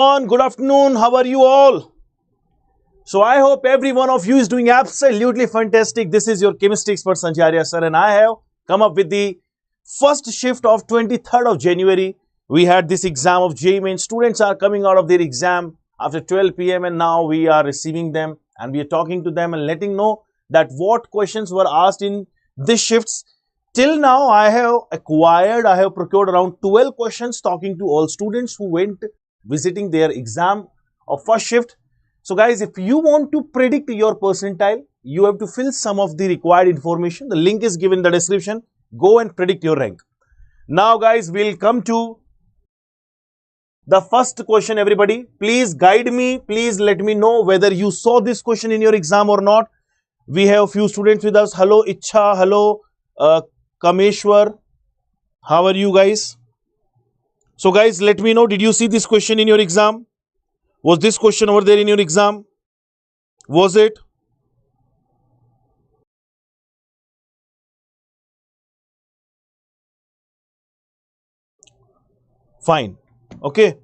Good afternoon. How are you all? So I hope every one of you is doing absolutely fantastic. This is your chemistry expert Sanjay sir, and I have come up with the first shift of 23rd of January. We had this exam of JEE Main. Students are coming out of their exam after 12 p.m. and now we are receiving them and we are talking to them and letting know that what questions were asked in these shifts. Till now, I have procured around 12 questions talking to all students who went visiting their exam of first shift. So guys, if you want to predict your percentile, you have to fill some of the required information. The link is given in the description. Go and predict your rank. Now guys, we'll come to the first question. Everybody, please guide me. Please let me know whether you saw this question in your exam or not. We have a few students with us. Hello Icha, hello Kameshwar. How are you guys? So guys, let me know, did you see this question in your exam? Was this question over there in your exam? Was it? Fine. Okay.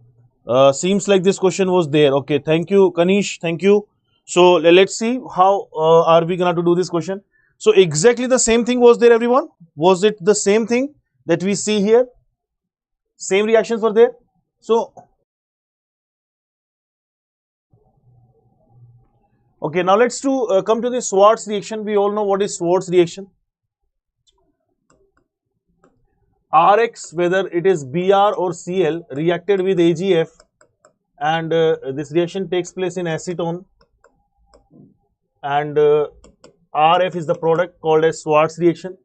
Seems like this question was there. Okay. Thank you, Kanish. Thank you. So let's see how are we going to do this question. So exactly the same thing was there, everyone. Was it the same thing that we see here? Same reactions were there. So, okay, now let's come to the Schwarz reaction. We all know what is Schwarz reaction. Rx, whether it is Br or Cl, reacted with AgF, and this reaction takes place in acetone, and Rf is the product called as Schwarz reaction.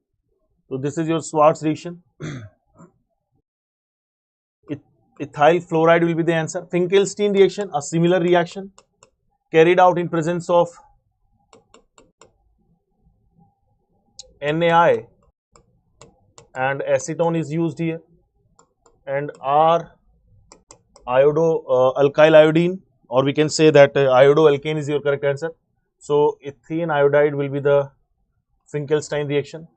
So this is your Schwarz reaction. Ethyl fluoride will be the answer. Finkelstein reaction, a similar reaction carried out in presence of NaI and acetone is used here, and R alkyl iodine, or we can say that iodoalkane is your correct answer. So ethene iodide will be the Finkelstein reaction.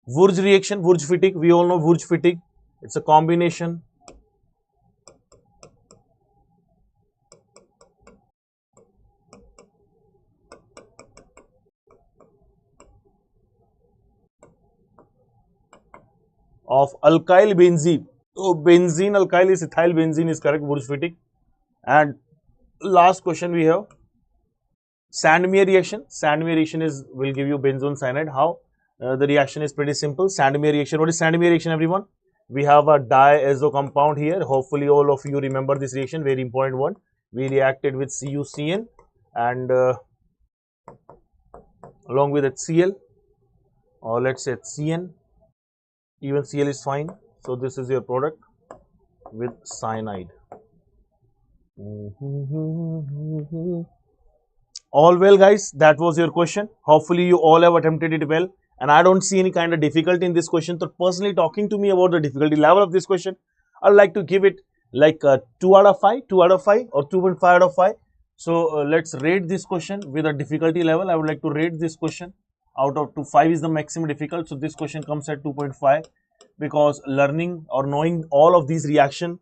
Wurz reaction, Wurz-Fittig, we all know Wurz-Fittig. It's a combination of alkyl benzene. So benzene alkyl is ethyl benzene is correct, Wurz-Fittig. And last question we have Sandmeyer reaction. Sandmeyer reaction will give you benzone cyanide. How? The reaction is pretty simple. Sandmeyer reaction. What is Sandmeyer reaction, everyone? We have a diazo compound here. Hopefully all of you remember this reaction, very important one. We reacted with CuCN and along with HCl, or let's say HCN, even Cl is fine. So this is your product with cyanide. All well guys, that was your question. Hopefully you all have attempted it well, and I don't see any kind of difficulty in this question. So personally talking to me about the difficulty level of this question, I'd like to give it like 2 out of 5, 2 out of 5 or 2.5 out of 5. So let's rate this question with a difficulty level. I would like to rate this question out of 5 is the maximum difficult. So this question comes at 2.5 because learning or knowing all of these reaction,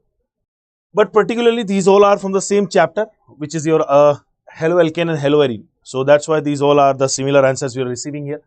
but particularly these all are from the same chapter, which is your haloalkane and haloarine. So that's why these all are the similar answers we are receiving here.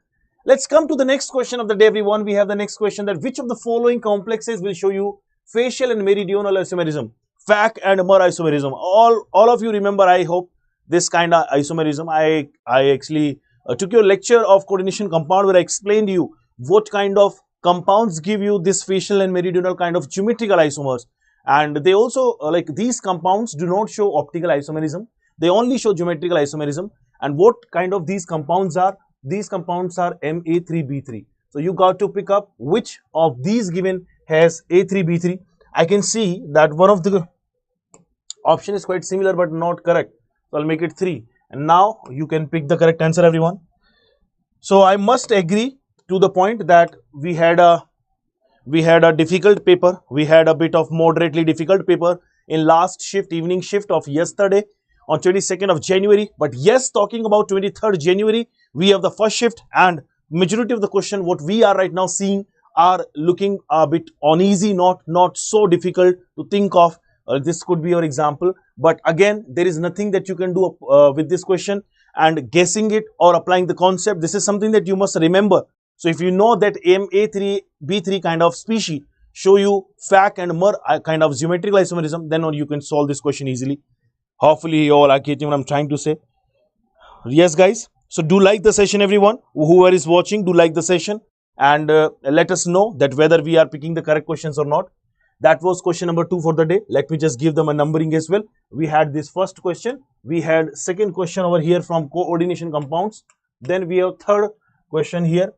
Let's come to the next question of the day, everyone. We have the next question, that which of the following complexes will show you facial and meridional isomerism, FAC and MER isomerism. All of you remember, I hope, this kind of isomerism. I actually took your lecture of coordination compound where I explained you what kind of compounds give you this facial and meridional kind of geometrical isomers, and they also like these compounds do not show optical isomerism, they only show geometrical isomerism. And what kind of these compounds are? These compounds are Ma3B3. So you got to pick up which of these given has A3B3. I can see that one of the option is quite similar but not correct, so I'll make it 3, and now you can pick the correct answer, everyone. So I must agree to the point that we had a difficult paper. We had a bit of moderately difficult paper in last shift, evening shift of yesterday on 22nd of January. But yes, talking about 23rd January, we have the first shift, and majority of the question what we are right now seeing are looking a bit uneasy, not so difficult to think of. This could be your example, but again, there is nothing that you can do with this question and guessing it or applying the concept. This is something that you must remember. So if you know that A3, B3 kind of species show you FAC and MER kind of geometrical isomerism, then you can solve this question easily. Hopefully you all are getting what I'm trying to say. Yes, guys. So do like the session, everyone. Whoever is watching, do like the session and let us know that whether we are picking the correct questions or not. That was question number 2 for the day. Let me just give them a numbering as well. We had this first question. We had second question over here from coordination compounds. Then we have third question here.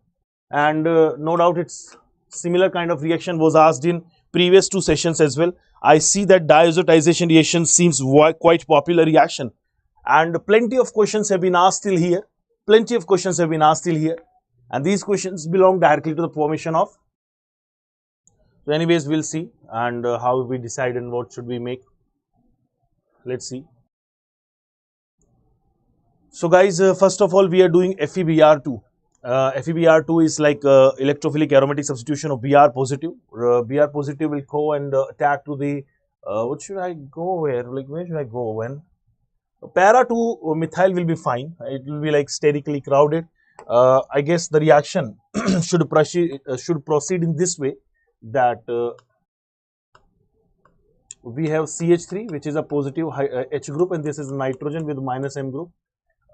And no doubt it's similar kind of reaction was asked in previous 2 sessions as well. I see that diazotization reaction seems quite popular reaction. And plenty of questions have been asked till here. Plenty of questions have been asked till here. And these questions belong directly to the formation of. So anyways, we'll see and how we decide and what should we make. Let's see. So guys, first of all, we are doing FeBr2. FeBr2 is like electrophilic aromatic substitution of Br positive. Br positive will go and attack to the, what should I go where? Like where should I go when? Para 2 methyl will be fine. It will be like sterically crowded. I guess the reaction should proceed in this way, that we have CH3, which is a positive H group, and this is nitrogen with minus M group.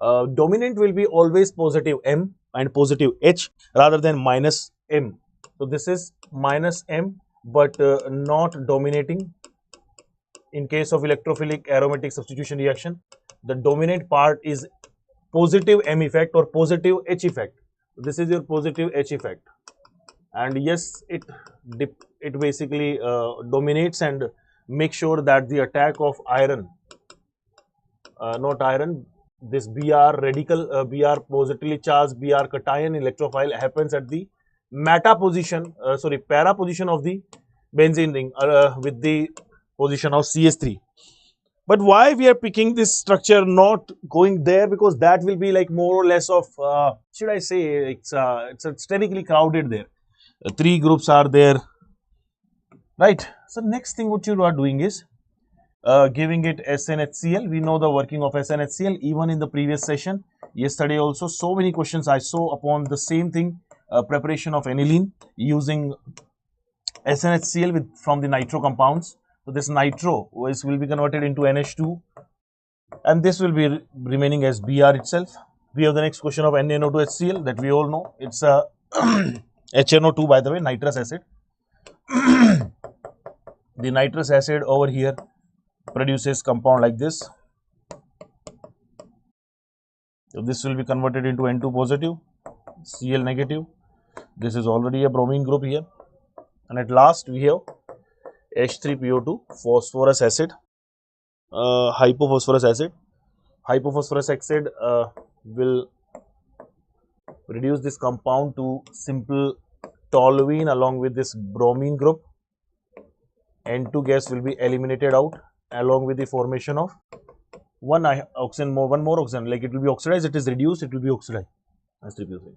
Dominant will be always positive M and positive H rather than minus M. So this is minus M, but not dominating. In case of electrophilic aromatic substitution reaction, the dominant part is positive M effect or positive H effect. This is your positive H effect, and yes, it basically dominates and makes sure that the attack of iron, not iron, this Br radical, Br positively charged Br cation electrophile happens at the meta position, para position of the benzene ring with the position of CH3. But why we are picking this structure, not going there, because that will be like more or less of, should I say, it's sterically crowded there. 3 groups are there, right? So next thing what you are doing is giving it SnHCl. We know the working of SnHCl even in the previous session. Yesterday also, so many questions I saw upon the same thing, preparation of aniline using SnHCl from the nitro compounds. So this nitro will be converted into NH2 and this will be remaining as Br itself. We have the next question of NaNO2HCl that we all know. It's a HNO2, by the way, nitrous acid. The nitrous acid over here produces compound like this. So this will be converted into N2 positive, Cl negative. This is already a bromine group here. And at last we have H3PO2, phosphorus acid, hypophosphorus acid. Hypophosphorus acid will reduce this compound to simple toluene along with this bromine group. N2 gas will be eliminated out along with the formation of one more oxygen. Like it will be oxidized, it is reduced, it will be oxidized.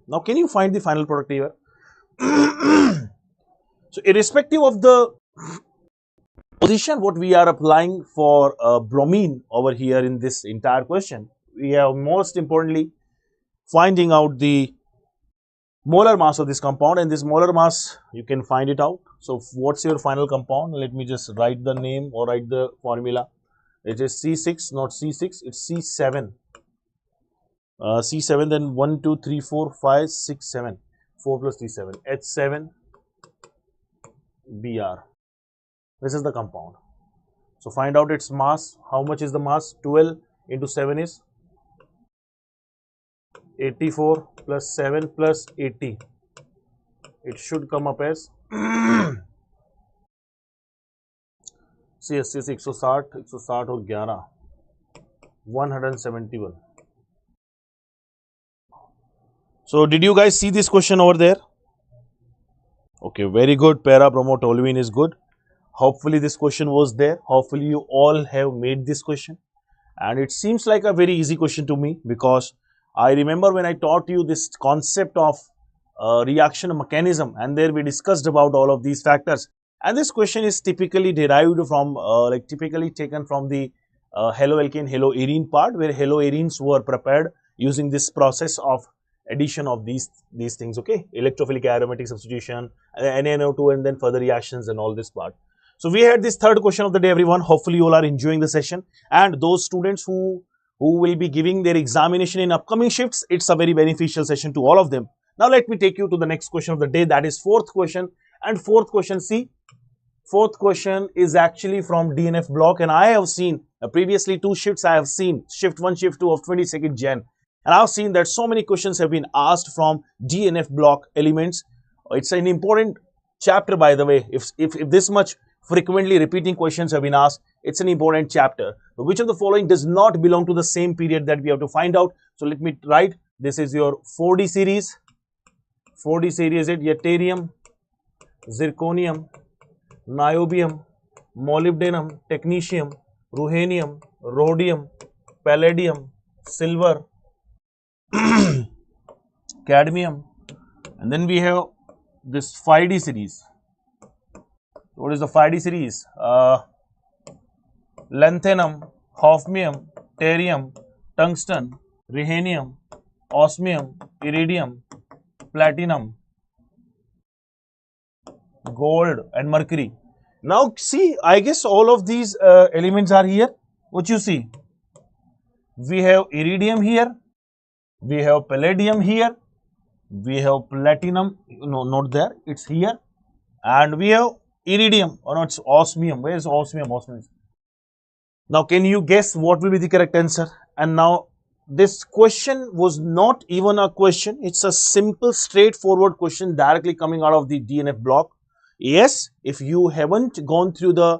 Now, can you find the final product here? So, irrespective of the position what we are applying for bromine over here in this entire question, we have most importantly finding out the molar mass of this compound, and this molar mass you can find it out. So what's your final compound? Let me just write the name or write the formula. It is C6, not C6, it's C7. C7, then 1, 2, 3, 4, 5, 6, 7. 4 plus 3, 7. H7 Br. This is the compound. So find out its mass. How much is the mass? 12 into 7 is 84 plus 7 plus 80. It should come up as CSC 160 और 11 171. So did you guys see this question over there? Okay, very good. Para bromotoluene is good. Hopefully this question was there. Hopefully you all have made this question, and it seems like a very easy question to me, because I remember when I taught you this concept of reaction mechanism, and there we discussed about all of these factors. And this question is typically derived from, typically taken from the haloalkane, haloarine part, where haloarenes were prepared using this process of addition of these things, okay, electrophilic aromatic substitution, NaNO2, and then further reactions and all this part. So we had this third question of the day, everyone. Hopefully you all are enjoying the session, and those students who will be giving their examination in upcoming shifts, it's a very beneficial session to all of them. Now let me take you to the next question of the day, that is fourth question. And fourth question, see, fourth question is actually from DNF block, and I have seen previously two shifts. I have seen shift 1, shift 2 of 22nd Jan, and I've seen that so many questions have been asked from DNF block elements. It's an important chapter, by the way. If this much frequently repeating questions have been asked, it's an important chapter. But which of the following does not belong to the same period that we have to find out? So let me write. This is your 4D series. 4D series is yttrium, zirconium, niobium, molybdenum, technetium, ruhenium, rhodium, palladium, silver, cadmium, and then we have this 5D series. What is the 5D series? Lanthanum, hafnium, thorium, tungsten, rhenium, osmium, iridium, platinum, gold, and mercury. Now see, I guess all of these elements are here. What you see? We have iridium here, we have palladium here, we have platinum, no, not there, it's here, and we have iridium, or no, it's osmium. Where is osmium? Osmium. Now can you guess what will be the correct answer? And now this question was not even a question, it's a simple straightforward question directly coming out of the DNF block. Yes, if you haven't gone through the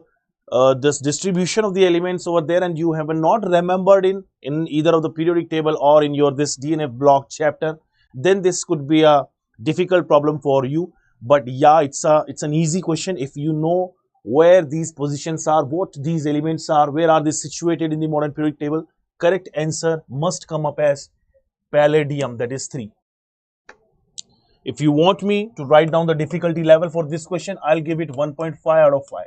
this distribution of the elements over there, and you have not remembered in either of the periodic table or in your this DNF block chapter, then this could be a difficult problem for you. But yeah, it's an easy question if you know where these positions are, what these elements are, where are they situated in the modern periodic table. Correct answer must come up as palladium, that is 3. If you want me to write down the difficulty level for this question, I'll give it 1.5 out of 5,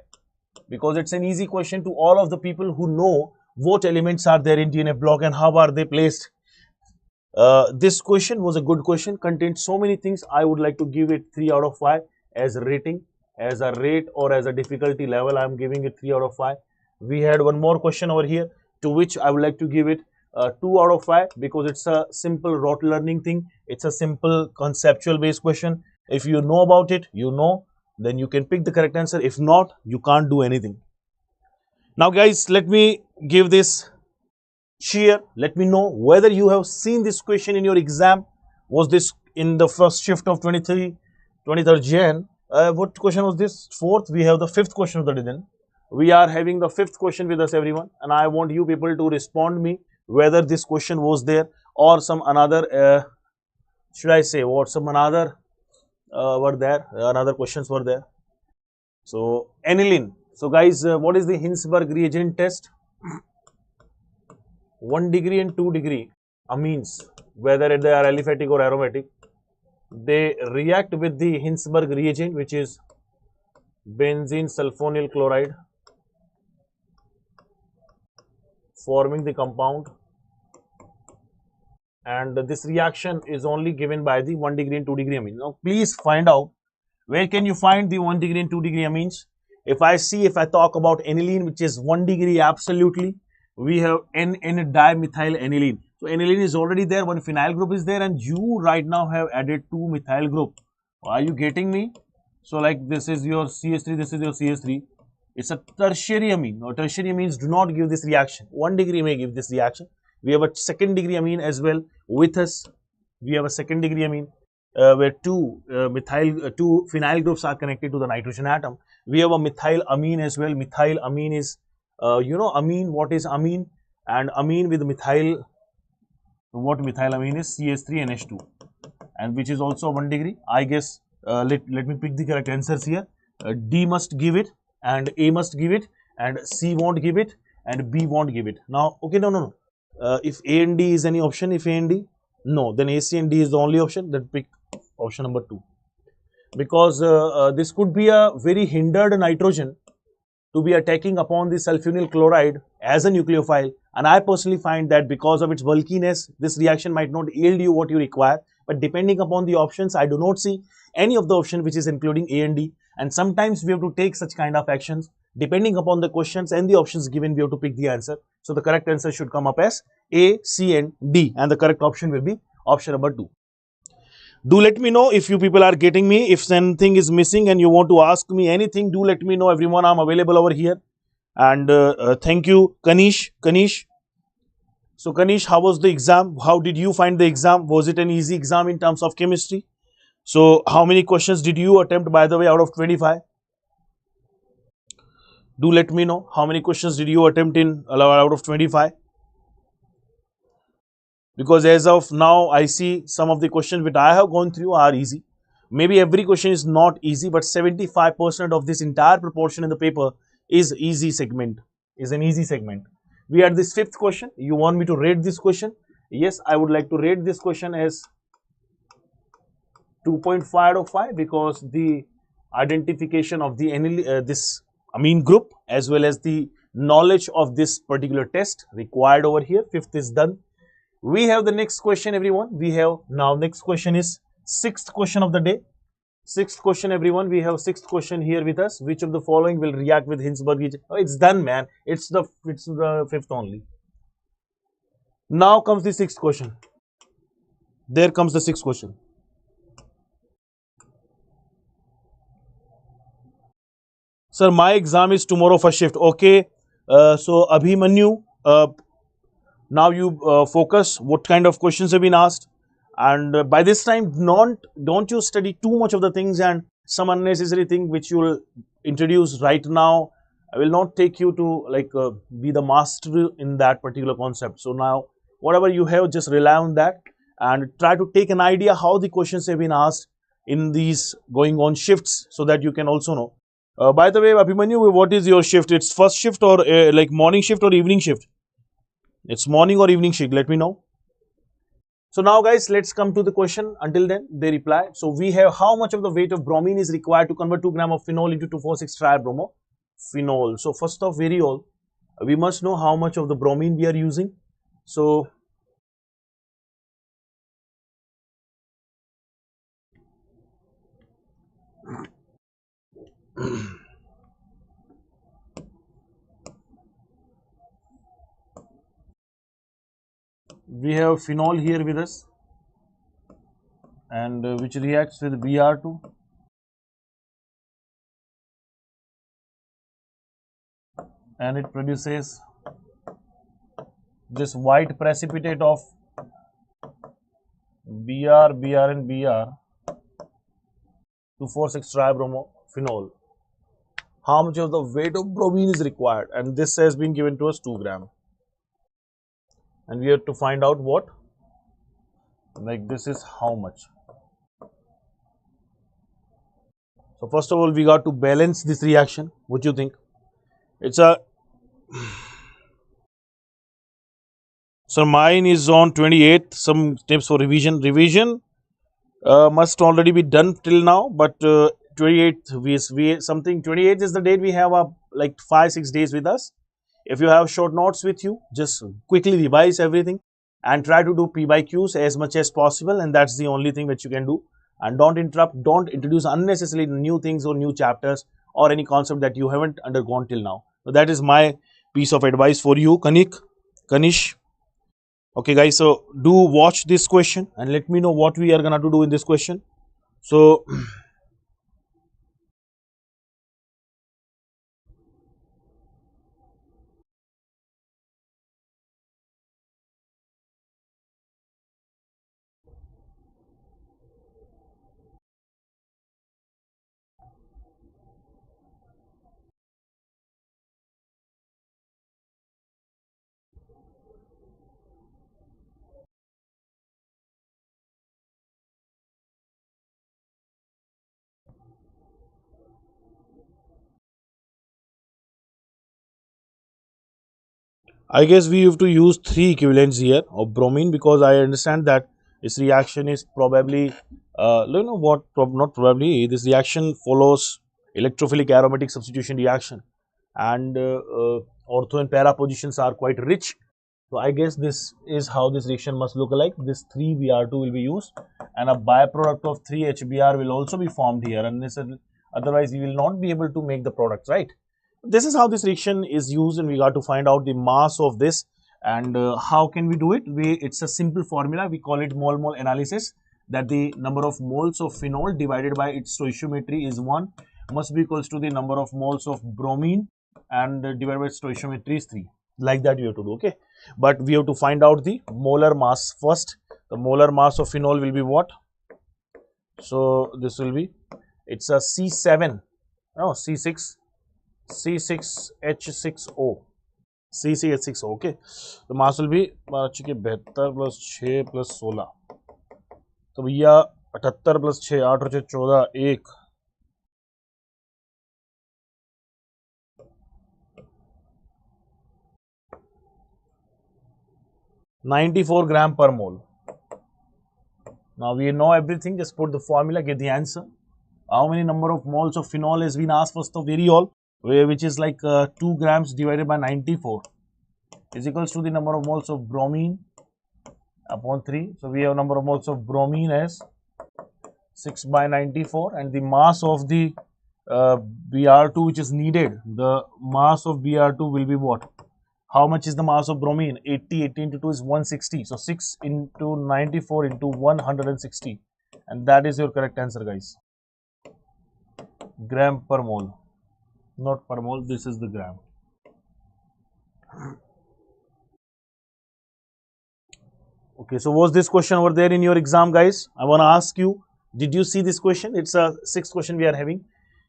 because it's an easy question to all of the people who know what elements are there in DNF block and how are they placed. This question was a good question, contained so many things. I would like to give it 3 out of 5 as a rating, as a rate, or as a difficulty level. I'm giving it 3 out of 5. We had one more question over here, to which I would like to give it 2 out of 5, because it's a simple rote learning thing. It's a simple conceptual based question. If you know about it, you know, then you can pick the correct answer. If not, you can't do anything. Now guys, let me give this cheer. Let me know whether you have seen this question in your exam. Was this in the first shift of 23rd Jan? What question was this? Fourth. We have the fifth question of the day then. We are having the fifth question with us, everyone, and I want you people to respond me whether this question was there or some another, should I say, what some another were there, another questions were there. So aniline. So guys, what is the Hinsberg reagent test? 1 degree and 2 degree amines, whether they are aliphatic or aromatic, they react with the Hinsberg reagent, which is benzene sulfonyl chloride, forming the compound, and this reaction is only given by the 1 degree and 2 degree amine. Now please find out where can you find the 1 degree and 2 degree amines. If I talk about aniline, which is 1 degree, absolutely, we have N-dimethyl aniline. So aniline is already there, one phenyl group is there, and you right now have added 2 methyl group. Are you getting me? So like this is your CH3, this is your CH3. It's a tertiary amine. Now tertiary amines do not give this reaction. 1 degree may give this reaction. We have a second degree amine as well with us. We have a second degree amine where two phenyl groups are connected to the nitrogen atom. We have a methyl amine as well. Methyl amine is, you know, amine. What is amine? And amine with methyl. What methyl amine is? CH3NH2, and which is also 1 degree. I guess. Let me pick the correct answers here. D must give it, and A must give it, and C won't give it, and B won't give it. Now, okay, no. If A and D is any option, if A and D, no, then AC and D is the only option. Then pick option number 2. because this could be a very hindered nitrogen to be attacking upon the sulfonyl chloride as a nucleophile, and I personally find that because of its bulkiness this reaction might not yield you what you require. But depending upon the options, I do not see any of the option which is including A and D, and sometimes we have to take such kind of actions depending upon the questions and the options given. We have to pick the answer, so the correct answer should come up as A, C and D, and the correct option will be option number 2. Do let me know if you people are getting me. If anything is missing and you want to ask me anything, do let me know, everyone. I'm available over here. And thank you, Kanish. So Kanish, how was the exam? How did you find the exam? Was it an easy exam in terms of chemistry? So how many questions did you attempt, by the way, out of 25? Do let me know how many questions did you attempt in out of 25? Because as of now I see some of the questions which I have gone through are easy. Maybe every question is not easy, but 75% of this entire proportion in the paper is easy segment, is an easy segment. We are at this 5th question. You want me to rate this question? Yes, I would like to rate this question as 2.5 out of 5, because the identification of the this amine group as well as the knowledge of this particular test required over here. 5th is done. We have the next question, everyone. We have now next question is 6th question of the day. 6th question, everyone. We have 6th question here with us. Which of the following will react with Hinsberg? Oh, it's done, man. It's the 5th only. Now comes the 6th question. There comes the 6th question. Sir, my exam is tomorrow for shift. Okay. So Abhimanyu, now you focus what kind of questions have been asked, and by this time don't you study too much of the things and some unnecessary thing which you will introduce right now. I will not take you to be the master in that particular concept. So now whatever you have, just rely on that and try to take an idea how the questions have been asked in these going on shifts, so that you can also know. By the way, Abhimanyu, what is your shift? It's first shift or like morning shift or evening shift? It's morning or evening shift, let me know. So now guys, let's come to the question. Until then, they reply. So we have how much of the weight of bromine is required to convert 2 gram of phenol into 2,4,6-tribromophenol. So first off, very all, we must know how much of the bromine we are using. So we have phenol here with us, and which reacts with Br2, and it produces this white precipitate of Br and Br to 4,6-tribromophenol. How much of the weight of bromine is required? And this has been given to us 2 gram. And we have to find out what? Like this is how much. So first of all, we got to balance this reaction. What do you think? It's a... So mine is on 28th. Some tips for revision. Revision must already be done till now, but 28th, we something 28th is the date. We have like 5-6 days with us. If you have short notes with you, just quickly revise everything and try to do P by Qs as much as possible, and that's the only thing that you can do. And don't interrupt, don't introduce unnecessarily new things or new chapters or any concept that you haven't undergone till now. So that is my piece of advice for you, Kanish. Okay guys, so do watch this question and let me know what we are gonna to do in this question. So I guess we have to use 3 equivalents here of bromine, because I understand that This reaction is probably, not probably, this reaction follows electrophilic aromatic substitution reaction, and ortho and para positions are quite rich. So I guess this is how this reaction must look like. This 3Br2 will be used, and a byproduct of 3HBr will also be formed here, and otherwise we will not be able to make the product, right? This is how this reaction is used, and we got to find out the mass of this. And how can we do it? It's a simple formula. We call it mole-mole analysis, that the number of moles of phenol divided by its stoichiometry is 1 must be equals to the number of moles of bromine, and divided by stoichiometry is 3. Like that we have to do, okay? But we have to find out the molar mass first. The molar mass of phenol will be what? So this will be, it's a C7, no, C6, C6H6O. C6H6O, okay? The mass will be 72 plus 6 plus 16. तो भैया 78 plus 6, 8 और 6 14, 1. 94 gram per mole. Now we know everything. Just put the formula, get the answer. How many number of moles of phenol has been asked first of variol, which is like 2 grams divided by 94 is equals to the number of moles of bromine upon 3. So we have number of moles of bromine as 6 by 94, and the mass of the Br2 which is needed, the mass of Br2 will be what? How much is the mass of bromine? 80, 80 into 2 is 160. So 6 into 94 into 160, and that is your correct answer, guys. Gram per mole, not per mole, this is the gram. Okay, so was this question over there in your exam, guys? I want to ask you, did you see this question? It's a 6th question we are having.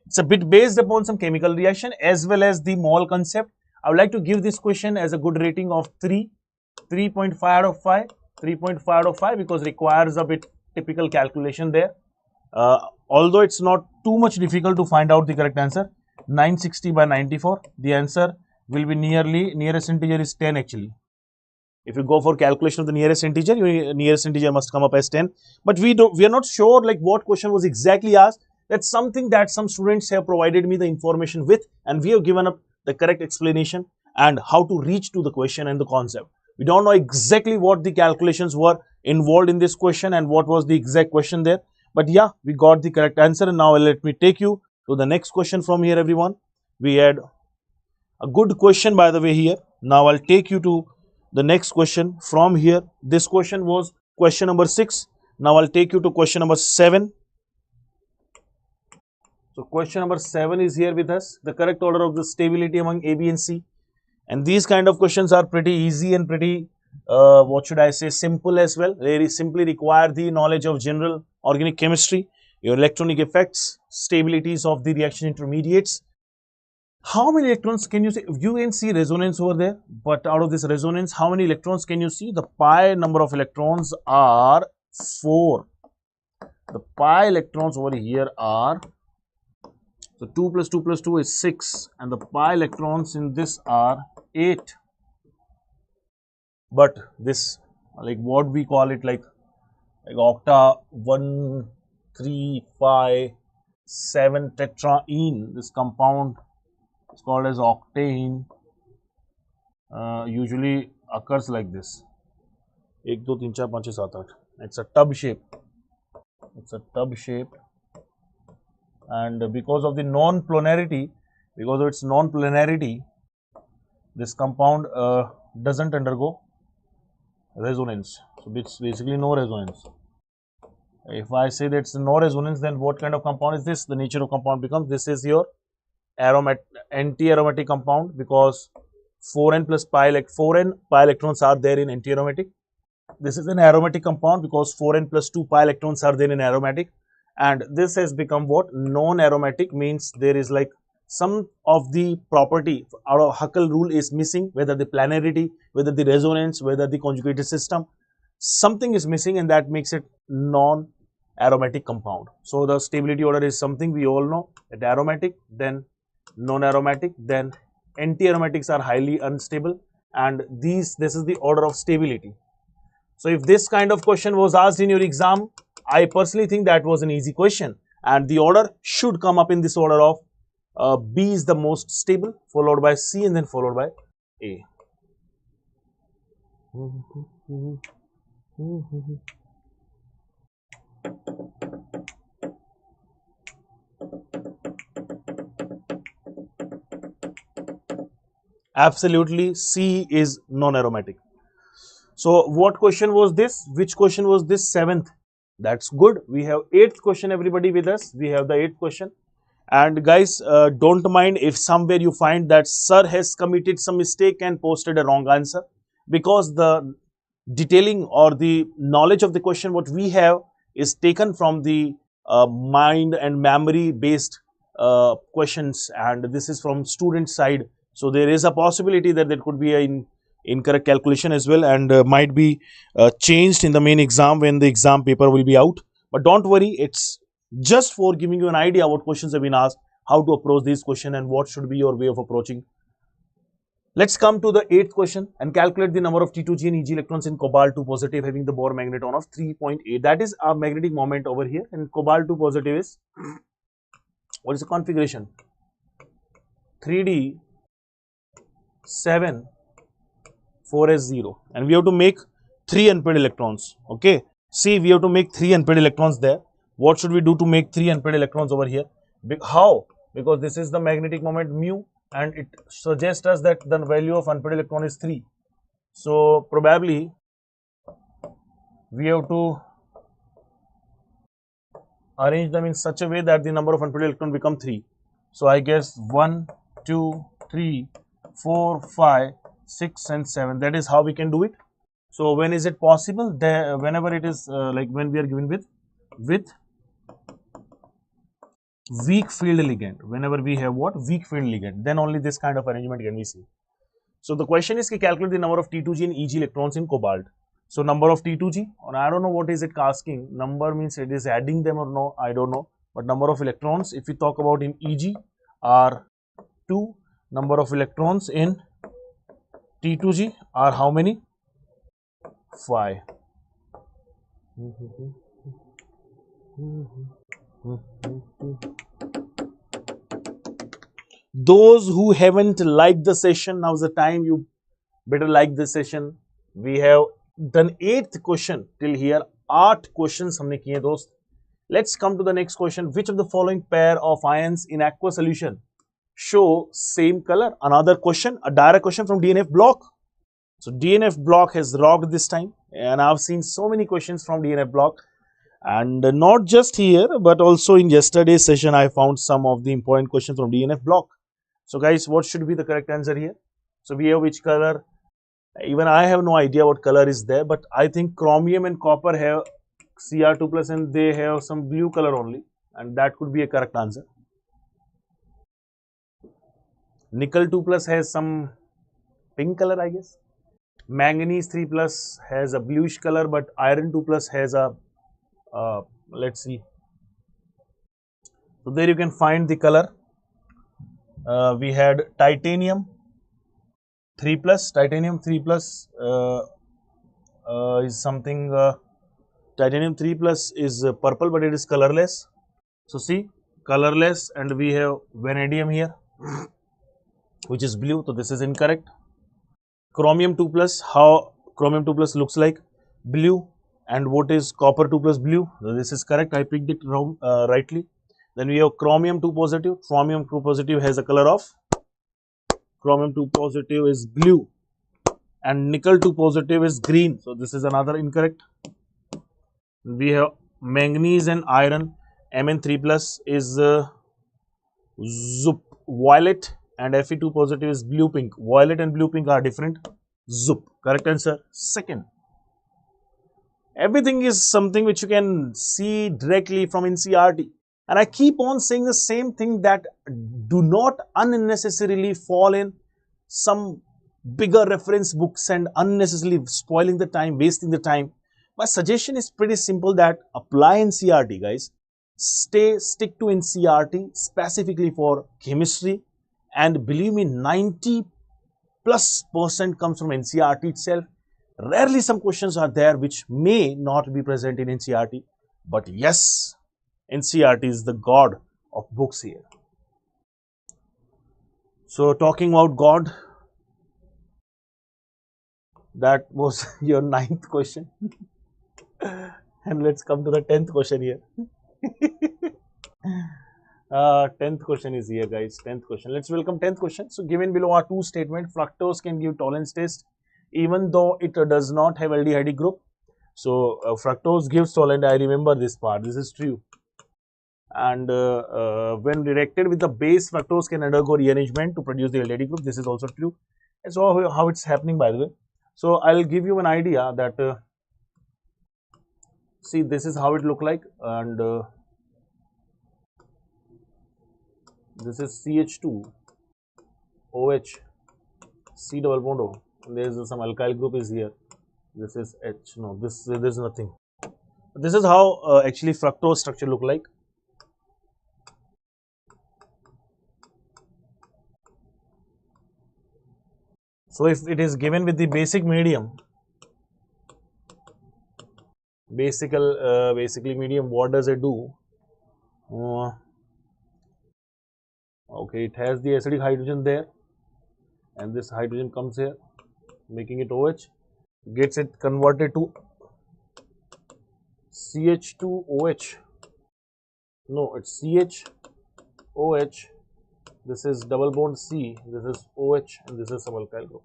It's a bit based upon some chemical reaction as well as the mole concept. I would like to give this question as a good rating of 3.5 out of 5, 3.5 out of 5, because requires a bit typical calculation there. Although it's not too much difficult to find out the correct answer. 960 by 94, the answer will be nearest integer is 10 actually. If you go for calculation of the nearest integer, your nearest integer must come up as 10. But we are not sure like what question was exactly asked. That's something that some students have provided me the information with, and we have given up the correct explanation and how to reach to the question and the concept. We don't know exactly what the calculations were involved in this question and what was the exact question there. But yeah, we got the correct answer, and now let me take you to the next question from here, everyone. We had a good question, by the way, here. Now I'll take you to the next question from here. This question was question number 6. Now I'll take you to question number 7. So question number 7 is here with us. The correct order of the stability among A, B and C. And these kind of questions are pretty easy and pretty, simple as well. They simply require the knowledge of general organic chemistry, your electronic effects, stabilities of the reaction intermediates. How many electrons can you see? You can see resonance over there, but out of this resonance, how many electrons can you see? The pi number of electrons are 4. The pi electrons over here are, so 2 plus 2 plus 2 is 6, and the pi electrons in this are 8. But this, like what we call it, like octa 1, 3, 5, 7 tetraene, this compound is called as octane, usually occurs like this. 1, 2, 3, 4, 5, 6, 7, 8. It's a tub shape. It's a tub shape. And because of the non-planarity, because of its non-planarity, this compound doesn't undergo resonance. So it's basically no resonance. If I say that it's no resonance, then what kind of compound is this? The nature of compound becomes, this is your anti-aromatic compound, because 4n plus pi, like 4n pi electrons are there in anti-aromatic. This is an aromatic compound because 4n plus 2 pi electrons are there in aromatic. And this has become what? Non-aromatic, means there is like some of the property out of Huckel rule is missing, whether the planarity, whether the resonance, whether the conjugated system, something is missing, and that makes it non-aromatic compound. So the stability order is something we all know, that aromatic, then non-aromatic, then anti-aromatics are highly unstable, and this is the order of stability. So if this kind of question was asked in your exam, I personally think that was an easy question, and the order should come up in this order of B is the most stable, followed by C, and then followed by A. Absolutely, C is non-aromatic. So what question was this? Which question was this? 7th. That's good. We have 8th question, everybody with us. We have the 8th question. And guys, don't mind if somewhere you find that sir has committed some mistake and posted a wrong answer, because the detailing or the knowledge of the question what we have is taken from the mind and memory based questions, and this is from student side. So there is a possibility that there could be an incorrect calculation as well, and might be changed in the main exam when the exam paper will be out. But don't worry, it's just for giving you an idea what questions have been asked, how to approach these questions, and what should be your way of approaching. Let's come to the 8th question and calculate the number of T2G and Eg electrons in cobalt 2 positive having the Bohr magneton of 3.8. That is our magnetic moment over here, and cobalt 2 positive is, what is the configuration? 3D 7 4s0, and we have to make 3 unpaired electrons. Okay, see, we have to make 3 unpaired electrons there. What should we do to make 3 unpaired electrons over here? How? Because this is the magnetic moment mu, and it suggests us that the value of unpaired electron is 3. So probably we have to arrange them in such a way that the number of unpaired electron become 3. So I guess 1, 2, 3, 4, 5, 6 and 7. That is how we can do it. So when is it possible? Whenever it is like when we are given with weak field ligand, whenever we have what? Weak field ligand, then only this kind of arrangement can be seen. So the question is to calculate the number of T2G and Eg electrons in cobalt. So number of T2G, and I don't know what is it asking. Number means it is adding them or no, I don't know. But number of electrons, if we talk about in Eg, are 2. Number of electrons in T2G are how many? 5. Those who haven't liked the session, now's the time you better like this session. We have done 8th question till here. 8 questions हमने किए दोस्त. Let's come to the next question. Which of the following pair of ions in aqua solution show same color? Another question, a direct question from DNF block. So DNF block has rocked this time, and I've seen so many questions from DNF block, and not just here but also in yesterday's session I found some of the important questions from DNF block. So guys, what should be the correct answer here? So we have which color? Even I have no idea what color is there, but I think chromium and copper have Cr2 plus and they have some blue color only, and that could be a correct answer. Nickel 2 plus has some pink color, I guess. Manganese 3 plus has a bluish color, but iron 2 plus has a let's see. So there you can find the color. We had titanium 3 plus. Titanium 3 plus is something. Titanium 3 plus is purple, but it is colorless. So see, colorless, and we have vanadium here, which is blue. So this is incorrect. Chromium 2 plus, how chromium 2 plus looks like? Blue. And what is copper 2 plus? Blue. So this is correct. I picked it wrong, rightly. Then we have chromium 2 positive. Chromium 2 positive has a color of, chromium 2 positive is blue, and nickel 2 positive is green. So this is another incorrect. We have manganese and iron. Mn3 plus is violet, and Fe2 positive is blue pink. Violet and blue pink are different. Zup. Correct answer. Second. Everything is something which you can see directly from NCERT. And I keep on saying the same thing, that do not unnecessarily fall in some bigger reference books and unnecessarily spoiling the time, wasting the time. My suggestion is pretty simple, that apply NCERT, guys. Stick to NCERT specifically for chemistry, and believe me, 90+% comes from NCERT itself. Rarely some questions are there which may not be present in NCERT, but yes, NCERT is the god of books here. So talking about God, that was your ninth question. And let's come to the 10th question here. 10th question is here, guys. 10th question. Let's welcome 10th question. So given below are two statements. Fructose can give tolerance test even though it does not have aldehyde group. So fructose gives tolerance. I remember this part. This is true. And when reacted with the base, fructose can undergo rearrangement to produce the aldehyde group. This is also true. And so how it's happening, by the way. So I'll give you an idea that see, this is how it look like, and this is CH2 OH C double bond O. There's some alkyl group is here. This is H. No, there's nothing. This is how actually fructose structure look like. So if it is given with the basic medium, basically medium, what does it do? Okay, it has the acidic hydrogen there, and this hydrogen comes here, making it OH, gets it converted to CH2OH. No, it's CHOH. This is double bond C, this is OH, and this is some alkyl group.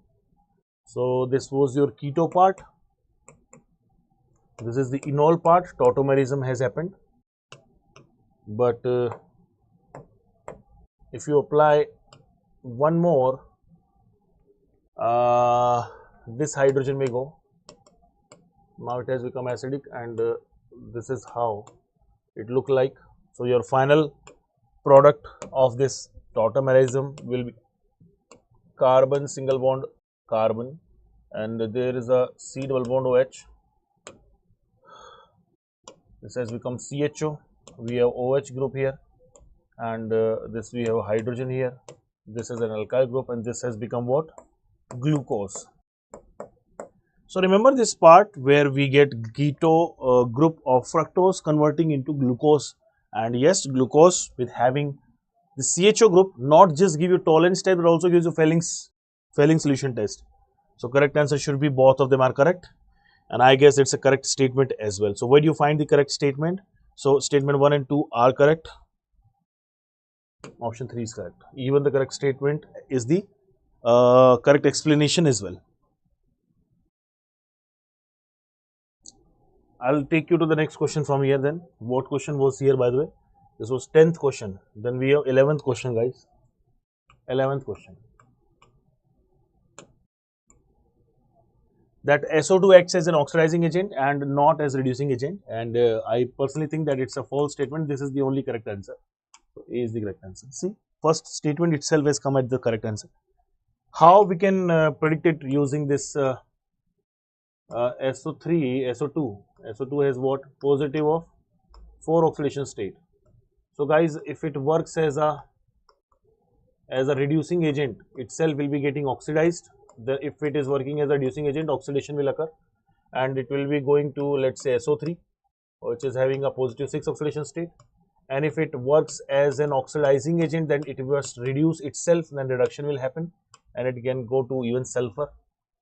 So this was your keto part. This is the enol part. Tautomerism has happened. But if you apply one more, this hydrogen may go. Now it has become acidic, and this is how it look like. So your final product of this tautomerism will be carbon single bond carbon, and there is a C double bond OH. This has become CHO. We have OH group here, and this we have hydrogen here. This is an alkyl group, and this has become what? Glucose. So remember this part where we get keto group of fructose converting into glucose, and yes, glucose with having the CHO group not just give you tolerance test but also gives you Fehling solution test. So correct answer should be both of them are correct, and I guess it's a correct statement as well. So where do you find the correct statement? So statement 1 and 2 are correct. Option 3 is correct. Even the correct statement is the correct explanation as well. I'll take you to the next question from here then. What question was here, by the way? This was 10th question. Then we have 11th question, guys. 11th question. That SO2 acts as an oxidizing agent and not as reducing agent. And I personally think that it's a false statement. This is the only correct answer. So A is the correct answer. See, first statement itself has come at the correct answer. How we can predict it using this SO3, SO2. SO2 has what? Positive of 4 oxidation state. So guys, if it works as a reducing agent, itself will be getting oxidized. If it is working as a reducing agent, oxidation will occur, and it will be going to, let's say, SO3, which is having a positive 6 oxidation state. And if it works as an oxidizing agent, then it must reduce itself, then reduction will happen, and it can go to even sulfur,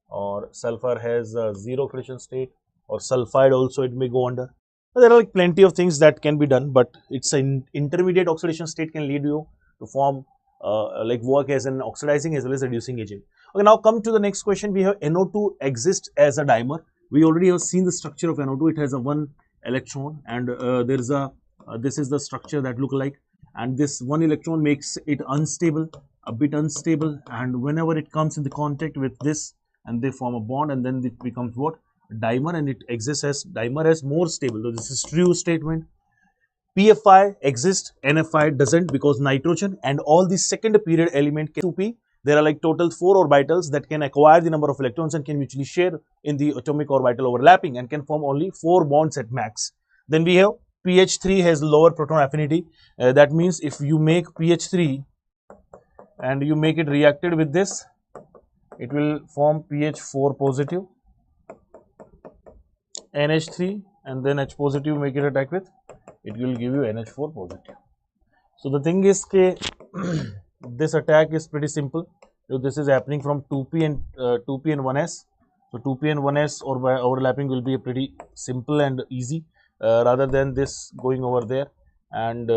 or sulfur has a 0 oxidation state, or sulfide also it may go under. So there are like plenty of things that can be done, but it's an intermediate oxidation state can lead you to form like work as an oxidizing as well as reducing agent. Okay, now come to the next question. We have NO2 exists as a dimer. We already have seen the structure of NO2. It has a 1 electron, and there is a this is the structure that look like, and this 1 electron makes it unstable, a bit unstable, and whenever it comes in the contact with this, and they form a bond, and then it becomes what? Dimer, and it exists as dimer as more stable. So this is true statement. PFI exists, NFI doesn't, because nitrogen and all the second period element K2P, there are like total 4 orbitals that can acquire the number of electrons and can mutually share in the atomic orbital overlapping and can form only 4 bonds at max. Then we have PH3 has lower proton affinity. That means if you make PH3 and you make it reacted with this, it will form PH4 positive. NH3 and then H positive make it attack with, it will give you NH4 positive. So the thing is this attack is pretty simple. So this is happening from 2p and 1s. So 2p and 1s or by overlapping will be a pretty simple and easy rather than this going over there, and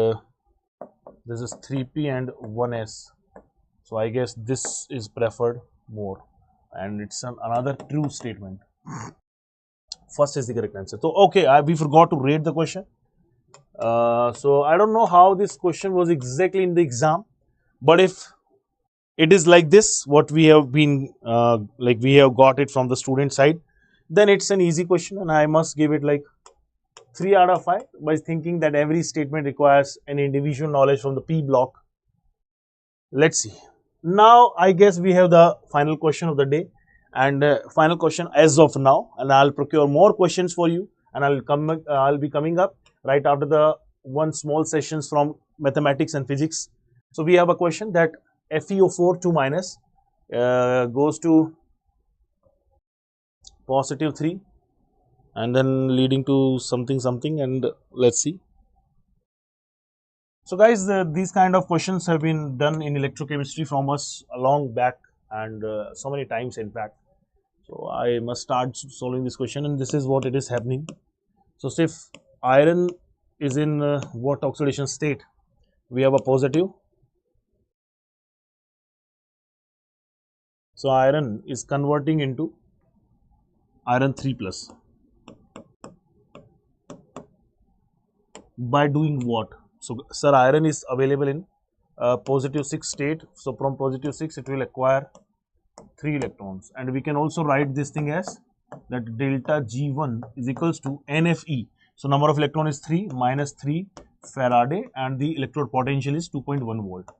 this is 3p and 1s. So I guess this is preferred more, and it's another true statement. First is the correct answer. So okay, we forgot to rate the question. So I don't know how this question was exactly in the exam, but if it is like this, what we have been like we have got it from the student side, then it's an easy question, and I must give it like 3 out of 5 by thinking that every statement requires an individual knowledge from the P block. Let's see. Now I guess we have the final question of the day, and final question as of now, and I'll procure more questions for you, and I'll be coming up right after the one small sessions from mathematics and physics. So we have a question that FeO4 2 minus goes to positive 3 and then leading to something, and let's see. So guys, these kind of questions have been done in electrochemistry from us a long back, and so many times in fact. So I must start solving this question, and this is what it is happening. So if iron is in what oxidation state? We have a positive. So iron is converting into iron 3 plus. By doing what? So sir, iron is available in positive 6 state. So from positive 6 it will acquire 3 electrons, and we can also write this thing as that delta G1 is equals to NFE. So number of electron is 3 minus 3 Faraday, and the electrode potential is 2.1 volt.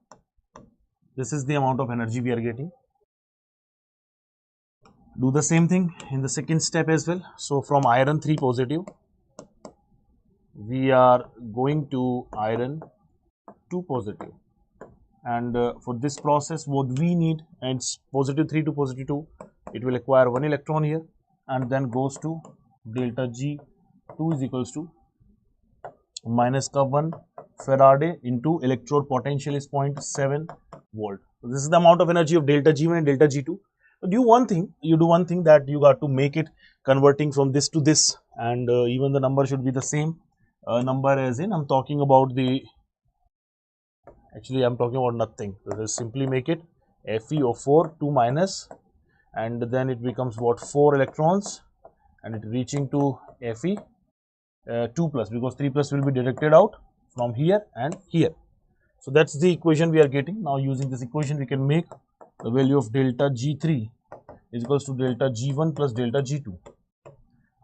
This is the amount of energy we are getting. Do the same thing in the second step as well. So from iron 3 positive, we are going to iron 2 positive, and for this process what we need, and it's positive 3 to positive 2, it will acquire 1 electron here, and then goes to delta G2 is equals to minus का 1 Faraday into electrode potential is 0.7 volt. So this is the amount of energy of delta G1 and delta G2. So you do one thing that you got to make it converting from this to this, and even the number should be the same number, as in I'm talking about the, actually I'm talking about nothing. So just simply make it FeO4 2 minus, and then it becomes what, 4 electrons, and it reaching to Fe 2 plus, because 3 plus will be deducted out from here and here. So that's the equation we are getting. Now using this equation we can make the value of delta G3 is equals to delta G1 plus delta G2.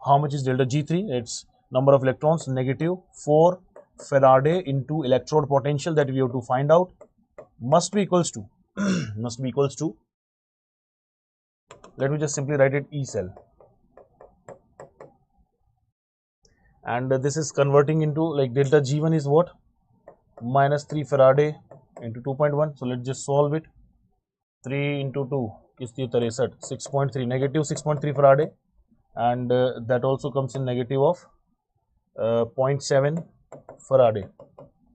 How much is delta G3? It's number of electrons, negative 4 Faraday into electrode potential that we have to find out, must be equals to let me just simply write it E cell, and this is converting into like delta G1 is what, minus 3 Faraday into 2.1. So let's just solve it. 3 into 2 is 6.3, negative 6.3 Faraday, and that also comes in negative of 0.7 Faraday.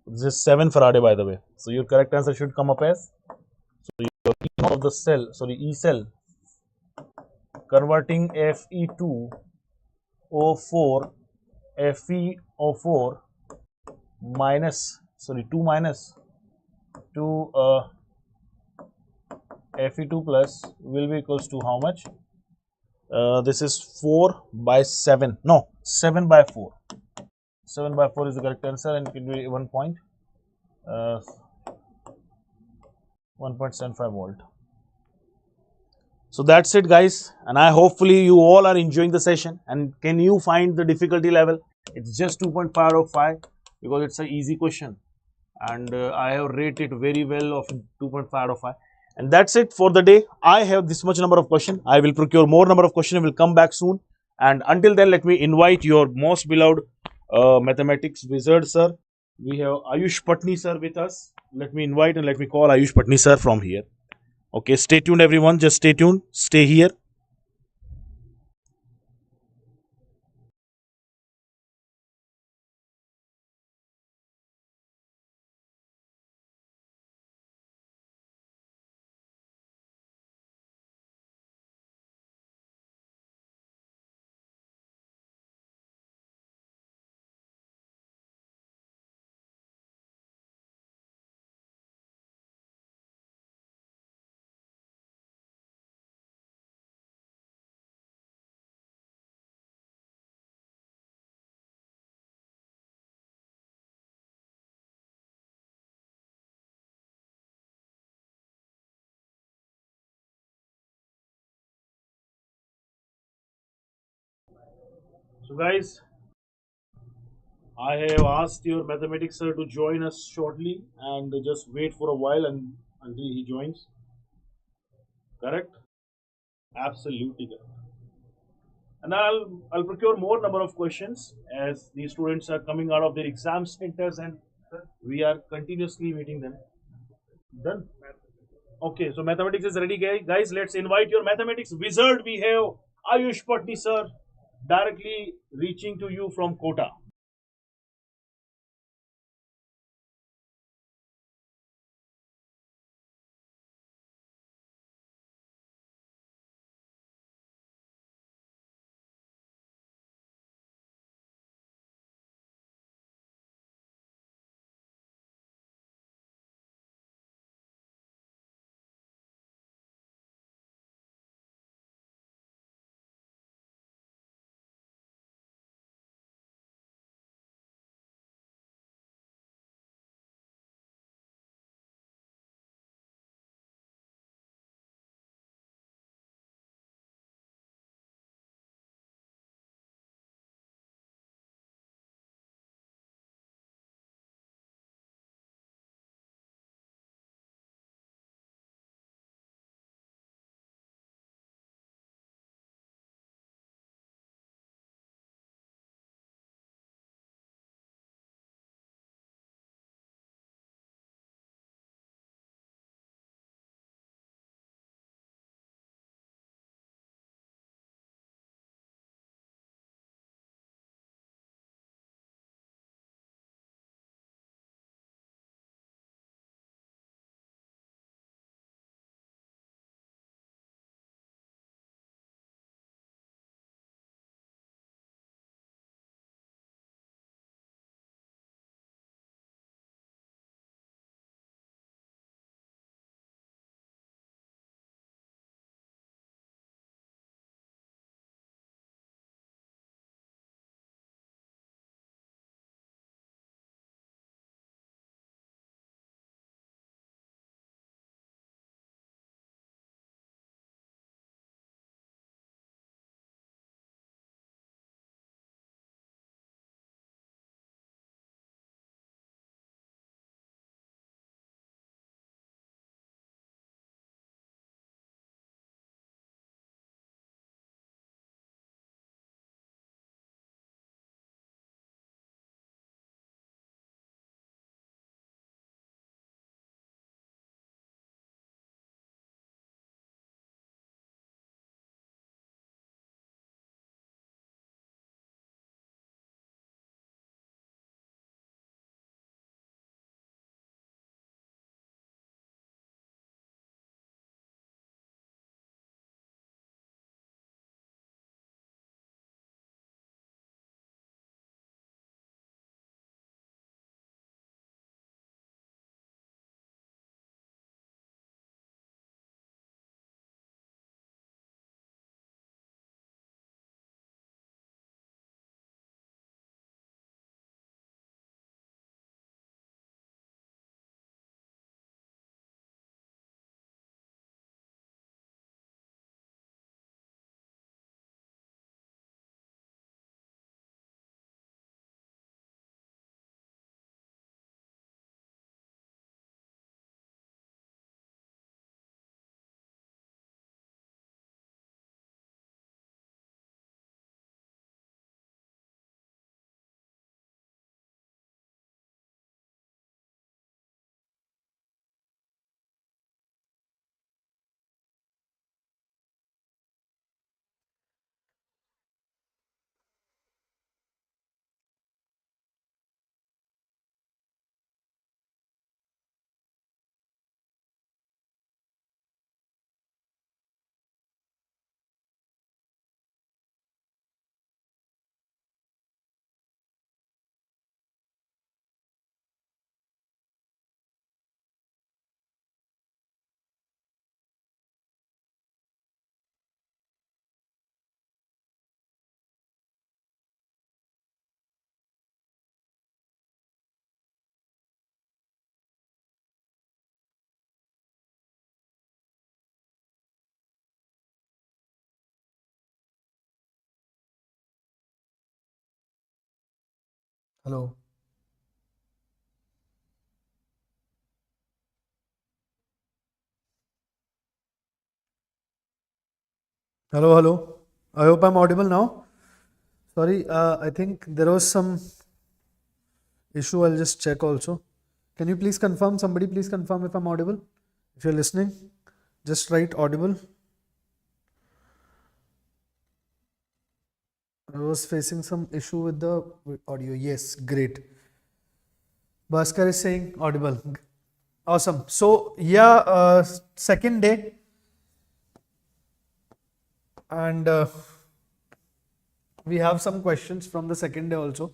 This is 7 Faraday, by the way. So your correct answer should come up as, so your E of the cell, sorry, E cell converting Fe2O4 FeO4 minus, sorry, 2 minus to Fe2 plus will be equals to how much? This is 4 by 7, no, 7 by 4. 7 by 4 is the correct answer, and it will be 1.75 volt. So that's it guys, and I hopefully you all are enjoying the session. And can you find the difficulty level? It's just 2.5 out of 5 because it's an easy question, and I have rated very well of 2.5 out of 5. And that's it for the day. I have this much number of questions. I will procure more number of questions and will come back soon. And until then, let me invite your most beloved mathematics wizard sir. We have Ayush Patni sir with us. Let me invite and let me call Ayush Patni sir from here. Okay, stay tuned everyone. Just stay tuned. Stay here. So, guys, I have asked your mathematics sir to join us shortly and just wait for a while and until he joins. Correct? Absolutely correct. And I'll procure more number of questions as the students are coming out of their exam centers and we are continuously meeting them. Done. Okay, so mathematics is ready, guys. Let's invite your mathematics wizard. We have Ayush Patni sir directly reaching to you from Kota. Hello. Hello, hello. I hope I'm audible now. Sorry, I think there was some issue. I'll just check also. Can you please confirm? Somebody please confirm if I'm audible. If you're listening, just write audible. I was facing some issue with the audio. Yes, great. Bhaskar is saying audible. Awesome. So, yeah, second day, and we have some questions from the second day also.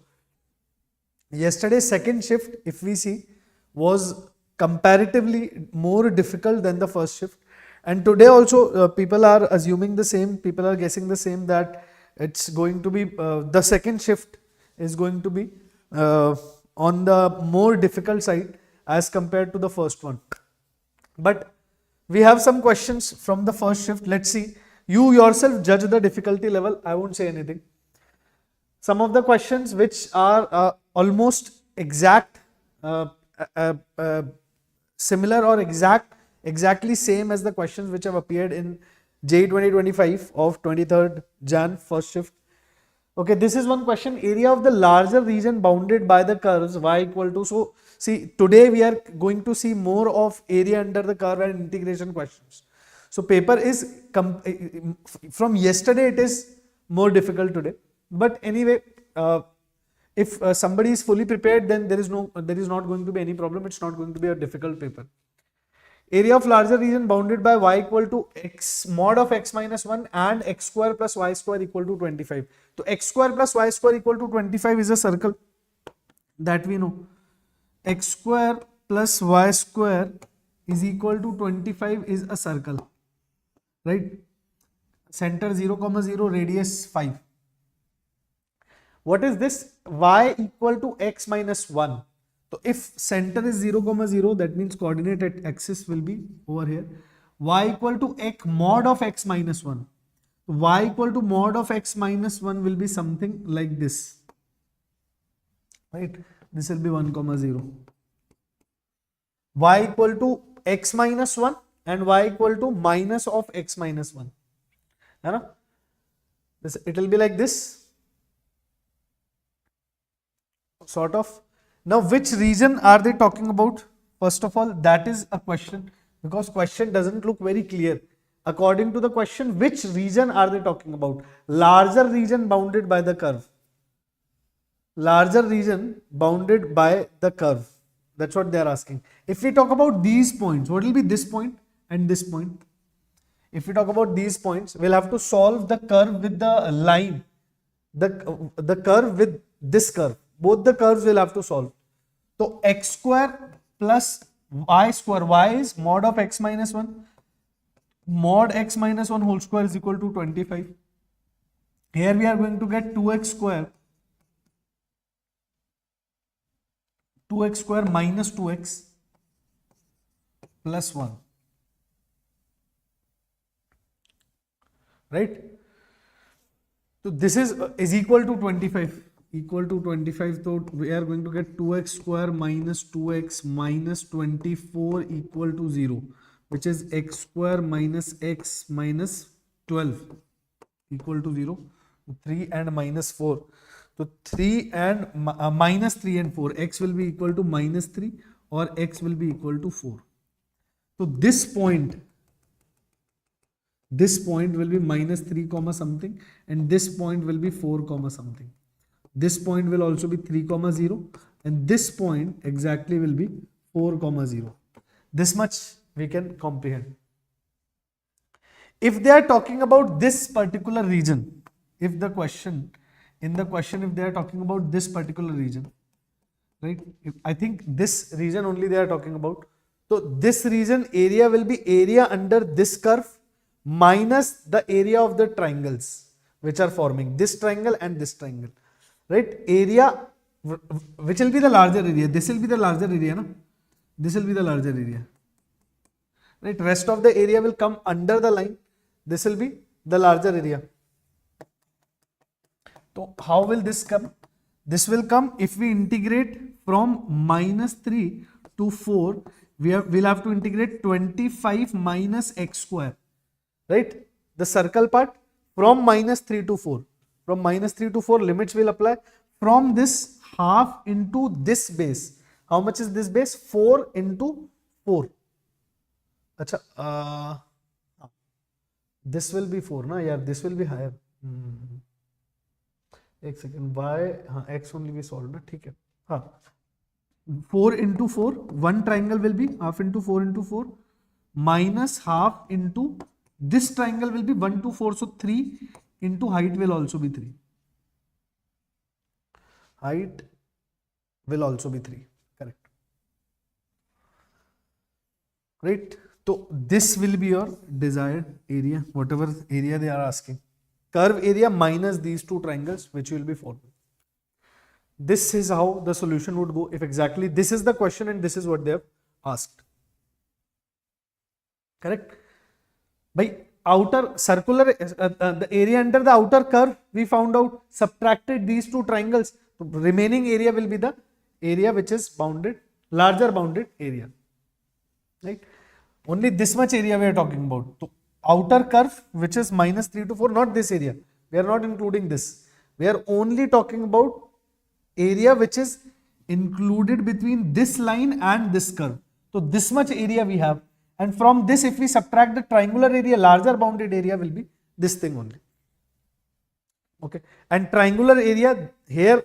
Yesterday's second shift, if we see, was comparatively more difficult than the first shift. And today also, people are assuming the same, people are guessing the same, that it's going to be, the second shift is going to be uh, on the more difficult side as compared to the first one. But we have some questions from the first shift. Let's see. You yourself judge the difficulty level. I won't say anything. Some of the questions which are almost exact, uh, uh, uh, similar or exactly same as the questions which have appeared in JEE 2025 of 23rd Jan first shift. Okay, this is one question. Area of the larger region bounded by the curves y equal to. So, see, today we are going to see more of area under the curve and integration questions. So, paper is from yesterday it is more difficult today. But anyway, if somebody is fully prepared, then there is not going to be any problem. It's not going to be a difficult paper. Area of larger region bounded by y equal to x mod of x minus 1 and x square plus y square equal to 25. So x square plus y square equal to 25 is a circle that we know. X square plus y square is equal to 25 is a circle, right? Center 0, 0, radius 5. What is this? Y equal to x minus 1. So if center is 0, 0, that means coordinate at axis will be over here. Y equal to x mod of x minus 1. Y equal to mod of x minus 1 will be something like this. Right? This will be 1, 0. Y equal to x minus 1 and y equal to minus of x minus 1. It will be like this. Sort of. Now, which region are they talking about? First of all, that is a question, because question doesn't look very clear. According to the question, which region are they talking about? Larger region bounded by the curve. Larger region bounded by the curve. That's what they are asking. If we talk about these points, what will be this point and this point? If we talk about these points, we'll have to solve the curve with the line, the curve with this curve. Both the curves will have to solve. So x square plus y square, y is mod of x minus 1. Mod x minus 1 whole square is equal to 25. Here we are going to get 2x square. 2x square minus 2x plus 1. Right? So this is equal to 25. Equal to 25, so we are going to get 2x square minus 2x minus 24 equal to 0, which is x square minus x minus 12 equal to 0. 3 and minus 4. So 3 and minus 3 and 4, x will be equal to minus 3 or x will be equal to 4. So this point will be minus 3 comma something, and this point will be 4 comma something. This point will also be 3, 0, and this point exactly will be 4, 0. This much we can comprehend. If they are talking about this particular region, if they are talking about this particular region, right? I think this region only they are talking about. So this region area will be area under this curve minus the area of the triangles which are forming this triangle and this triangle. Right? Area, which will be the larger area? This will be the larger area, no? This will be the larger area. Right? Rest of the area will come under the line. This will be the larger area. So how will this come? This will come if we integrate from -3 to 4. We'll have to integrate 25 minus x square, right? The circle part from -3 to 4. From -3 to 4, limits will apply. From this half into this base. How much is this base? 4 into 4. Achha, this will be 4, na? Yeah, this will be higher. एक second, y x only we solved ना, ठीक है. हाँ, 4 into 4, one triangle will be half into 4 into 4 minus half into this triangle will be 1 to 4, so 3 into height will also be 3. Height will also be 3, correct. Right, so this will be your desired area, whatever area they are asking. Curve area minus these two triangles which will be formed. This is how the solution would go if exactly this is the question and this is what they have asked. Correct? By outer circular, the area under the outer curve we found out, subtracted these two triangles, so remaining area will be the area which is bounded, larger bounded area. Right? Only this much area we are talking about. So outer curve which is -3 to 4, not this area. We are not including this. We are only talking about area which is included between this line and this curve. So this much area we have, and from this if we subtract the triangular area, larger bounded area will be this thing only. Okay, and triangular area here,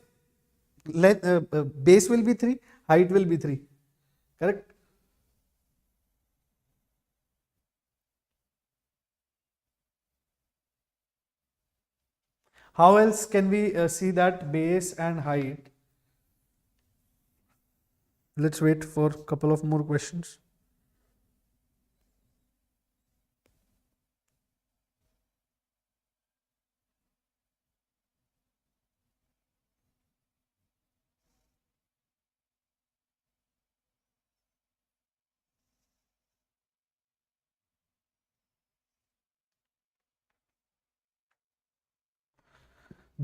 base will be 3, height will be 3, correct? How else can we see that base and height? Let's wait for a couple of more questions.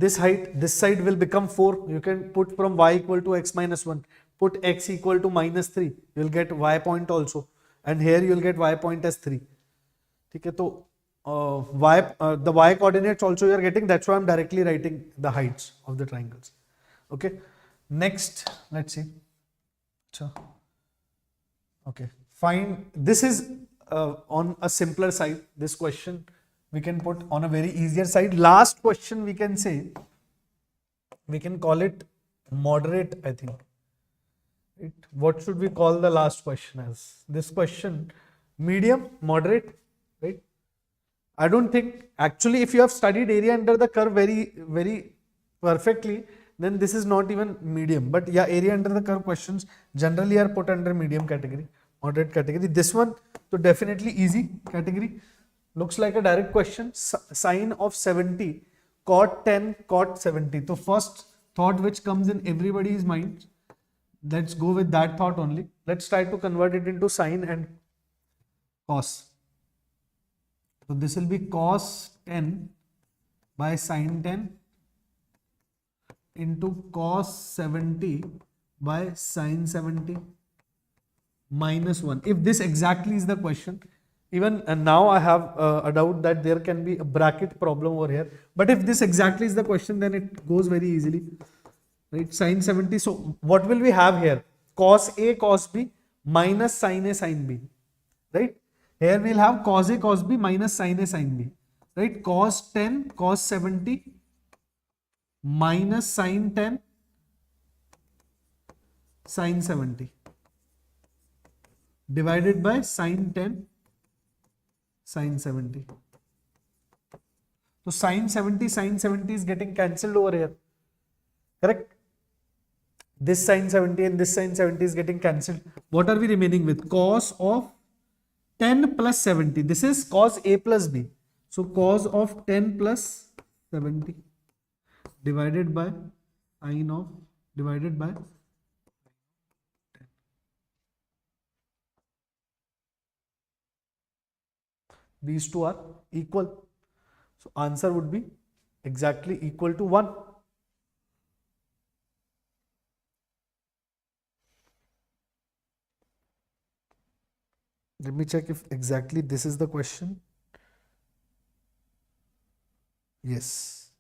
This height, this side will become 4. You can put from y equal to x minus 1. Put x equal to -3. You will get y point also. And here you will get y point as 3. Okay, so the y coordinates also you are getting. That's why I am directly writing the heights of the triangles. Okay. Next, let's see. Okay. Fine. This is on a simpler side. This question we can put on a very easier side. Last question we can say, we can call it moderate, I think. What should we call the last question as? This question, medium, moderate, right? I don't think, actually if you have studied area under the curve very perfectly, then this is not even medium. But yeah, area under the curve questions generally are put under medium category, moderate category. This one, so definitely easy category. Looks like a direct question. Sine of 70, cot 10, cot 70. So first thought which comes in everybody's mind, let's go with that thought only. Let's try to convert it into sine and cos. So this will be cos 10 by sine 10 into cos 70 by sine 70 minus 1. If this exactly is the question, even now I have a doubt that there can be a bracket problem over here. But if this exactly is the question, then it goes very easily. Right, sine 70. So what will we have here? Cos A, cos B minus sine A, sine B. Right? Here we'll have cos A, cos B minus sine A, sine B. Right? Cos 10, cos 70 minus sine 10, sine 70 divided by sine 10, sine 70. So sine 70 is getting cancelled over here. Correct? This sine 70 and this sine 70 is getting cancelled. What are we remaining with? Cos of 10 plus 70. This is cos A plus B. So cos of 10 plus 70 divided by sine of divided by 10. These two are equal. So answer would be exactly equal to 1. Let me check if exactly this is the question. Yes.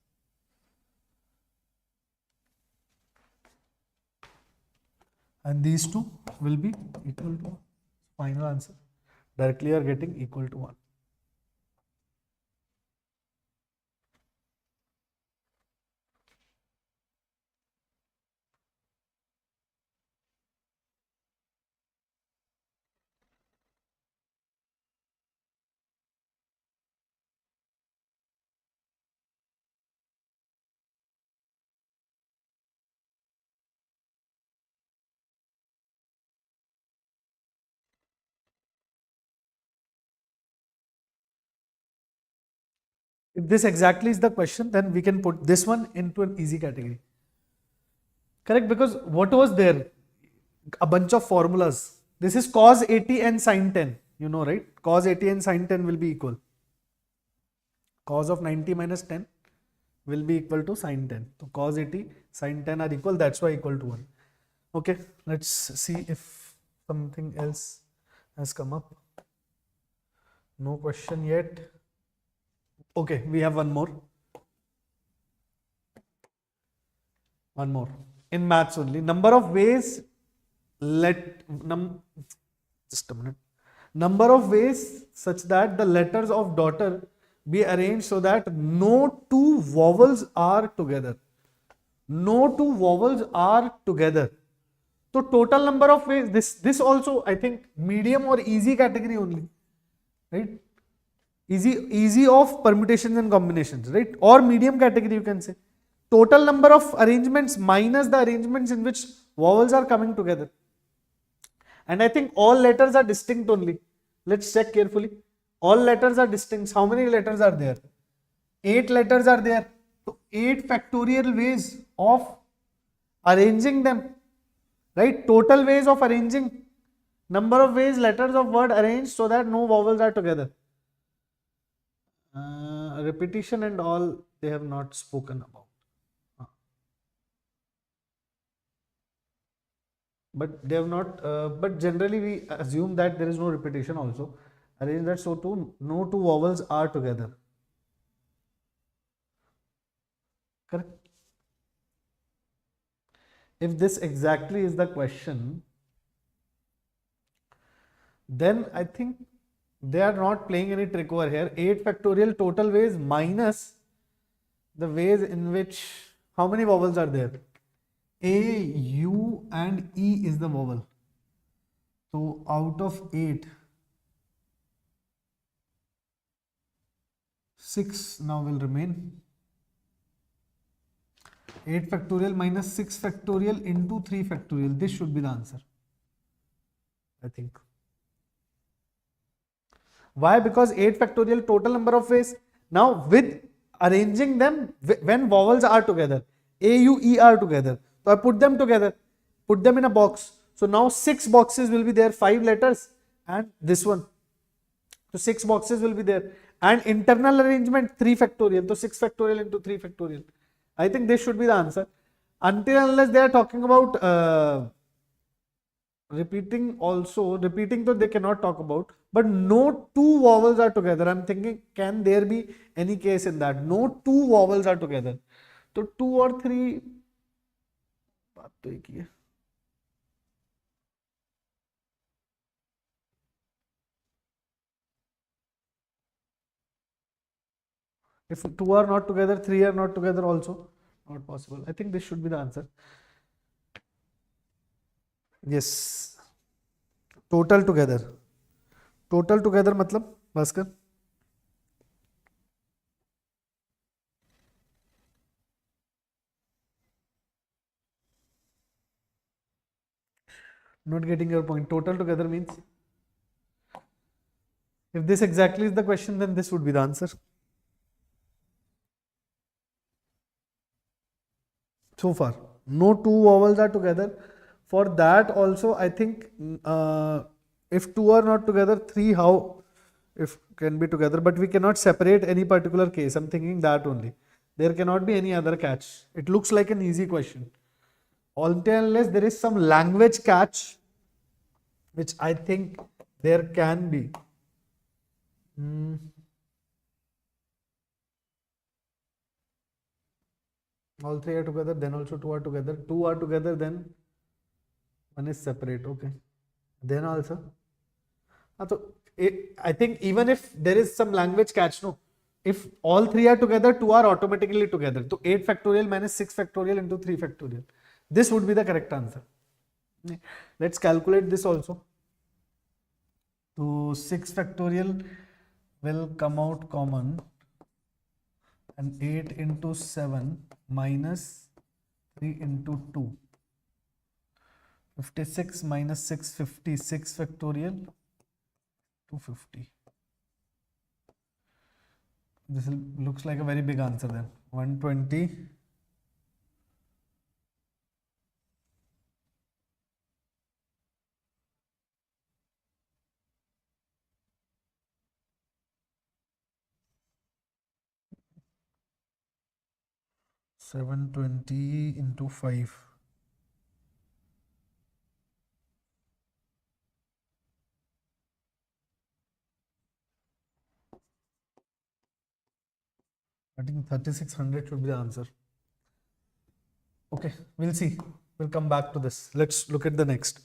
And these two will be equal to 1. Final answer. Directly are getting equal to 1. If this exactly is the question, then we can put this one into an easy category. Correct? Because what was there? A bunch of formulas. This is cos 80 and sin 10. You know, right? Cos 80 and sin 10 will be equal. Cos of 90 minus 10 will be equal to sin 10. So cos 80, sin 10 are equal. That's why equal to 1. Okay. Let's see if something else has come up. No question yet. Okay, we have one more. One more. In maths only. Number of ways just a minute. Number of ways such that the letters of daughter be arranged so that no two vowels are together. No two vowels are together. So total number of ways, this also I think medium or easy category only. Right? Easy of permutations and combinations, right? Or medium category you can say. Total number of arrangements minus the arrangements in which vowels are coming together. And I think all letters are distinct only. Let's check carefully. All letters are distinct. How many letters are there? 8 letters are there. So 8 factorial ways of arranging them. Right? Total ways of arranging. Number of ways letters of word arranged so that no vowels are together. Repetition and all they have not spoken about. But they have not, but generally we assume that there is no repetition also. Arrange that so too no two vowels are together. Correct? If this exactly is the question, then I think they are not playing any trick over here. 8 factorial total ways minus the ways in which, how many vowels are there? A, U and E is the vowel. So out of 8, 6 now will remain. 8 factorial minus 6 factorial into 3 factorial. This should be the answer, I think. Why? Because 8 factorial total number of ways. Now with arranging them when vowels are together, A, U, E are together. So I put them together, put them in a box. So now 6 boxes will be there, 5 letters and this one. So 6 boxes will be there. And internal arrangement 3 factorial. So 6 factorial into 3 factorial. I think this should be the answer. Until unless they are talking about repeating also, repeating though they cannot talk about, but no two vowels are together. I'm thinking, can there be any case in that? No two vowels are together. So 2 or 3, बात तो एक ही है. If 2 are not together, 3 are not together also, not possible. I think this should be the answer. Yes. Total together. Total together मतलब Bhaskar? Not getting your point. Total together means, if this exactly is the question, then this would be the answer. So far, no two vowels are together. For that also, I think if 2 are not together, 3 how if can be together, but we cannot separate any particular case. I'm thinking that only. There cannot be any other catch. It looks like an easy question. Until unless there is some language catch, which I think there can be. Hmm. All three are together, then also two are together. Two are together, then one is separate. Okay. Then also. So I think even if there is some language catch, no, if all three are together, two are automatically together. So 8 factorial minus 6 factorial into 3 factorial. This would be the correct answer. Let's calculate this also. So 6 factorial will come out common, and 8 into 7 minus 3 into 2. 56 minus 6, 56 factorial, 250. This looks like a very big answer then. 120. $720 into 5. I think 3600 should be the answer. Okay, we'll see. We'll come back to this. Let's look at the next.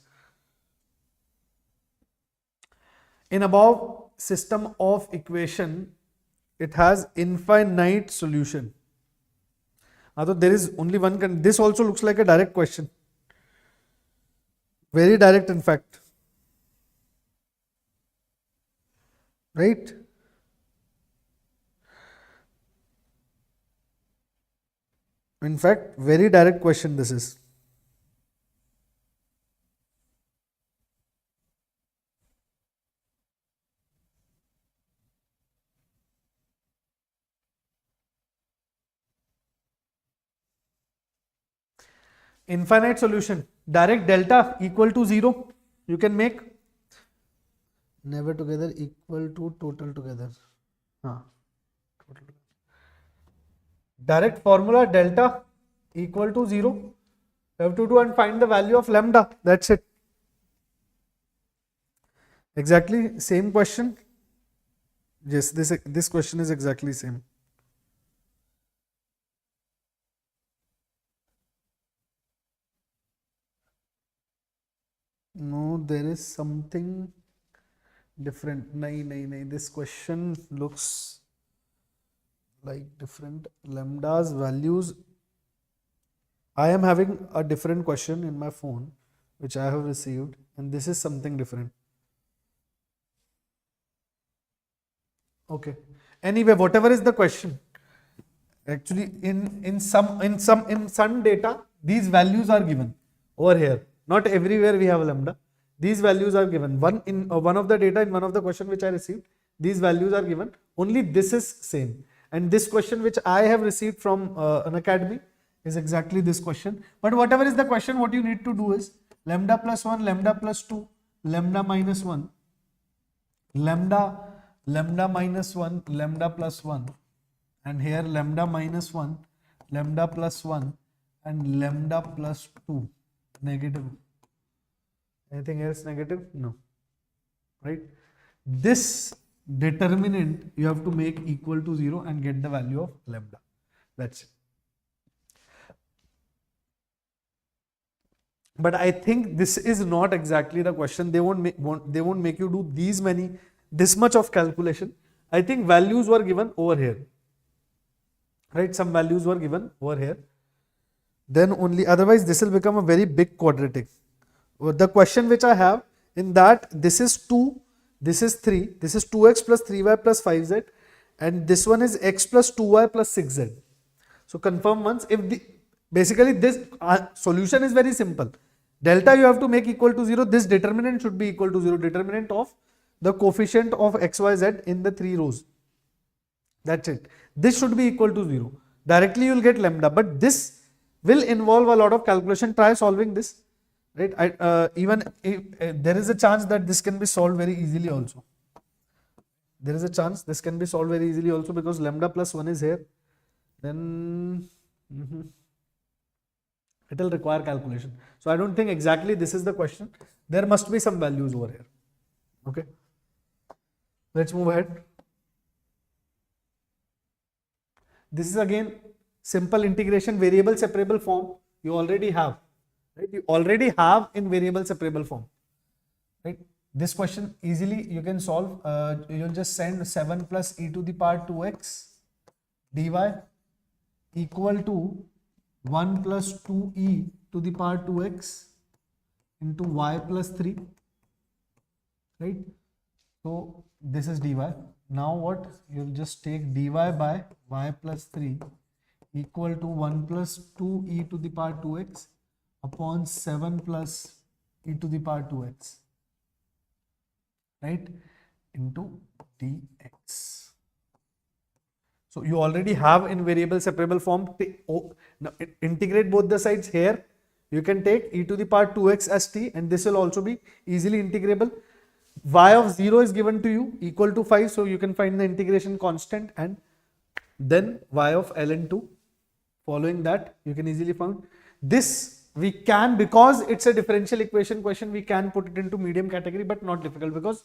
In above system of equation, it has infinite solution. Although there is only one, this also looks like a direct question. Very direct, in fact. Right? In fact, very direct question this is. Infinite solution. Direct delta equal to 0. You can make never together equal to total together. Total. Direct formula delta equal to 0. You have to do and find the value of lambda. That's it. Exactly same question. Yes, this question is exactly same. No, there is something different. No. This question looks like different. Lambda's values. I am having a different question in my phone, which I have received, and this is something different. Okay. Anyway, whatever is the question, actually in some data, these values are given over here. Not everywhere we have lambda. These values are given. One of the data in one of the question which I received, these values are given. Only this is same. And this question which I have received from Unacademy is exactly this question. But whatever is the question, what you need to do is lambda plus 1, lambda plus 2, lambda minus 1, lambda minus 1, lambda plus 1, and here lambda minus 1, lambda plus 1, and lambda plus 2 negative. Anything else negative? No. Right? This determinant you have to make equal to 0 and get the value of lambda. That's it. But I think this is not exactly the question. They won't make you do this much of calculation. I think values were given over here. Right? Some values were given over here. Then only, otherwise this will become a very big quadratic. The question which I have in that, this is 2, this is 3, this is 2x plus 3y plus 5z, and this one is x plus 2y plus 6z. So confirm once. Basically this solution is very simple. Delta you have to make equal to 0. This determinant should be equal to 0. Determinant of the coefficient of x, y, z in the 3 rows. That's it. This should be equal to 0. Directly you will get lambda, but this will involve a lot of calculation. Try solving this. Right? Even if, there is a chance that this can be solved very easily also. There is a chance this can be solved very easily also, because lambda plus 1 is here. Then it will require calculation. So I don't think exactly this is the question. There must be some values over here. Okay, let's move ahead. This is again simple integration, variable separable form you already have, right? You already have in variable separable form, right? This question easily you can solve. You'll just send 7 plus e to the power 2x dy equal to 1 plus 2e to the power 2x into y plus 3, right? So this is dy. Now what? You'll just take dy by y plus 3 equal to 1 plus 2e to the power 2x upon 7 plus e to the power 2x, right, into dx. So you already have in variable separable form. Now integrate both the sides. Here you can take e to the power 2x as t, and this will also be easily integrable. Y of 0 is given to you equal to 5, so you can find the integration constant, and then y of ln 2. Following that, you can easily find this. We can, because it's a differential equation question, we can put it into medium category, but not difficult, because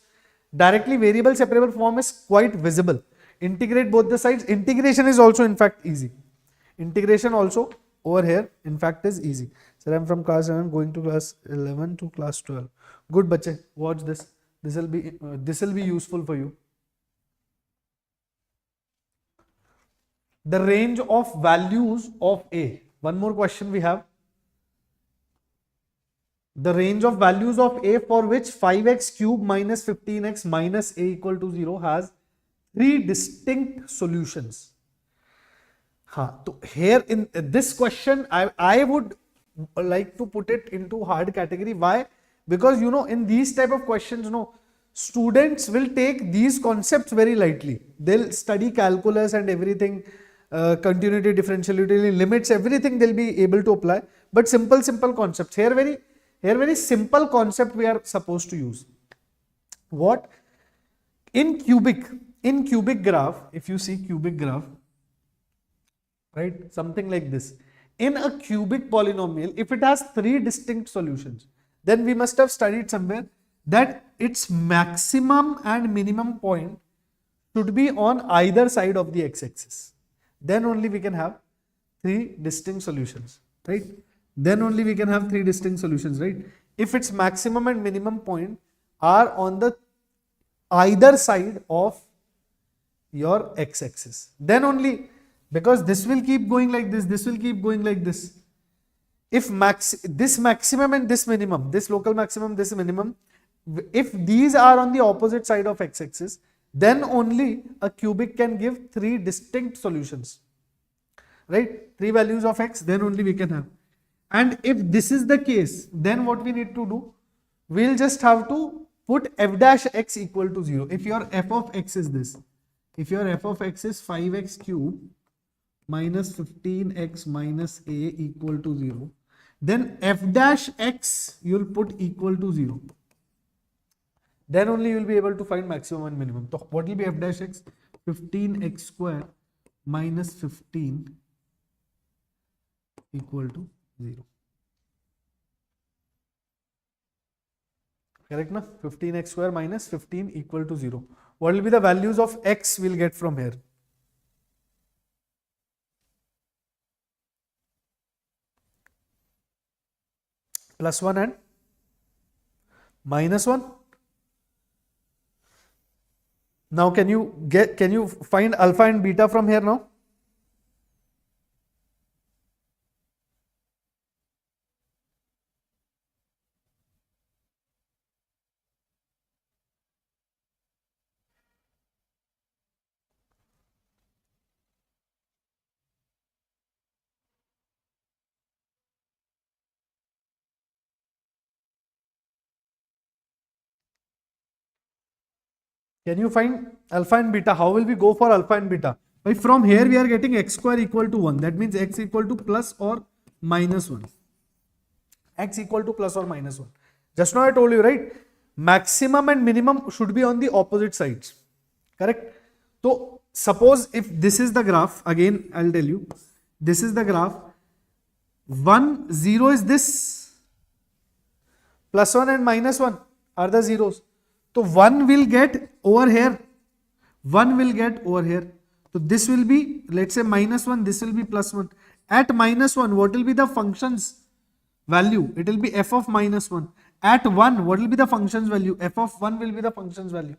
directly variable separable form is quite visible. Integrate both the sides. Integration is also in fact easy. Integration also over here in fact is easy. So I'm from class 7 going to class 11 to class 12. Good bache, watch this. This will be useful for you. The range of values of A. One more question we have. The range of values of A for which 5x cube minus 15x minus A equal to 0 has 3 distinct solutions. So here in this question, I would like to put it into hard category. Why? Because in these type of questions, students will take these concepts very lightly. They'll study calculus and everything, continuity, differential utility, limits, everything they'll be able to apply. But simple concepts. Here very simple concept we are supposed to use. What? In cubic graph, if you see cubic graph, right, something like this. In a cubic polynomial, if it has 3 distinct solutions, then we must have studied somewhere that its maximum and minimum point should be on either side of the x-axis. Then only we can have 3 distinct solutions, right? Then only we can have 3 distinct solutions, right? If its maximum and minimum point are on the either side of your x-axis, then only, because this will keep going like this will keep going like this. If this maximum and this minimum, this local maximum, this minimum, if these are on the opposite side of x-axis, then only a cubic can give 3 distinct solutions, right? 3 values of x, then only we can have. And if this is the case, then what we need to do, we'll just have to put f dash x equal to 0. If your f of x is this, if your f of x is 5x cube minus 15x minus a equal to 0, then f dash x you'll put equal to 0. Then only you'll be able to find maximum and minimum. So what will be f dash x? 15x square minus 15 equal to 0. Correct na? 15x square minus 15 equal to 0. What will be the values of x we'll get from here? Plus 1 and minus 1. Now can you find alpha and beta from here now? Can you find alpha and beta? How will we go for alpha and beta? From here we are getting x square equal to 1. That means x equal to plus or minus 1. X equal to plus or minus 1. Just now I told you, right? Maximum and minimum should be on the opposite sides. Correct? So suppose if this is the graph, again I'll tell you, this is the graph. 1, 0 is this. Plus 1 and minus 1 are the zeros. So 1 will get over here. 1 will get over here. So this will be, let's say minus 1, this will be plus 1. At minus 1, what will be the function's value? It will be f of minus 1. At 1, what will be the function's value? F of 1 will be the function's value.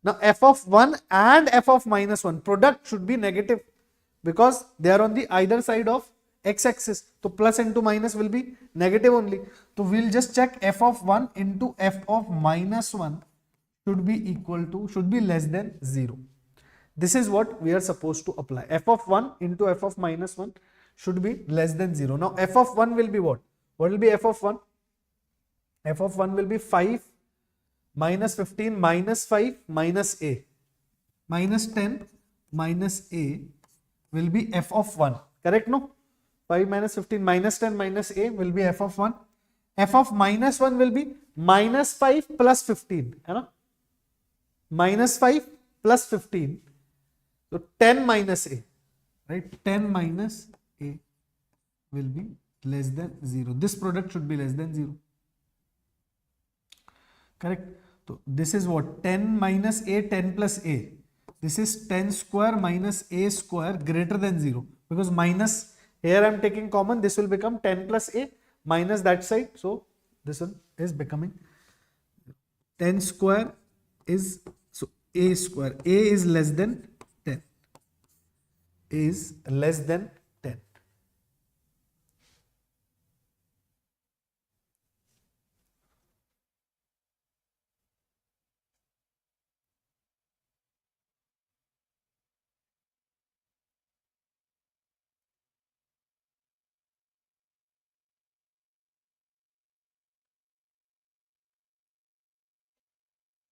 Now f of 1 and f of minus 1, product should be negative because they are on the either side of x-axis. So plus into minus will be negative only. So we'll just check f of 1 into f of minus 1 should be equal to, should be less than 0. This is what we are supposed to apply. F of 1 into f of minus 1 should be less than 0. Now f of 1 will be what? What will be f of 1? F of 1 will be 5 minus 15 minus 5 minus a. Minus 10 minus a will be f of 1. Correct, no? 5 minus 15 minus 10 minus a will be f of 1. F of minus 1 will be minus 5 plus 15. Minus 5 plus 15. So 10 minus a. Right? 10 minus a will be less than 0. This product should be less than 0. Correct? So this is what? 10 minus a, 10 plus a. This is 10 square minus a square greater than 0. Because minus, here I am taking common, this will become 10 plus a minus that side. So this one is becoming 10 square is, so a square. A is less than 10. A is less than 10.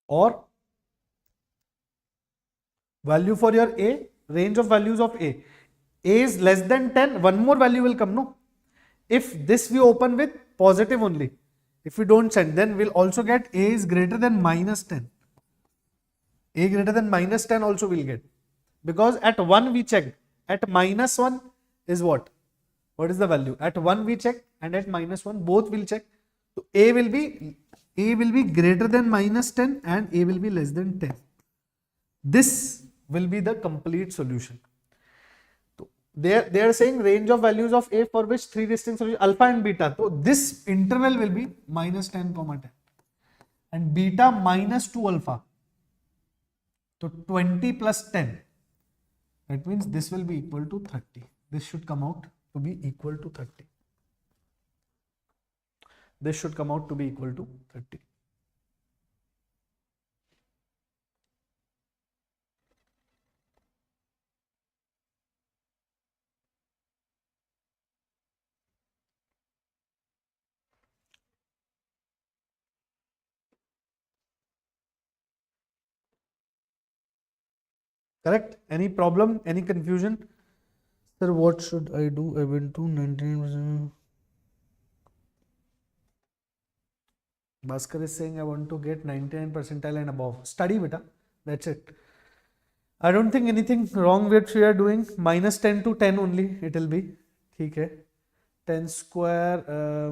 Or value for your a, range of values of a. A is less than 10, one more value will come, no? If this we open with positive only, if we don't send, then we'll also get a is greater than minus 10. A greater than minus 10 also will get. Because at 1 we checked, at minus 1 is what? What is the value? At 1 we check and at minus 1 both will check. So a will be greater than minus 10 and a will be less than 10. This will be the complete solution. So they are saying range of values of a for which three distinct solutions alpha and beta. So this interval will be minus 10 comma 10 and beta minus 2 alpha. So 20 plus 10. That means this will be equal to 30. This should come out to be equal to 30. This should come out to be equal to 30. Correct? Any problem? Any confusion? Sir, what should I do? I went to 99%. Bhaskar is saying I want to get 99 percentile and above. Study beta. That's it. I don't think anything wrong with we are doing. Minus 10 to 10 only it will be. Okay. 10 square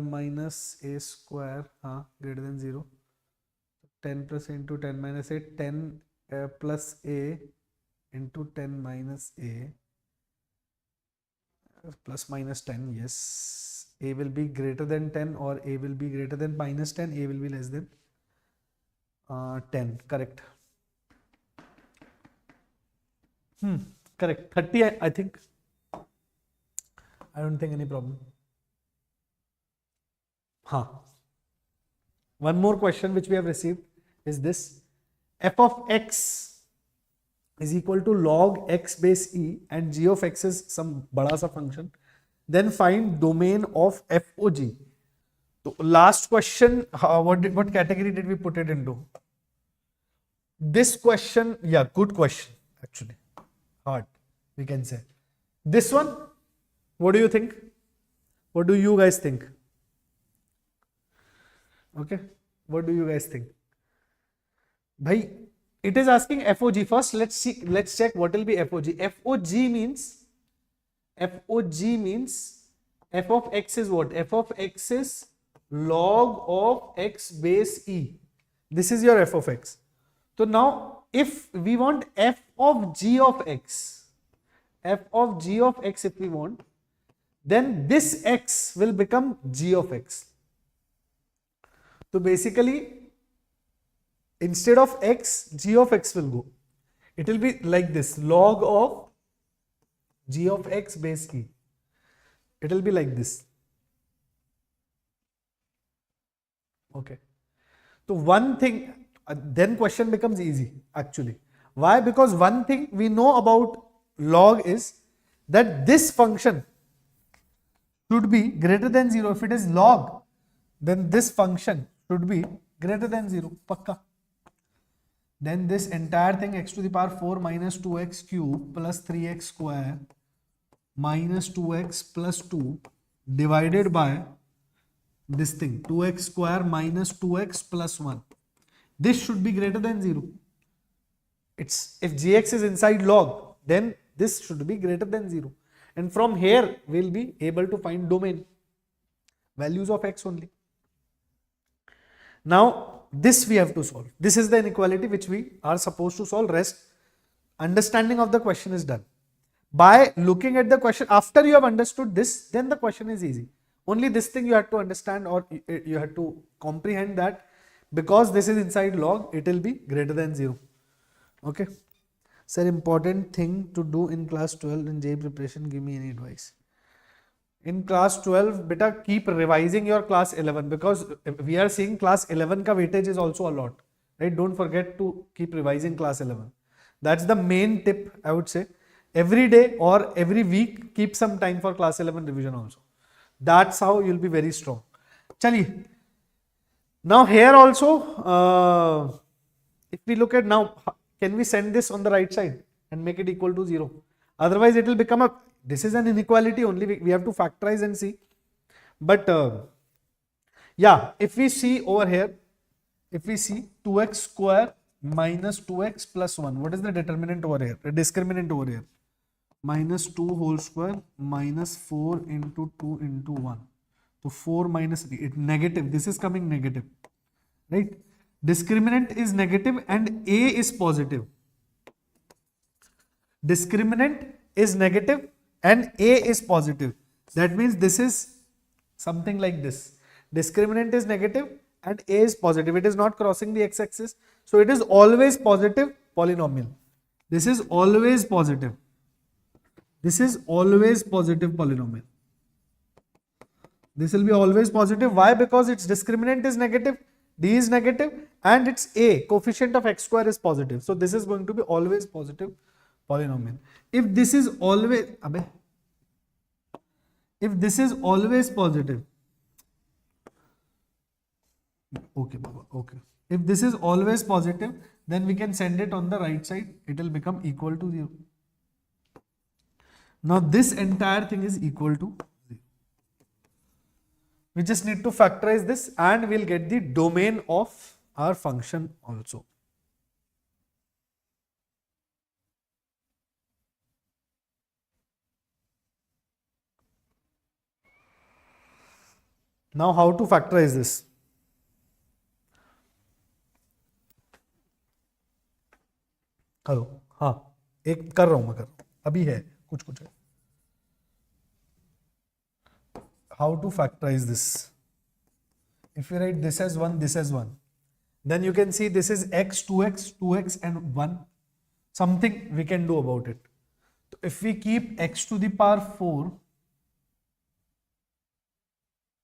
minus a square greater than 0. 10 plus into 10 minus 8. 10 plus a into 10 minus a plus minus 10. Yes, a will be greater than 10 or a will be greater than minus 10. A will be less than 10. Correct. Correct. 30 I think. I don't think any problem. One more question which we have received is this. F of x is equal to log x base e and g of x is some bada sa function. Then find domain of FOG. So last question, what category did we put it into? This question, yeah, good question actually. Hard, we can say. This one, what do you think? What do you guys think? Okay, what do you guys think? Bhai, it is asking FOG. First, let's check what will be FOG. FOG means f of x is what? F of x is log of x base e. This is your f of x. So now if we want f of g of x, if we want, then this x will become g of x. So basically, instead of x, g of x will go. It will be like this, log of g of x base e. It will be like this. Okay. So one thing, then question becomes easy actually. Why? Because one thing we know about log is that this function should be greater than 0. If it is log, then this function should be greater than 0. Pakka. Then this entire thing x to the power 4 minus 2x cube plus 3x square minus 2x plus 2 divided by this thing 2x square minus 2x plus 1. This should be greater than 0. It's if gx is inside log, then this should be greater than 0. And from here we'll be able to find domain values of x only. Now this we have to solve. This is the inequality which we are supposed to solve. Rest understanding of the question is done. By looking at the question, after you have understood this, then the question is easy. Only this thing you have to understand, or you have to comprehend that because this is inside log, it will be greater than 0. Okay. Sir, important thing to do in class 12 in JEE preparation, give me any advice. In class 12, beta, keep revising your class 11 because we are seeing class 11 ka weightage is also a lot. Right? Don't forget to keep revising class 11. That's the main tip I would say. Every day or every week, keep some time for class 11 revision also. That's how you'll be very strong. Chali. Now here also, if we look at now, can we send this on the right side and make it equal to 0? Otherwise it will become a, this is an inequality only, we have to factorize and see. But yeah, if we see over here, if we see 2x square minus 2x plus 1, what is the determinant over here? The discriminant over here. Minus 2 whole square minus 4 into 2 into 1. So 4 minus 3, it negative. This is coming negative, right? Discriminant is negative and A is positive. Discriminant is negative and A is positive. That means this is something like this. Discriminant is negative and A is positive. It is not crossing the x-axis. So it is always positive polynomial. This is always positive. This is always positive polynomial. This will be always positive. Why? Because its discriminant is negative, D is negative, and its A, coefficient of x square, is positive. So this is going to be always positive polynomial. If this is always, if this is always positive, okay, Baba, okay. If this is always positive, then we can send it on the right side. It will become equal to 0. Now this entire thing is equal to 0. We just need to factorize this and we'll get the domain of our function also. Now how to factorize this? Hello, हाँ, एक कर रहा हूँ मैं, अभी है कुछ है. How to factorize this? If you write this as 1, this as 1, then you can see this is x, 2x and 1. Something we can do about it. So if we keep x to the power 4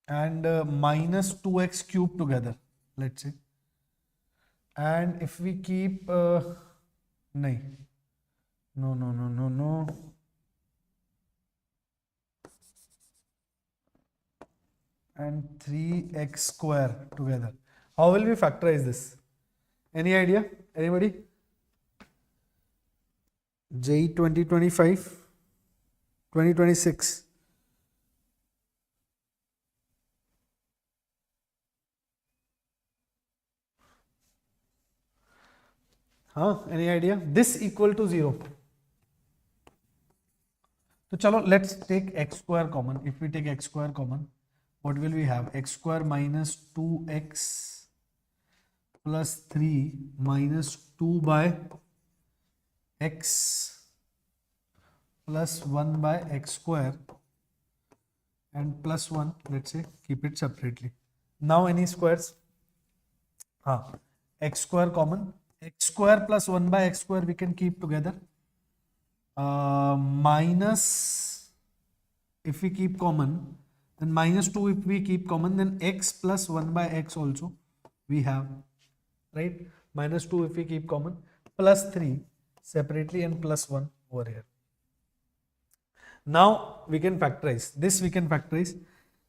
and minus 2x cube together, let's say, and if we keep no, and 3x square together, how will we factorize this? Any idea? Anybody? JEE 2025, 2026. Any idea? This equal to 0. So chalo, let's take x square common. If we take x square common, what will we have? X square minus 2x plus 3 minus 2 by x plus 1 by x square and plus 1, let's say, keep it separately. Now any squares? X square common. X square plus 1 by x square we can keep together. Minus, if we keep common, then minus 2 if we keep common, then x plus 1 by x also we have, right? Minus 2 if we keep common, plus 3 separately and plus 1 over here. Now we can factorize. This we can factorize.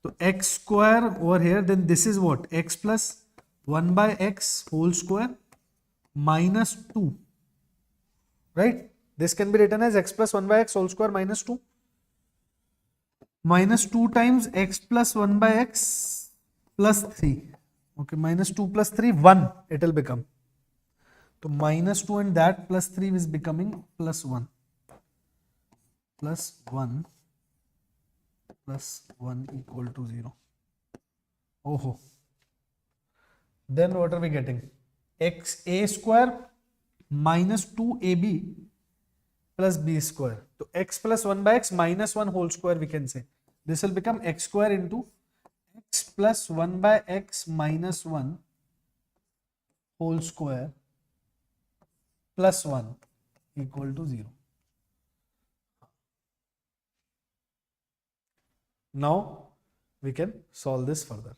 So x square over here, then this is what? X plus 1 by x whole square minus 2, right? This can be written as x plus 1 by x whole square minus 2. Minus 2 times x plus 1 by x plus 3. Okay, minus 2 plus 3, 1 it will become. So minus 2 and that plus 3 is becoming plus 1. Plus 1 plus 1 equal to 0. Oh. Then what are we getting? X a square minus 2ab plus b square. So x plus 1 by x minus 1 whole square we can say. This will become x square into x plus 1 by x minus 1 whole square plus 1 equal to 0. Now we can solve this further.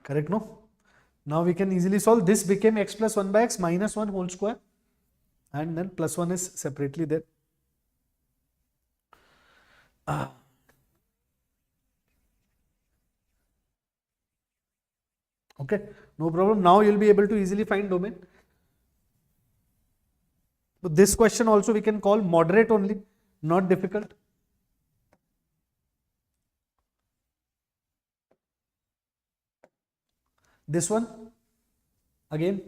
Correct, no? Now we can easily solve. This became x plus 1 by x minus 1 whole square and then plus 1 is separately there. Okay, no problem. Now you'll be able to easily find domain. So this question also we can call moderate only, not difficult. This one again,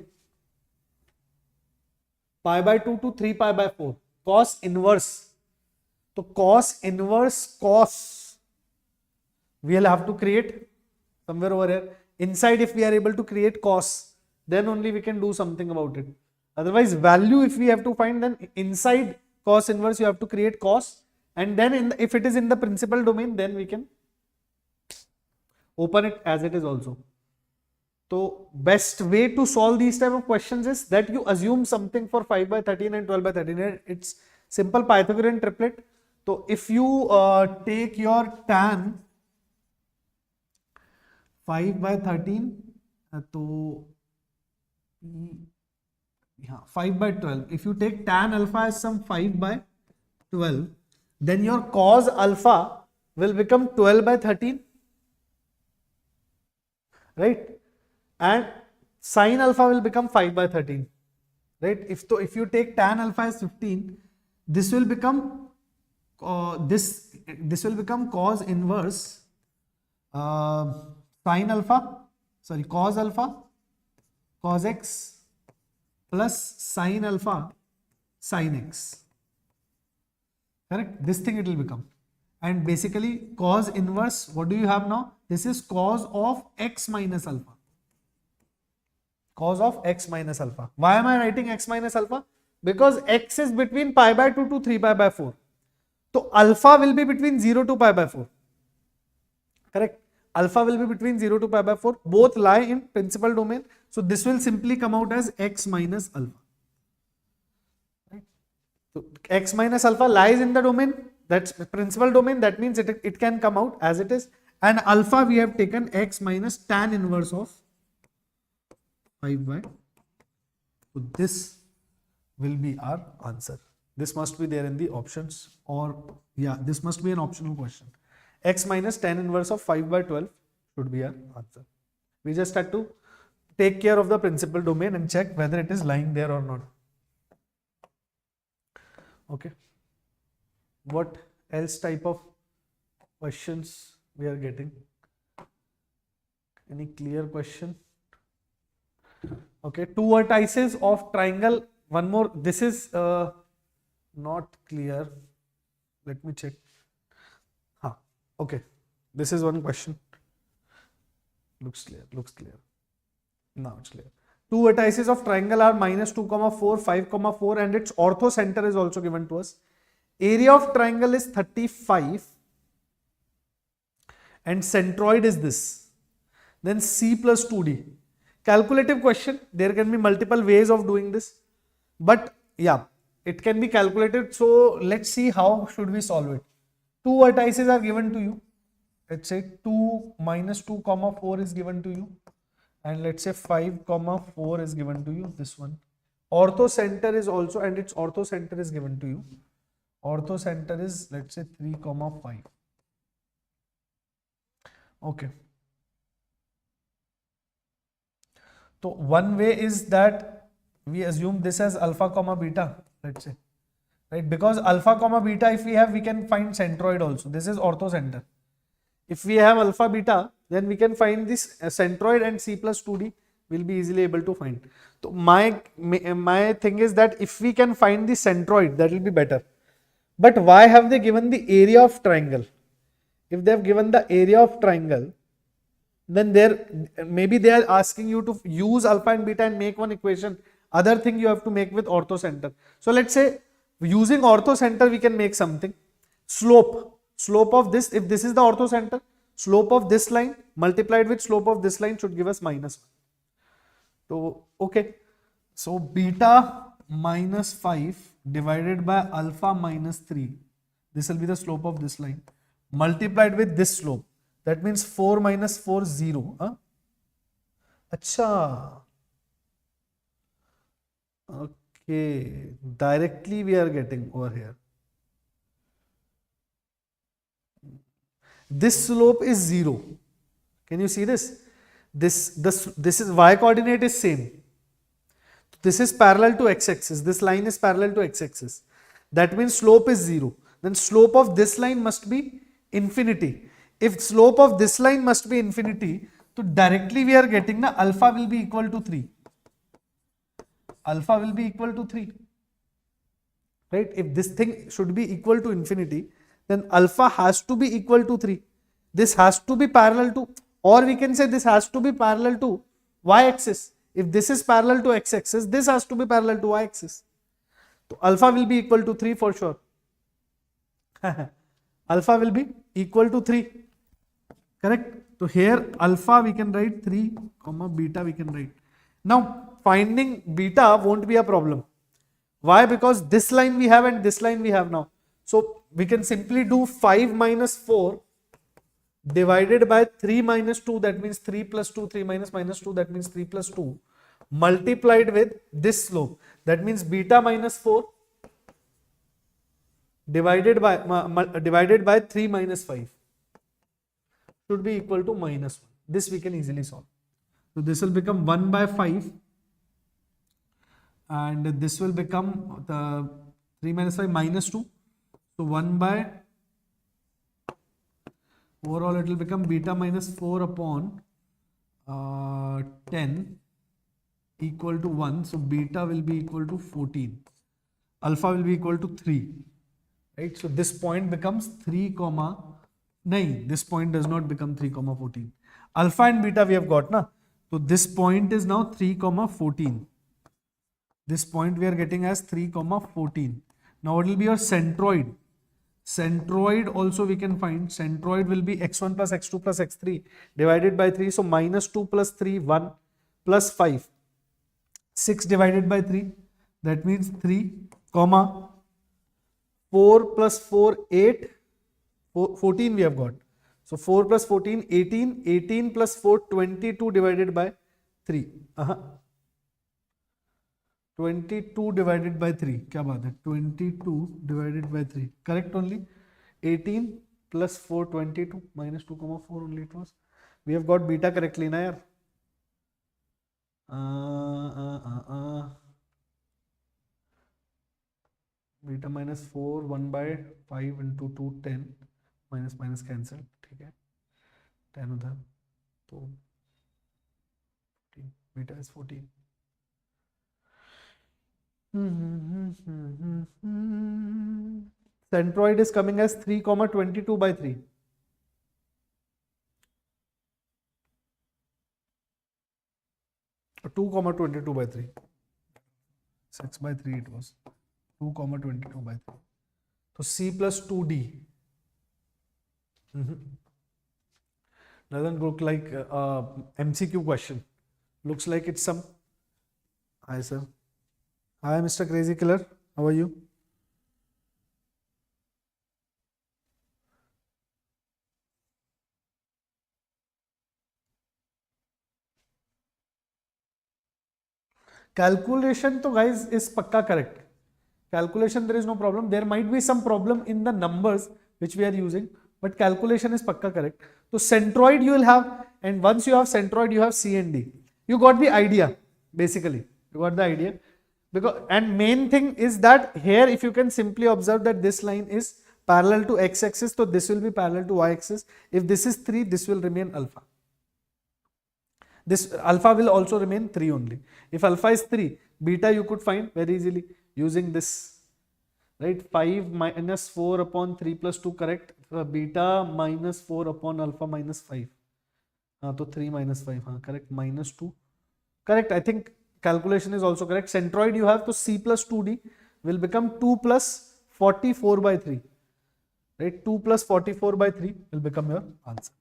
pi by 2 to 3 pi by 4, cos inverse. So cos inverse cos we'll have to create somewhere over here. Inside, if we are able to create cos, then only we can do something about it. Otherwise, value if we have to find, then inside cos inverse you have to create cos, and then if it is in the principal domain, then we can open it as it is also. So best way to solve these type of questions is that you assume something for 5 by 13 and 12 by 13. It's simple Pythagorean triplet. So if you take your tan 5 by 13, so 5 by 12. If you take tan alpha as some 5 by 12, then your cos alpha will become 12 by 13, right? And sin alpha will become 5 by 13, right? If you take tan alpha as 15, this will become this will become cos inverse sin alpha, sorry, cos alpha cos x plus sin alpha sin x. Correct? This thing it will become. And basically cos inverse, what do you have now? This is cos of x minus alpha. Cos of x minus alpha. Why am I writing x minus alpha? Because x is between pi by 2 to 3 pi by 4. So alpha will be between 0 to pi by 4. Correct? Alpha will be between 0 to pi by 4. Both lie in principal domain. So this will simply come out as x minus alpha. Right? So x minus alpha lies in the domain. That's principal domain. That means it can come out as it is. And alpha we have taken x minus tan inverse of 5 by. So this will be our answer. This must be there in the options, or yeah, this must be an optional question. X minus tan inverse of 5 by 12 should be our answer. We just had to take care of the principal domain and check whether it is lying there or not. Okay. What else type of questions we are getting? Any clear question? Okay, two vertices of triangle. One more. This is not clear. Let me check. Huh. Okay, this is one question. Looks clear. Looks clear. Now it's clear. Two vertices of triangle are minus 2, 4, 5, 4, and its orthocenter is also given to us. Area of triangle is 35 and centroid is this. Then C plus 2D. Calculative question. There can be multiple ways of doing this. But yeah, it can be calculated. So let's see how should we solve it. Two vertices are given to you. Let's say 2 minus 2 comma 4 is given to you. And let's say 5 comma 4 is given to you. This one. Orthocenter is also, and its orthocenter is given to you. Orthocenter is, let's say, 3 comma 5. Okay. So one way is that we assume this as alpha comma beta, let's say, right? Because alpha comma beta, if we have, we can find centroid also. This is orthocenter. If we have alpha beta, then we can find this centroid, and C plus 2D will be easily able to find. So my thing is that if we can find the centroid, that will be better. But why have they given the area of triangle? If they have given the area of triangle, then maybe they are asking you to use alpha and beta and make one equation. Other thing you have to make with orthocenter. So let's say using orthocenter we can make something. Slope of this, if this is the orthocenter, slope of this line multiplied with slope of this line should give us minus 1. So okay, so beta minus 5 divided by alpha minus 3, this will be the slope of this line, multiplied with this slope. That means 4 minus 4, 0. Huh? Acha. Okay. Directly we are getting over here. This slope is 0. Can you see this? This is y coordinate is same. This is parallel to x-axis. This line is parallel to x-axis. That means slope is 0. Then slope of this line must be infinity. If slope of this line must be infinity, so directly we are getting the alpha will be equal to 3. Alpha will be equal to 3. Right? If this thing should be equal to infinity, then alpha has to be equal to 3. This has to be parallel to, or we can say this has to be parallel to y-axis. If this is parallel to x-axis, this has to be parallel to y-axis. So alpha will be equal to 3 for sure. Alpha will be equal to 3. Correct? So here alpha we can write 3, comma beta we can write. Now finding beta won't be a problem. Why? Because this line we have and this line we have now. So we can simply do 5 minus 4 divided by 3 minus 2, that means 3 plus 2, 3 minus 2, that means 3 plus 2, multiplied with this slope. That means beta minus 4 divided by 3 minus 5 should be equal to minus 1. This we can easily solve. So this will become 1 by 5 and this will become the 3 minus 5 minus 2. So 1 by, overall it will become beta minus 4 upon 10 equal to 1. So beta will be equal to 14. Alpha will be equal to 3. Right? So this point becomes 3 comma 9. This point does not become 3 comma 14. Alpha and beta we have got, na? So this point is now 3 comma 14. This point we are getting as 3 comma 14. Now what will be your centroid? Centroid also we can find. Centroid will be x1 plus x2 plus x3 divided by 3. So minus 2 plus 3, 1 plus 5. 6 divided by 3. That means 3 comma 4 plus 4, 8. 14 we have got. So 4 plus 14, 18. 18 plus 4, 22 divided by 3. 22 divided by 3. क्या बात है? 22 divided by 3. Correct only. 18 plus 4, 22 minus 2 comma 4 only it was. We have got beta correctly na yaar. Beta minus 4, 1 by 5 into 2, 10. Minus minus cancel. ठीक है, 10 उधर तो Beta is 14. Centroid is coming as 3 comma 22 by 3. 2 comma 22 by 3. 6 by 3 it was. 2 comma 22 by 3. So C plus 2D. Doesn't look like MCQ question. Looks like it's some. Hi sir. Hi Mr. Crazy Killer. How are you? Calculation to guys is pakka correct. Calculation there is no problem. There might be some problem in the numbers which we are using, but calculation is pakka correct. So centroid you will have, and once you have centroid you have C and D. You got the idea basically. You got the idea. Because and main thing is that here if you can simply observe that this line is parallel to x-axis, so this will be parallel to y-axis. If this is 3, this will remain alpha. This alpha will also remain 3 only. If alpha is 3, beta you could find very easily using this, right? 5 minus 4 upon 3 plus 2, correct? Beta minus 4 upon alpha minus 5. So 3 minus 5, correct? Minus 2. Correct, I think calculation is also correct. Centroid you have, to C plus 2D will become 2 plus 44 by 3. Right? 2 plus 44 by 3 will become your answer.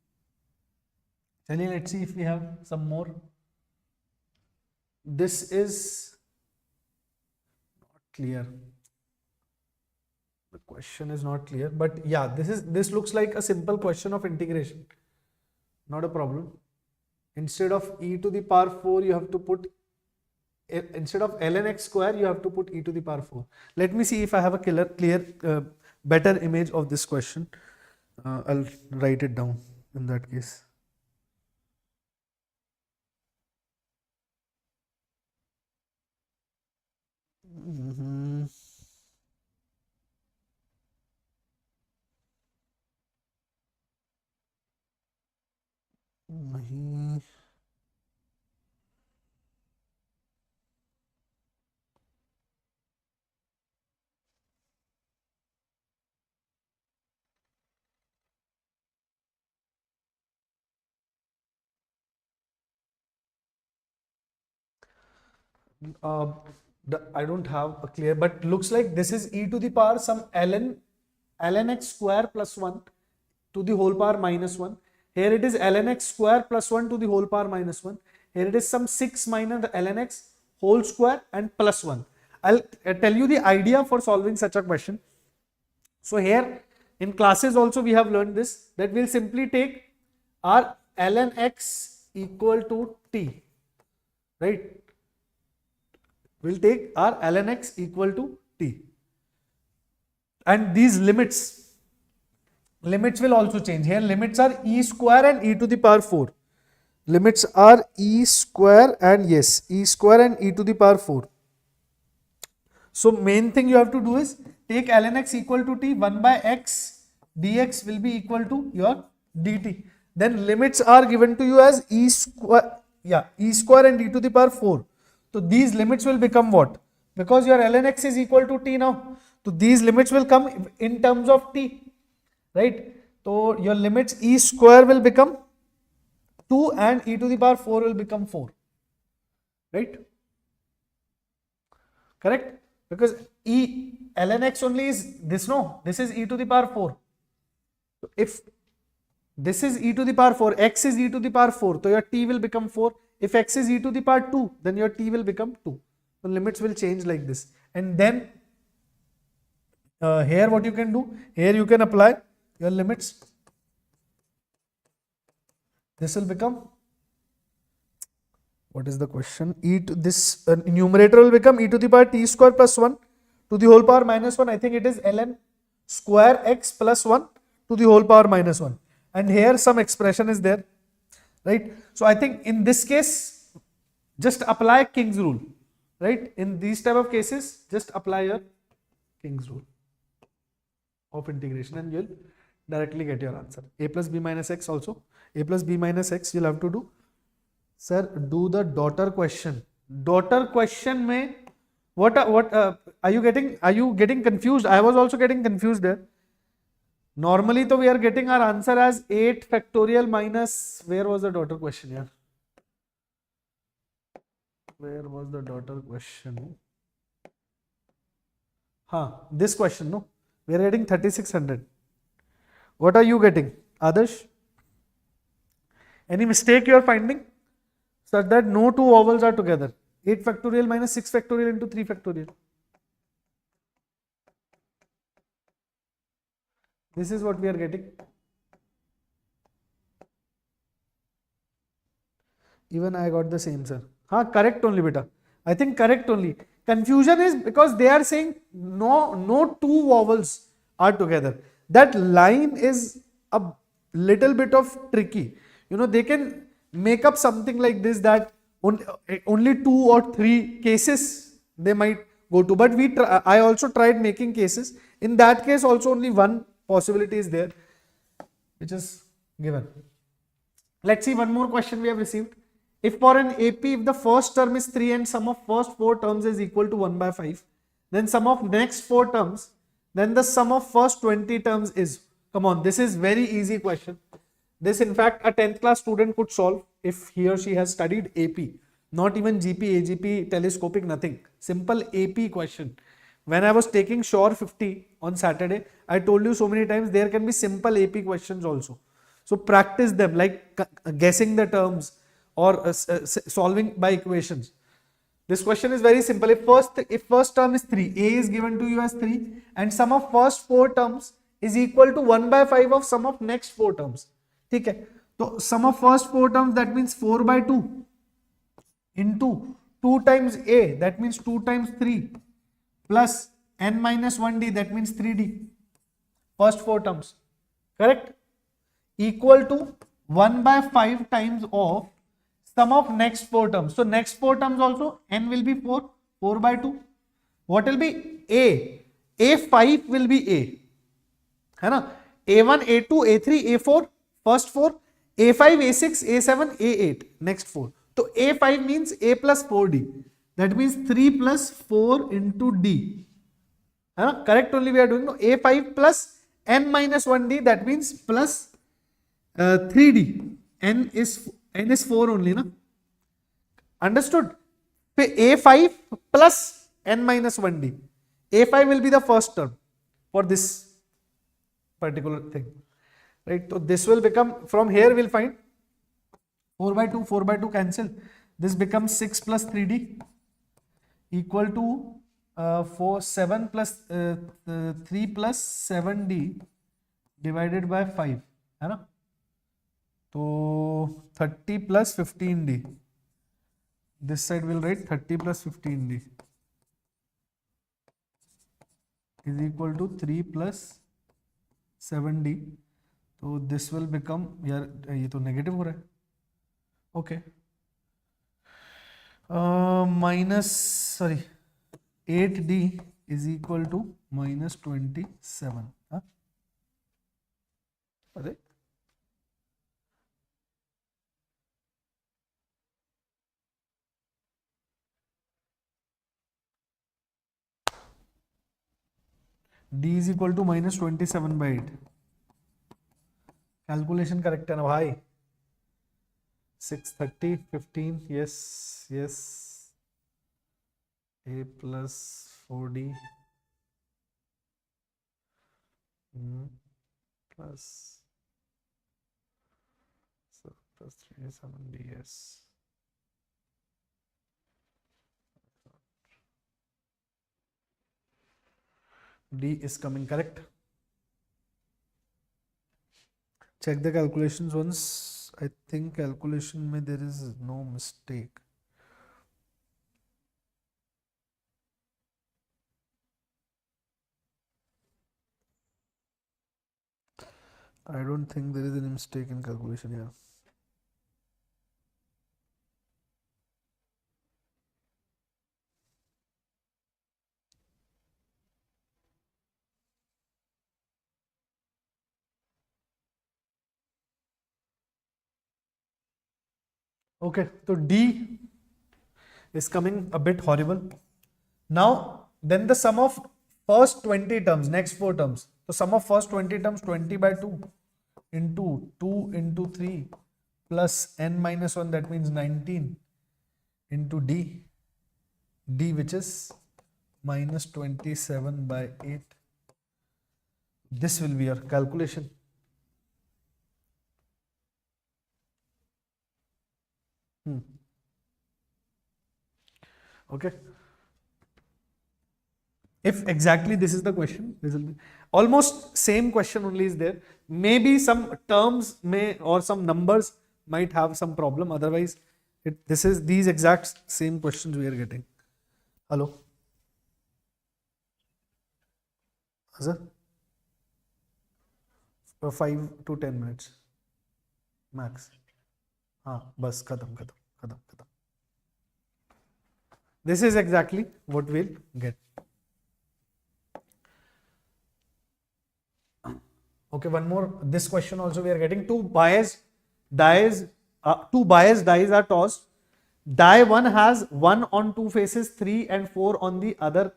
Let's see if we have some more. This is not clear. The question is not clear, but yeah, this looks like a simple question of integration. Not a problem. Instead of e to the power 4, you have to put, instead of ln x square, you have to put e to the power 4. Let me see if I have a clear, better image of this question. I'll write it down in that case. नहीं. I don't have a clear, but looks like this is e to the power some ln x square plus 1 to the whole power minus 1. Here it is ln x square plus 1 to the whole power minus 1. Here it is some 6 minus ln x whole square and plus 1. I'll tell you the idea for solving such a question. So here in classes also we have learned this, that we'll simply take our ln x equal to t, right? We'll take our ln x equal to t. And these limits will also change. Here limits are e square and e to the power 4. Limits are e square and yes, e square and e to the power 4. So main thing you have to do is take ln x equal to t, 1 by x dx will be equal to your dt. Then limits are given to you as e square, e square and e to the power 4. So these limits will become what? Because your ln x is equal to t now. So these limits will come in terms of t, right? So your limits e square will become 2 and e to the power 4 will become 4, right? Correct? Because ln x only is this, no? This is e to the power 4. So if this is e to the power 4, x is e to the power 4, so your t will become 4. If x is e to the power 2, then your t will become 2. So limits will change like this. And then here what you can do, here you can apply your limits. This will become, what is the question? E to this numerator will become e to the power t square plus 1 to the whole power minus 1. I think it is ln square x plus 1 to the whole power minus 1. And here some expression is there, right? So I think in this case, just apply King's rule, right? In these type of cases, just apply your King's rule of integration and you'll directly get your answer. A plus b minus x also. A plus b minus x you'll have to do Sir, do the daughter question. Daughter question में what are you getting confused? I was also getting confused there. Normally, तो we are getting our answer as 8 factorial minus, where was the daughter question here? Where was the daughter question? This question, no? We are getting 3600. What are you getting, Adarsh? Any mistake you are finding? Such that no two vowels are together. 8 factorial minus 6 factorial into 3 factorial. This is what we are getting. Even I got the same, sir. Correct only, beta. I think correct only. Confusion is because they are saying no two vowels are together. That line is a little bit of tricky. They can make up something like this, that only 2 or 3 cases they might go to. But I also tried making cases. In that case, also only one possibility is there, which is given. Let's see one more question we have received. If for an AP, if the first term is 3 and sum of first 4 terms is equal to 1 by 5, then sum of next 4 terms, then the sum of first 20 terms is, come on, this is very easy question. This in fact a 10th class student could solve if he or she has studied AP, not even GP, AGP, telescopic, nothing. Simple AP question. When I was taking Sure 50 on Saturday, I told you so many times there can be simple AP questions also. So practice them, like guessing the terms or solving by equations. This question is very simple. If first term is 3, A is given to you as 3 and sum of first 4 terms is equal to 1 by 5 of sum of next 4 terms. ठीक है, तो sum of first 4 terms, that means 4 by 2 into 2 times A, that means 2 times 3 plus n minus 1D, that means 3D. First 4 terms, correct? Equal to 1 by 5 times of sum of next 4 terms. So next 4 terms also n will be 4, 4 by 2. What will be A? A5 will be A. है ना? A1, A2, A3, A4, first 4, A5, A6, A7, A8, next 4. So A5 means A plus 4D. That means 3 plus 4 into D. Correct only we are doing. No? A5 plus n minus 1D, that means plus 3D. N is 4 only. Na? Understood? A5 plus n minus 1D. A5 will be the first term for this particular thing. Right? So this will become, from here we'll find 4 by 2 cancel. This becomes 6 plus 3D equal to 7 plus 3 plus 7D divided by 5. है ना? तो 30 plus 15D. This side will write 30 plus 15D is equal to 3 plus 7D. So this will become, यार ये तो negative हो रहा है. Okay. Minus 8D is equal to minus 27. अरे D is equal to minus 27 by 8. Calculation correct है ना भाई? 630, 15, yes. A plus 4D plus 3, 7D, yes. D is coming correct. Check the calculations once. I think calculation mein there is no mistake. I don't think there is any mistake in calculation here. Okay, so D is coming a bit horrible. Now, then the sum of first 20 terms, next 4 terms. So sum of first 20 terms, 20 by 2 into 2 into 3 plus n minus 1, that means 19 into D which is minus 27 by 8. This will be your calculation. Okay. If exactly this is the question, this will be almost same question only is there. Maybe some terms may or some numbers might have some problem. Otherwise, this is these exact same questions we are getting. Hello, sir. 5 to 10 minutes max. हाँ बस खत्म खत्म खत्म खत्म. This is exactly what we'll get. Okay, one more. This question also we are getting. Two biased dies are tossed. Die 1 has 1 on 2 faces, 3 and 4 on the other.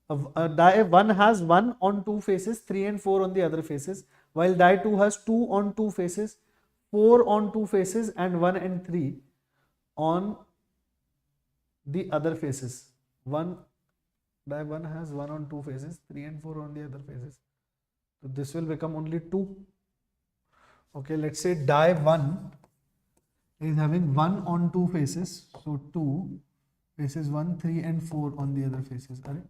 Die 1 has 1 on 2 faces, 3 and 4 on the other faces, while die 2 has 2 on 2 faces, 4 on 2 faces, and 1 and 3 on the other faces. Die 1 has 1 on 2 faces, 3 and 4 on the other faces. So this will become only 2. Okay, let's say die 1 is having 1 on 2 faces. So 2 faces 1, 3 and 4 on the other faces. Are it?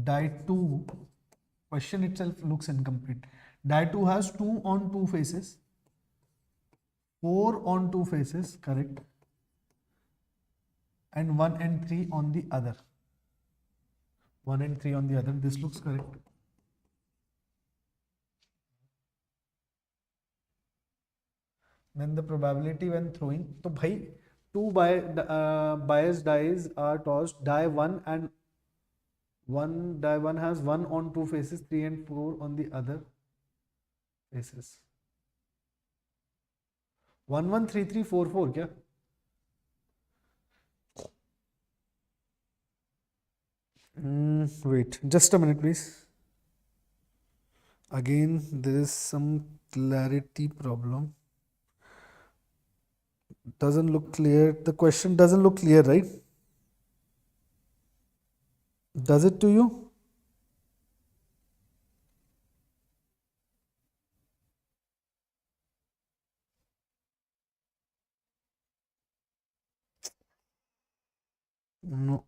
Die 2, question itself looks incomplete. Die 2 has 2 on 2 faces, 4 on 2 faces, correct, and 1 and 3 on the other. 1 and 3 on the other, this looks correct. Then the probability when throwing, so bhai, two biased dies are tossed. Die 1 and die 1 has 1 on 2 faces, 3 and 4 on the other faces. 1 1 3 3 4 4 क्या? Wait, just a minute, please. Again, there is some clarity problem. Doesn't look clear. The question doesn't look clear, right? Does it to you? No.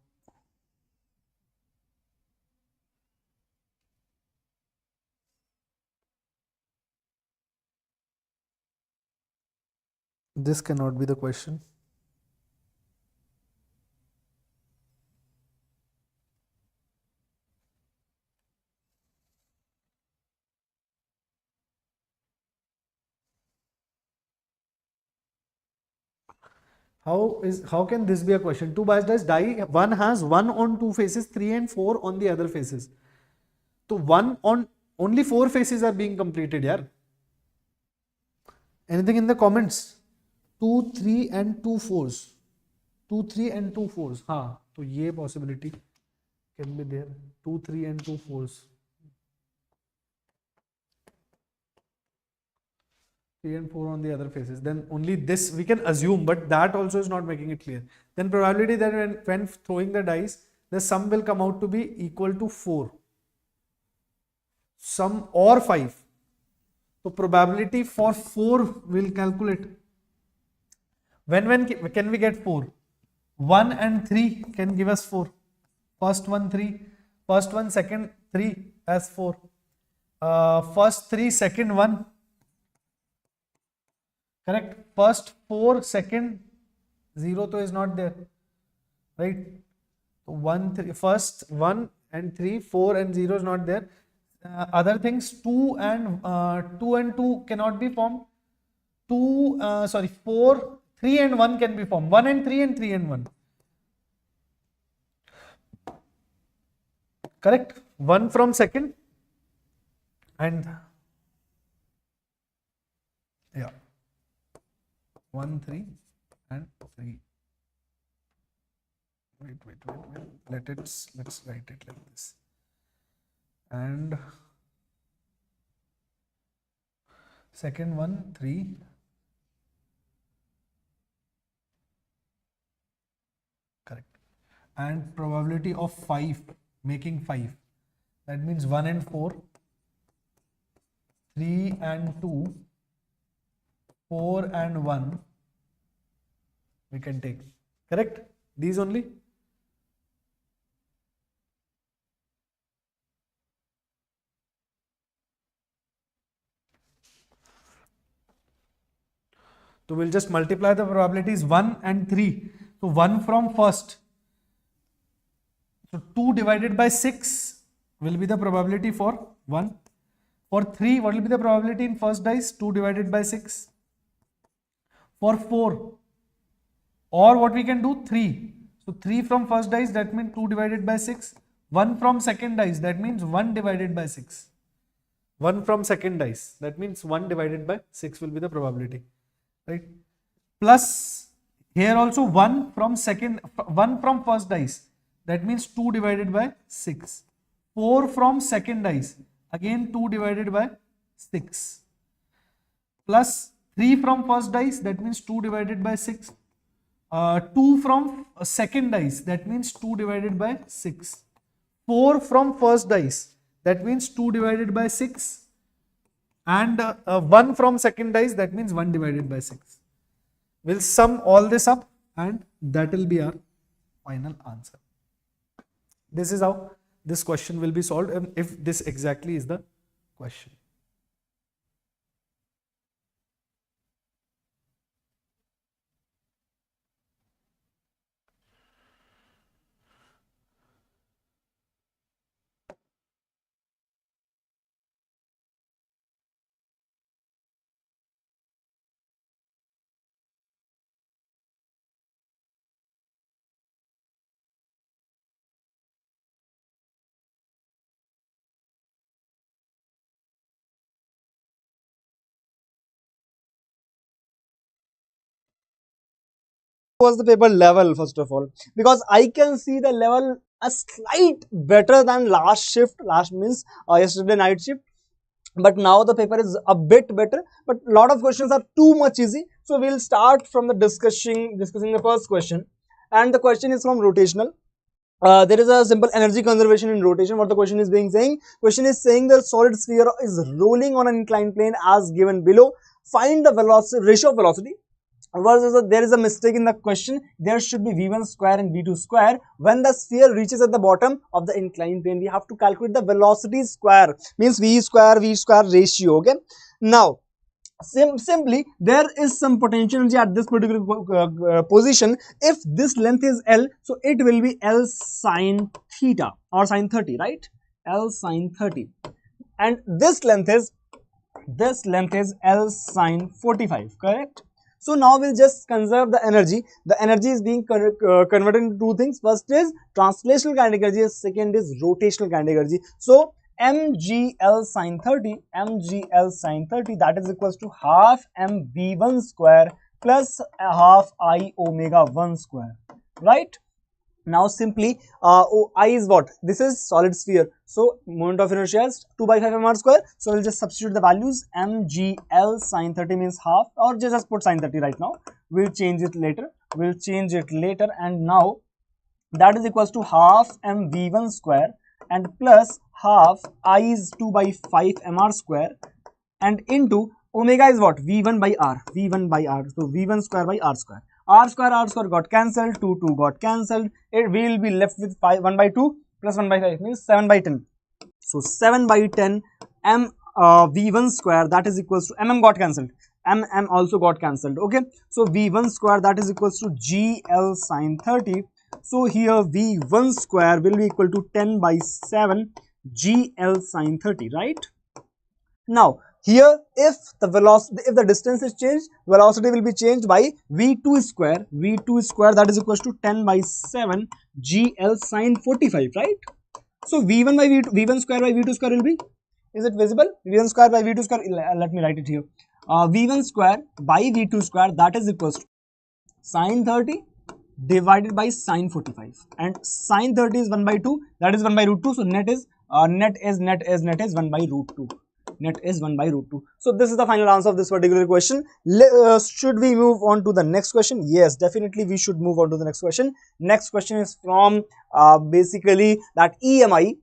This cannot be the question. How can this be a question? Two biased dice, die 1 has 1 on 2 faces, 3 and 4 on the other faces. So 1 on only 4 faces are being completed, yaar. Anything in the comments? 2 3 and 2 4s. 2 3 and 2 4s. हाँ, तो ये possibility can be there. 2 3 and 2 4s. 3 and 4 on the other faces. Then only this we can assume, but that also is not making it clear. Then probability that when throwing the dice, the sum will come out to be equal to 4. Sum or 5. So probability for 4 will calculate. When can we get 4? 1 and 3 can give us 4. First one 3. First one, second 3 as 4. First 3, second 1. Correct. First 4, second 0 to is not there, right? 1 3, first 1 and 3, 4 and 0 is not there. Other things 2 and 2 cannot be formed. 4 3 and 1 can be formed. 1 and 3 and 3 and 1. Correct. 1 from second And yeah, 1 3 and 3. Wait, let's write it like this. And second one 3, correct, and probability of 5 making 5, that means 1 and 4, 3 and 2, 4 and 1 we can take, correct, these only. So we'll just multiply the probabilities 1 and 3. So 1 from first. So 2 divided by 6 will be the probability for 1. For 3, what will be the probability in first dice? 2 divided by 6. For 4, or what we can do, 3. So 3 from first dice, that means 2 divided by 6. 1 from second dice, that means 1 divided by 6. 1 from second dice, that means 1 divided by 6 will be the probability, right? Plus here also 1 from first dice, that means 2 divided by 6. 4 from second dice, again 2 divided by 6. Plus 3 from first dice, that means 2 divided by 6. 2 from second dice, that means 2 divided by 6. 4 from first dice, that means 2 divided by 6. And 1 from second dice, that means 1 divided by 6. We'll sum all this up and that will be our final answer. This is how this question will be solved, and if this exactly is the question. Was the paper level, first of all, because I can see the level a slight better than last shift. Last means yesterday night shift, but now the paper is a bit better, but a lot of questions are too much easy. So we'll start from the discussing the first question, and the question is from rotational. There is a simple energy conservation in rotation. What the question is saying? Question is saying the solid sphere is rolling on an inclined plane as given below. Find the velocity ratio of velocity. Versus there is a mistake in the question. There should be v1 square and v2 square. When the sphere reaches at the bottom of the inclined plane, we have to calculate the velocity square, means v square ratio. Okay, now simply there is some potential energy at this particular position. If this length is L, so it will be L sine theta or sine 30, right? L sine 30, and this length is L sine 45, correct? So now we'll just conserve the energy. The energy is being converted into two things. First is translational kinetic energy, second is rotational kinetic energy. So mgl sine 30, that is equals to half mv1 square plus half I omega 1 square, right? Now simply I is what? This is solid sphere, so moment of inertia is 2 by 5 mr square. So we'll just substitute the values. mgl sine 30 means half, or just put sine 30 right now. We'll change it later, and now that is equals to half mv1 square and plus half I is 2 by 5 mr square, and into omega is what? v1 by r. So v1 square by r square. R square got cancelled, 2 got cancelled. We will be left with 1 by 2 plus 1 by 5 means 7 by 10. So 7 by 10 m v1 square, that is equals to mm got cancelled. Mm also got cancelled. Okay, so v1 square, that is equals to gl sine 30. So here v1 square will be equal to 10 by 7 gl sine 30, right? Now here, if the distance is changed, velocity will be changed by v2 square, that is equals to 10 by 7 gl sine 45, right? So v1 by v1 square by v2 square will be Is it visible? V1 square by V2 square. Let me write it here. V1 square by V2 square, that is equals to sine 30 divided by sine 45, and sine 30 is 1 by 2, that is 1 by root 2. So net is 1 by root 2. Net is 1 by root 2. So this is the final answer of this particular question. Should we move on to the next question? Yes, definitely we should move on to the next question. Next question is from basically that EMI.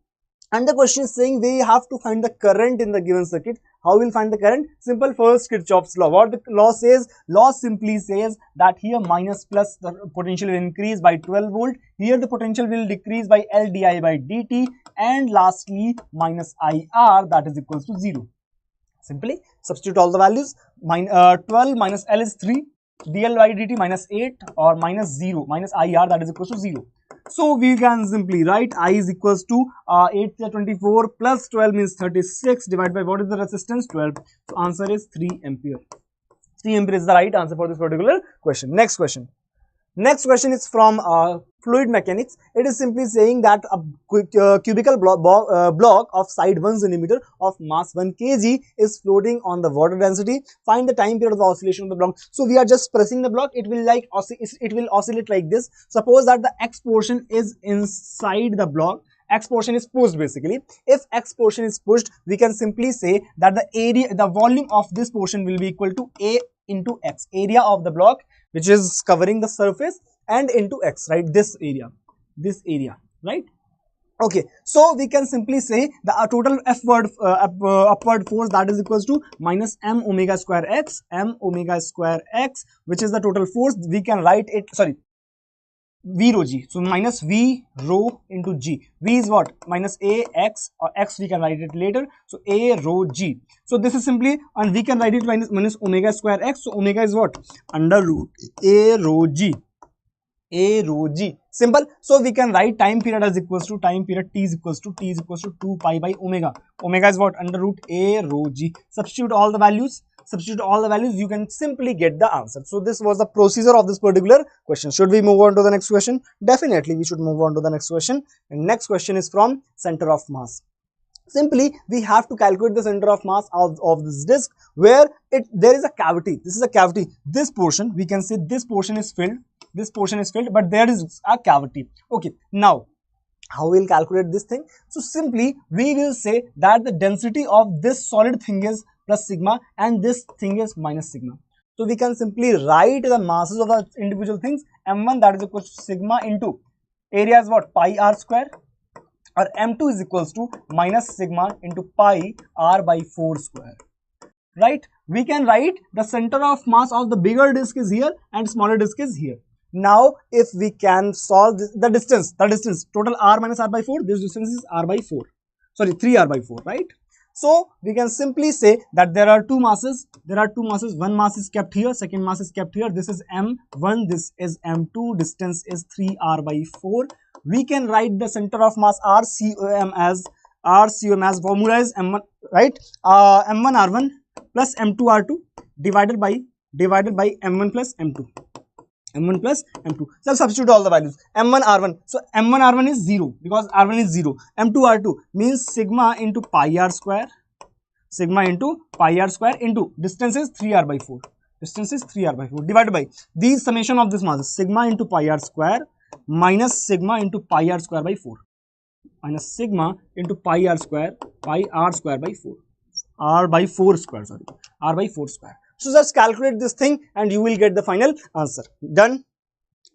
And the question is saying we have to find the current in the given circuit. How we'll find the current? Simple, first Kirchhoff's law. What the law says? Law simply says that here minus plus, the potential will increase by 12 volt. Here the potential will decrease by L di by dt. And lastly minus IR, that is equals to 0. Simply substitute all the values. 12 minus L is 3. dl by dt minus 8 or minus 0. Minus IR, that is equals to 0. So we can simply write I is equals to 8 to 24 plus 12 means 36 divided by what is the resistance? 12. So answer is 3 ampere. 3 ampere is the right answer for this particular question. Next question. Next question is from fluid mechanics. It is simply saying that a cubical block of side 1 centimeter of mass 1 kg is floating on the water density. Find the time period of the oscillation of the block. So we are just pressing the block. It will oscillate like this. Suppose that the x portion is inside the block. X portion is pushed basically. If x portion is pushed, we can simply say that the volume of this portion will be equal to A into x, area of the block which is covering the surface, and into x, right? This area, right? Okay, so we can simply say the total upward force, that is equals to minus m omega square x, which is the total force. We can write it, sorry, V rho g. So minus V rho into g. V is what? Minus A x, or x we can write it later. So A rho g. So this is simply, and we can write it minus omega square x. So omega is what? Under root A rho g. A rho g. Simple. So we can write time period as equals to time period t is equals to 2 pi by omega. Omega is what? Under root A rho g. Substitute all the values. You can simply get the answer. So this was the procedure of this particular question. Should we move on to the next question? Definitely we should move on to the next question. And next question is from center of mass. Simply we have to calculate the center of mass of this disc, where there is a cavity. This is a cavity. This portion, we can say this portion is filled, but there is a cavity. Okay, now how we'll calculate this thing? So simply we will say that the density of this solid thing is plus sigma and this thing is minus sigma. So we can simply write the masses of the individual things. M1, that is equal to sigma into area is what? Pi r square, or M2 is equals to minus sigma into pi r by 4 square. Right? We can write the center of mass of the bigger disk is here and smaller disk is here. Now if we can solve this, the distance total r minus r by 4, this distance is r by 4, sorry 3r by 4, right? So we can simply say that there are two masses. One mass is kept here, second mass is kept here. This is M1, this is M2, distance is 3r by 4. We can write the center of mass RCOM as formula is M1, right? M1 R1 plus M2 R2 divided by M1 plus M2. So substitute all the values. M1 R1. So M1 R1 is 0 because R1 is 0. M2 R2 means sigma into pi r square. Into distance is 3r by 4. Divided by these summation of this mass, sigma into pi r square minus sigma into pi r square by 4. Pi r square by 4. R by 4 square. So just calculate this thing and you will get the final answer. Done?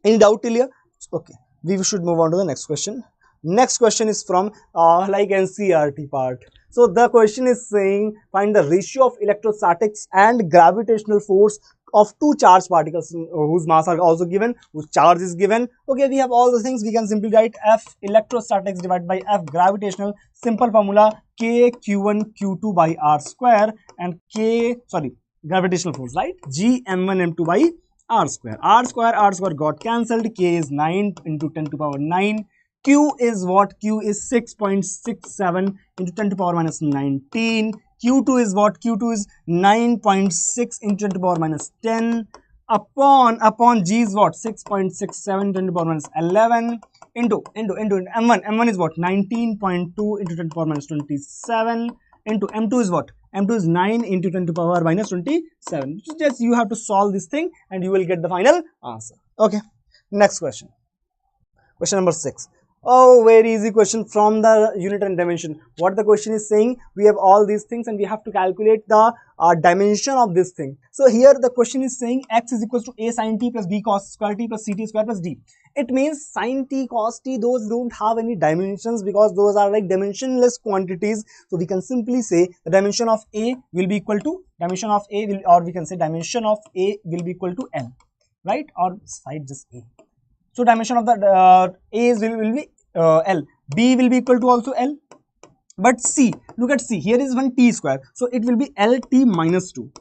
Any doubt till here? Okay, we should move on to the next question. Next question is from like NCERT part. So the question is saying find the ratio of electrostatics and gravitational force of two charged particles whose mass are also given, whose charge is given. Okay, we have all the things. We can simply write F electrostatics divided by F gravitational. Simple formula K Q1 Q2 by R square and gravitational force, right? G M1 M2 by R square. R square got cancelled. K is 9 into 10 to power 9. Q is what? Q is 6.67 into 10 to power minus 19. Q2 is what? Q2 is 9.6 into 10 to power minus 10 upon G is what? 6.67 10 to power minus 11 into M1. M1 is what? 19.2 into 10 to power minus 27 into m2 is what? M2 is 9 into 10 to the power minus 27. So just you have to solve this thing and you will get the final answer. Okay, next question. Question number 6. Oh, very easy question from the unit and dimension. What the question is saying, we have all these things and we have to calculate the dimension of this thing. So here the question is saying x is equals to a sin t plus b cos square t plus ct square plus d. It means sin t, cos t, those don't have any dimensions because those are like dimensionless quantities. So we can simply say the dimension of a will be equal to dimension of a will, or we can say dimension of a will be equal to L, right? Or side just a. So dimension of the A will be L. B will be equal to also L. But C, look at C. Here is one t square. So it will be LT minus 2.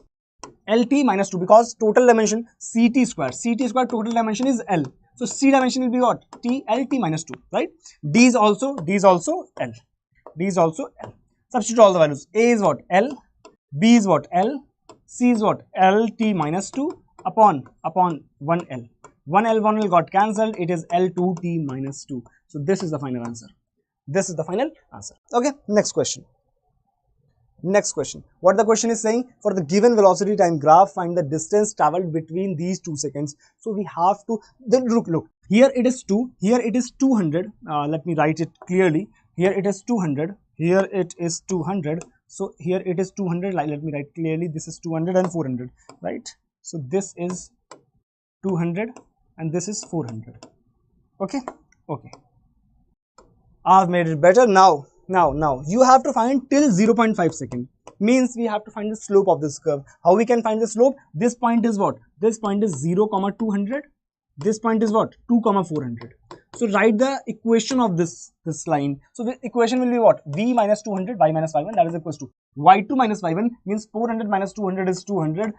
LT minus 2 because total dimension CT square. CT square total dimension is L. So C dimension will be what? T LT minus 2, right? D is also L. D is also L. Substitute all the values. A is what? L. B is what? L. C is what? LT minus 2 upon 1L. 1L got cancelled. It is L2T minus 2. So this is the final answer. This is the final answer. Okay, next question. Next question. What the question is saying, for the given velocity time graph, find the distance traveled between these 2 seconds. So we have to, then look, here it is 2, here it is 200. Let me write it clearly. Here it is 200, here it is 200. So here it is 200, let me write clearly, this is 200 and 400, right? So this is 200 and this is 400. Okay, okay. I've made it better. Now you have to find till 0.5 second. Means we have to find the slope of this curve. How we can find the slope? This point is what? This point is 0, 200. This point is what? 2, 400. So write the equation of this line. So the equation will be what? V minus 200, y minus y1, that is equals to y2 minus y1 means 400 minus 200 is 200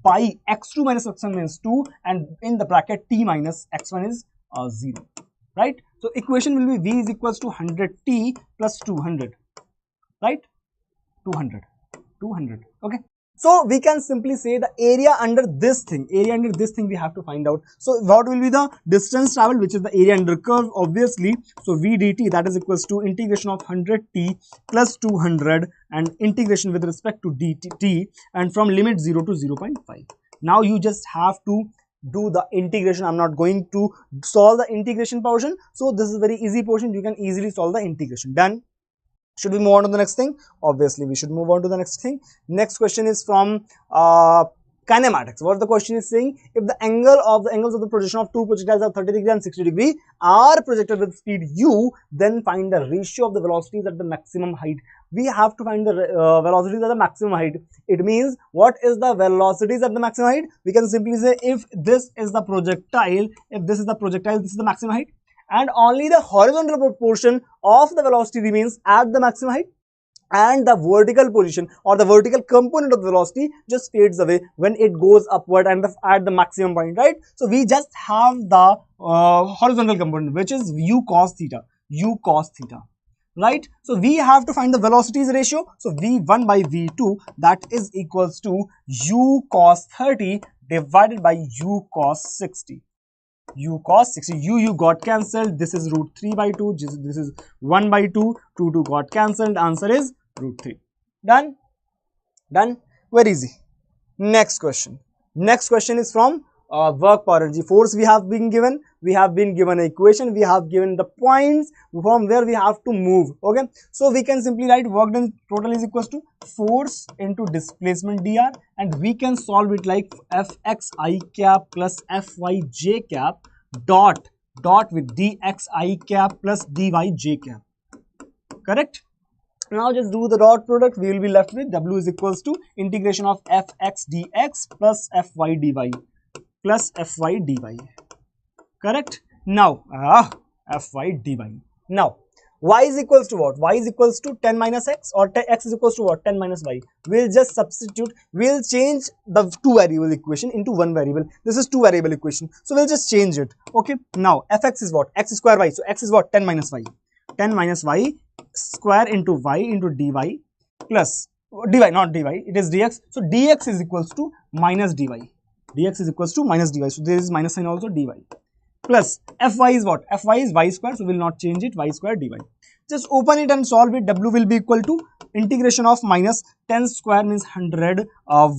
by x2 minus x1 means 2 and in the bracket t minus x1 is 0, right? So equation will be V is equals to 100t plus 200, right? 200, okay. So we can simply say the area under this thing we have to find out. So what will be the distance traveled, which is the area under curve, obviously. So V dt, that is equals to integration of 100t plus 200 and integration with respect to dt and from limit 0 to 0.5. Now you just have to do the integration. I'm not going to solve the integration portion. So this is a very easy portion. You can easily solve the integration. Done. Should we move on to the next thing? Obviously, we should move on to the next thing. Next question is from kinematics. What the question is saying, if the angles of the projection of two projectiles are 30 degree and 60 degree are projected with speed u, then find the ratio of the velocities at the maximum height. We have to find the velocities at the maximum height. It means, what is the velocities at the maximum height? We can simply say, if this is the projectile, this is the maximum height, and only the horizontal proportion of the velocity remains at the maximum height, and the vertical position or the vertical component of the velocity just fades away when it goes upward and at the maximum point, right? So we just have the horizontal component, which is u cos theta, right? So we have to find the velocities ratio. So v1 by v2, that is equals to u cos 30 divided by u cos 60. U got cancelled. This is root 3 by 2. This is 1 by 2. 2 got cancelled. Answer is root 3. Done? Done? Very easy. Next question. Next question is from work power energy. Force we have been given. We have been given an equation. We have given the points from where we have to move. Okay. So we can simply write work done total is equals to force into displacement dr, and we can solve it like fxi cap plus fyj cap dot with dxi cap plus dyj cap. Correct? Now just do the dot product. We will be left with w is equals to integration of fx dx plus fy dy plus fy dy. Correct? Now fy dy. Now y is equals to what? Y is equals to 10 minus x, or x is equals to what? 10 minus y. We'll just substitute. We'll change the two variable equation into one variable. This is two variable equation. So we'll just change it. Okay. Now fx is what? X square y. So x is what? 10 minus y. 10 minus y square into y into dy plus dy, not dy. It is dx. So dx is equals to minus dy. Dx is equals to minus dy. So there is minus sign also, dy. Plus fy is what? Fy is y square. So we will not change it. Y square dy. Just open it and solve it. W will be equal to integration of minus 10 square means 100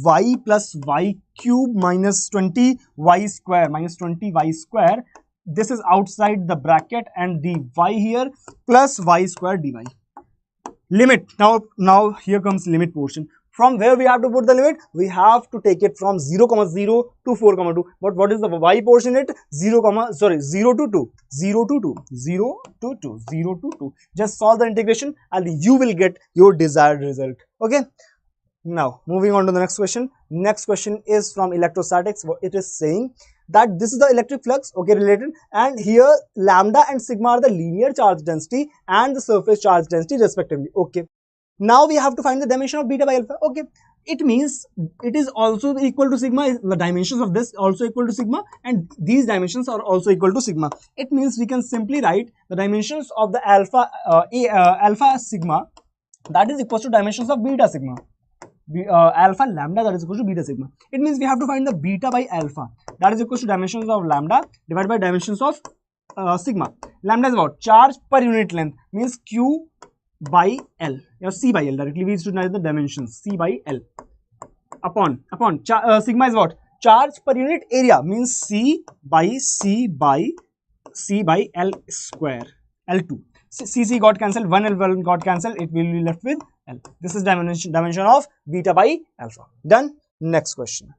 y plus y cube minus 20 y square minus 20 y square. This is outside the bracket and the y here plus y square dy. Limit. Now here comes limit portion. From where we have to put the limit? We have to take it from 0, 0 to 4, 2. But what is the y portion? It 0, 0 to 2, 0 to 2, 0 to 2, 0 to 2. Just solve the integration and you will get your desired result. Okay. Now moving on to the next question. Next question is from electrostatics. It is saying that this is the electric flux, okay, related, and here lambda and sigma are the linear charge density and the surface charge density respectively. Okay. Now we have to find the dimension of beta by alpha. Okay, it means it is also equal to sigma. The dimensions of this also equal to sigma, and these dimensions are also equal to sigma. It means we can simply write the dimensions of the alpha alpha sigma, that is equal to dimensions of beta sigma. Alpha lambda, that is equal to beta sigma. It means we have to find the beta by alpha, that is equal to dimensions of lambda divided by dimensions of sigma. Lambda is what? Charge per unit length, means Q by L, or C by L. Directly we used to know the dimensions, C by L upon sigma is what? Charge per unit area, means C by L square, L2. C got cancelled, 1 L got cancelled, it will be left with L. This is dimension of beta by alpha. Done. Next question.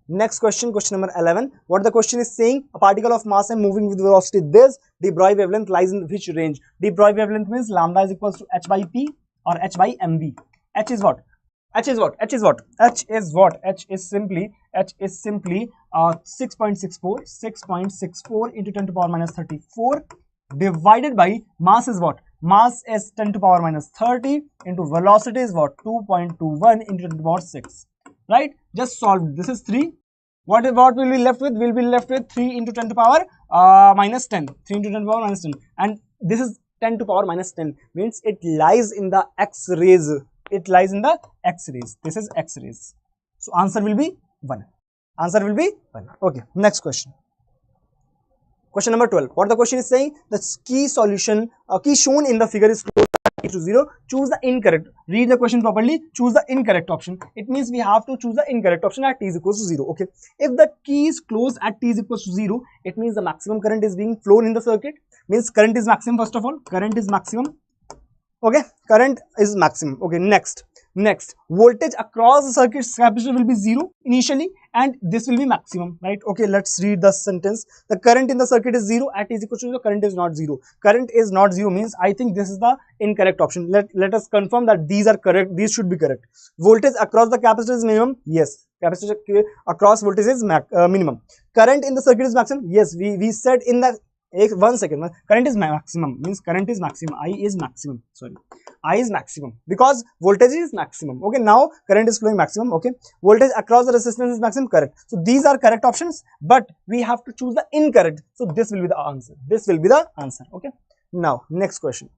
Next question, question number 11. What the question is saying? A particle of mass m moving with velocity this, the Broglie wavelength lies in which range? The Broglie wavelength means lambda is equals to h by p or h by mv. H is what? H is what? H is what? H is what? H is simply 6.64 into 10 to power minus 34 divided by mass is what? Mass is 10 to power minus 30 into velocity is what? 2.21 into 10 to the power 6. Right? Just solve. This is 3. What will be left with? We'll be left with 3 into 10 to power minus 10. 3 into 10 to power minus 10. And this is 10 to power minus 10. Means it lies in the X-rays. It lies in the X-rays. This is X-rays. So answer will be 1. Answer will be 1. Okay. Next question. Question number 12. What the question is saying? The key solution, key shown in the figure is close to 0. Choose the incorrect. Read the question properly. Choose the incorrect option. It means we have to choose the incorrect option at t is equals to 0. Okay. If the key is closed at t is equals to 0, it means the maximum current is being flown in the circuit. Means current is maximum first of all. Current is maximum. Okay. Current is maximum. Okay. Next, voltage across the circuit capacitor will be 0 initially and this will be maximum, right? Okay, let's read the sentence. The current in the circuit is 0 at t is equal to 0. Current is not 0. Current is not 0 means I think this is the incorrect option. Let us confirm that these are correct. These should be correct. Voltage across the capacitor is minimum. Yes. Capacitor across voltage is minimum. Current in the circuit is maximum. Yes, we said in the 1 second. Current is maximum means current is maximum. I is maximum. Sorry. I is maximum because voltage is maximum. Okay, now current is flowing maximum. Okay, voltage across the resistance is maximum. Correct. So these are correct options, but we have to choose the incorrect. So this will be the answer. This will be the answer. Okay. Now next question.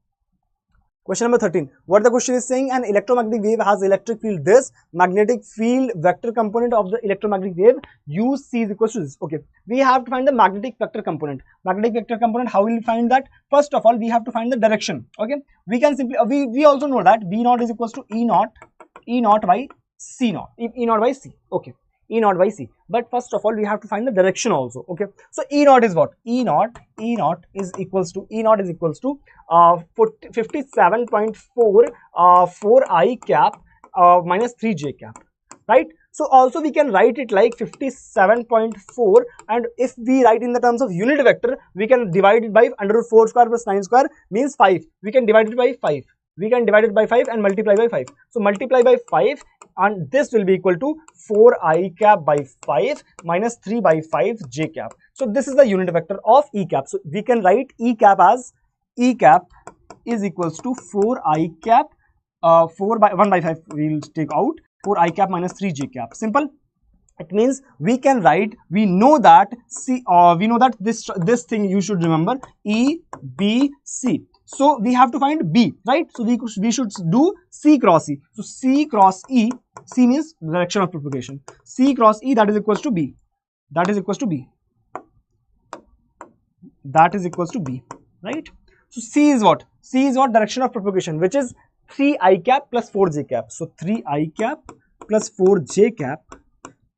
Question number 13. What the question is saying? An electromagnetic wave has electric field. This magnetic field vector component of the electromagnetic wave U C is equal to this. Okay. We have to find the magnetic vector component. Magnetic vector component, how will we find that? First of all, we have to find the direction. Okay. We can simply, we also know that V naught is equal to E naught by C naught. E naught by C. Okay. E naught by C. But first of all, we have to find the direction also. Okay. So E naught is what? E naught is equals to 57.4 4I cap minus 3J cap. Right. So also we can write it like 57.4, and if we write in the terms of unit vector, we can divide it by under root 4 square plus 9 square means 5. We can divide it by 5. We can divide it by 5 and multiply by 5. So multiply by 5 and this will be equal to 4I cap by 5 minus 3 by 5 J cap. So this is the unit vector of E cap. So we can write E cap as E cap is equals to 4I cap 4 by 1 by 5 we will take out 4I cap minus 3 J cap. Simple. It means we can write, we know that this thing you should remember E, B, C. So we have to find B, right? So we should do C cross E. So C cross E, C means direction of propagation. C cross E, that is equals to B. That is equals to B. That is equals to B, right? So C is what? C is what? Direction of propagation, which is 3I cap plus 4J cap. So 3I cap plus 4J cap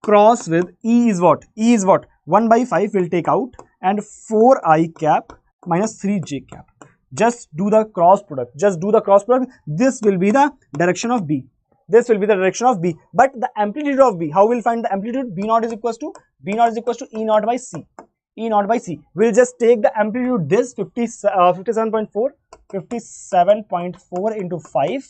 cross with E is what? E is what? 1 by 5 will take out and 4I cap minus 3J cap. Just do the cross product. Just do the cross product. This will be the direction of B. This will be the direction of B. But the amplitude of B, how we'll find the amplitude? B naught is equals to E naught by C. E naught by C. We'll just take the amplitude this 57.4 into 5.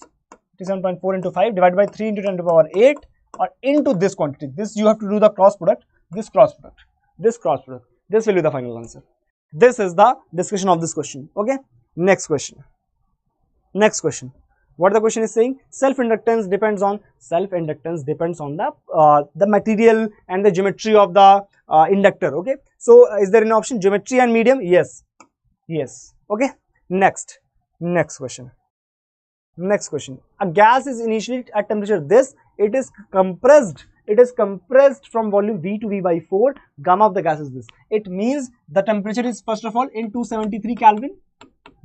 57.4 into 5 divided by 3 into 10 to the power 8 or into this quantity. This you have to do the cross product. This cross product. This cross product. This will be the final answer. This is the discussion of this question. Okay. Next question. Next question. What the question is saying? Self-inductance depends on the material and the geometry of the inductor. Okay. So is there an option geometry and medium? Yes. Yes. Okay. Next question. Next question. A gas is initially at temperature this. It is compressed. It is compressed from volume V to V by 4. Gamma of the gas is this. It means the temperature is first of all in 273 Kelvin,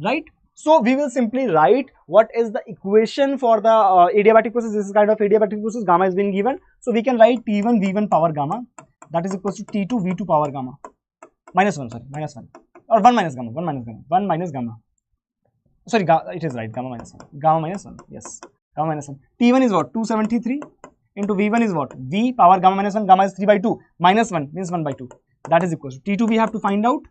right? So we will simply write what is the equation for the adiabatic process. This is kind of adiabatic process. Gamma has been given. So we can write T1 V1 power gamma. That is equals to T2 V2 power gamma. Minus 1, sorry, minus 1. Or 1 minus gamma, 1 minus gamma, 1 minus gamma. Sorry, it is right, gamma minus 1. Gamma minus 1, yes. Gamma minus 1. T1 is what? 273 into V1 is what? V power gamma minus 1. Gamma is 3 by 2. Minus 1 means 1 by 2. That is equals to T2 we have to find out.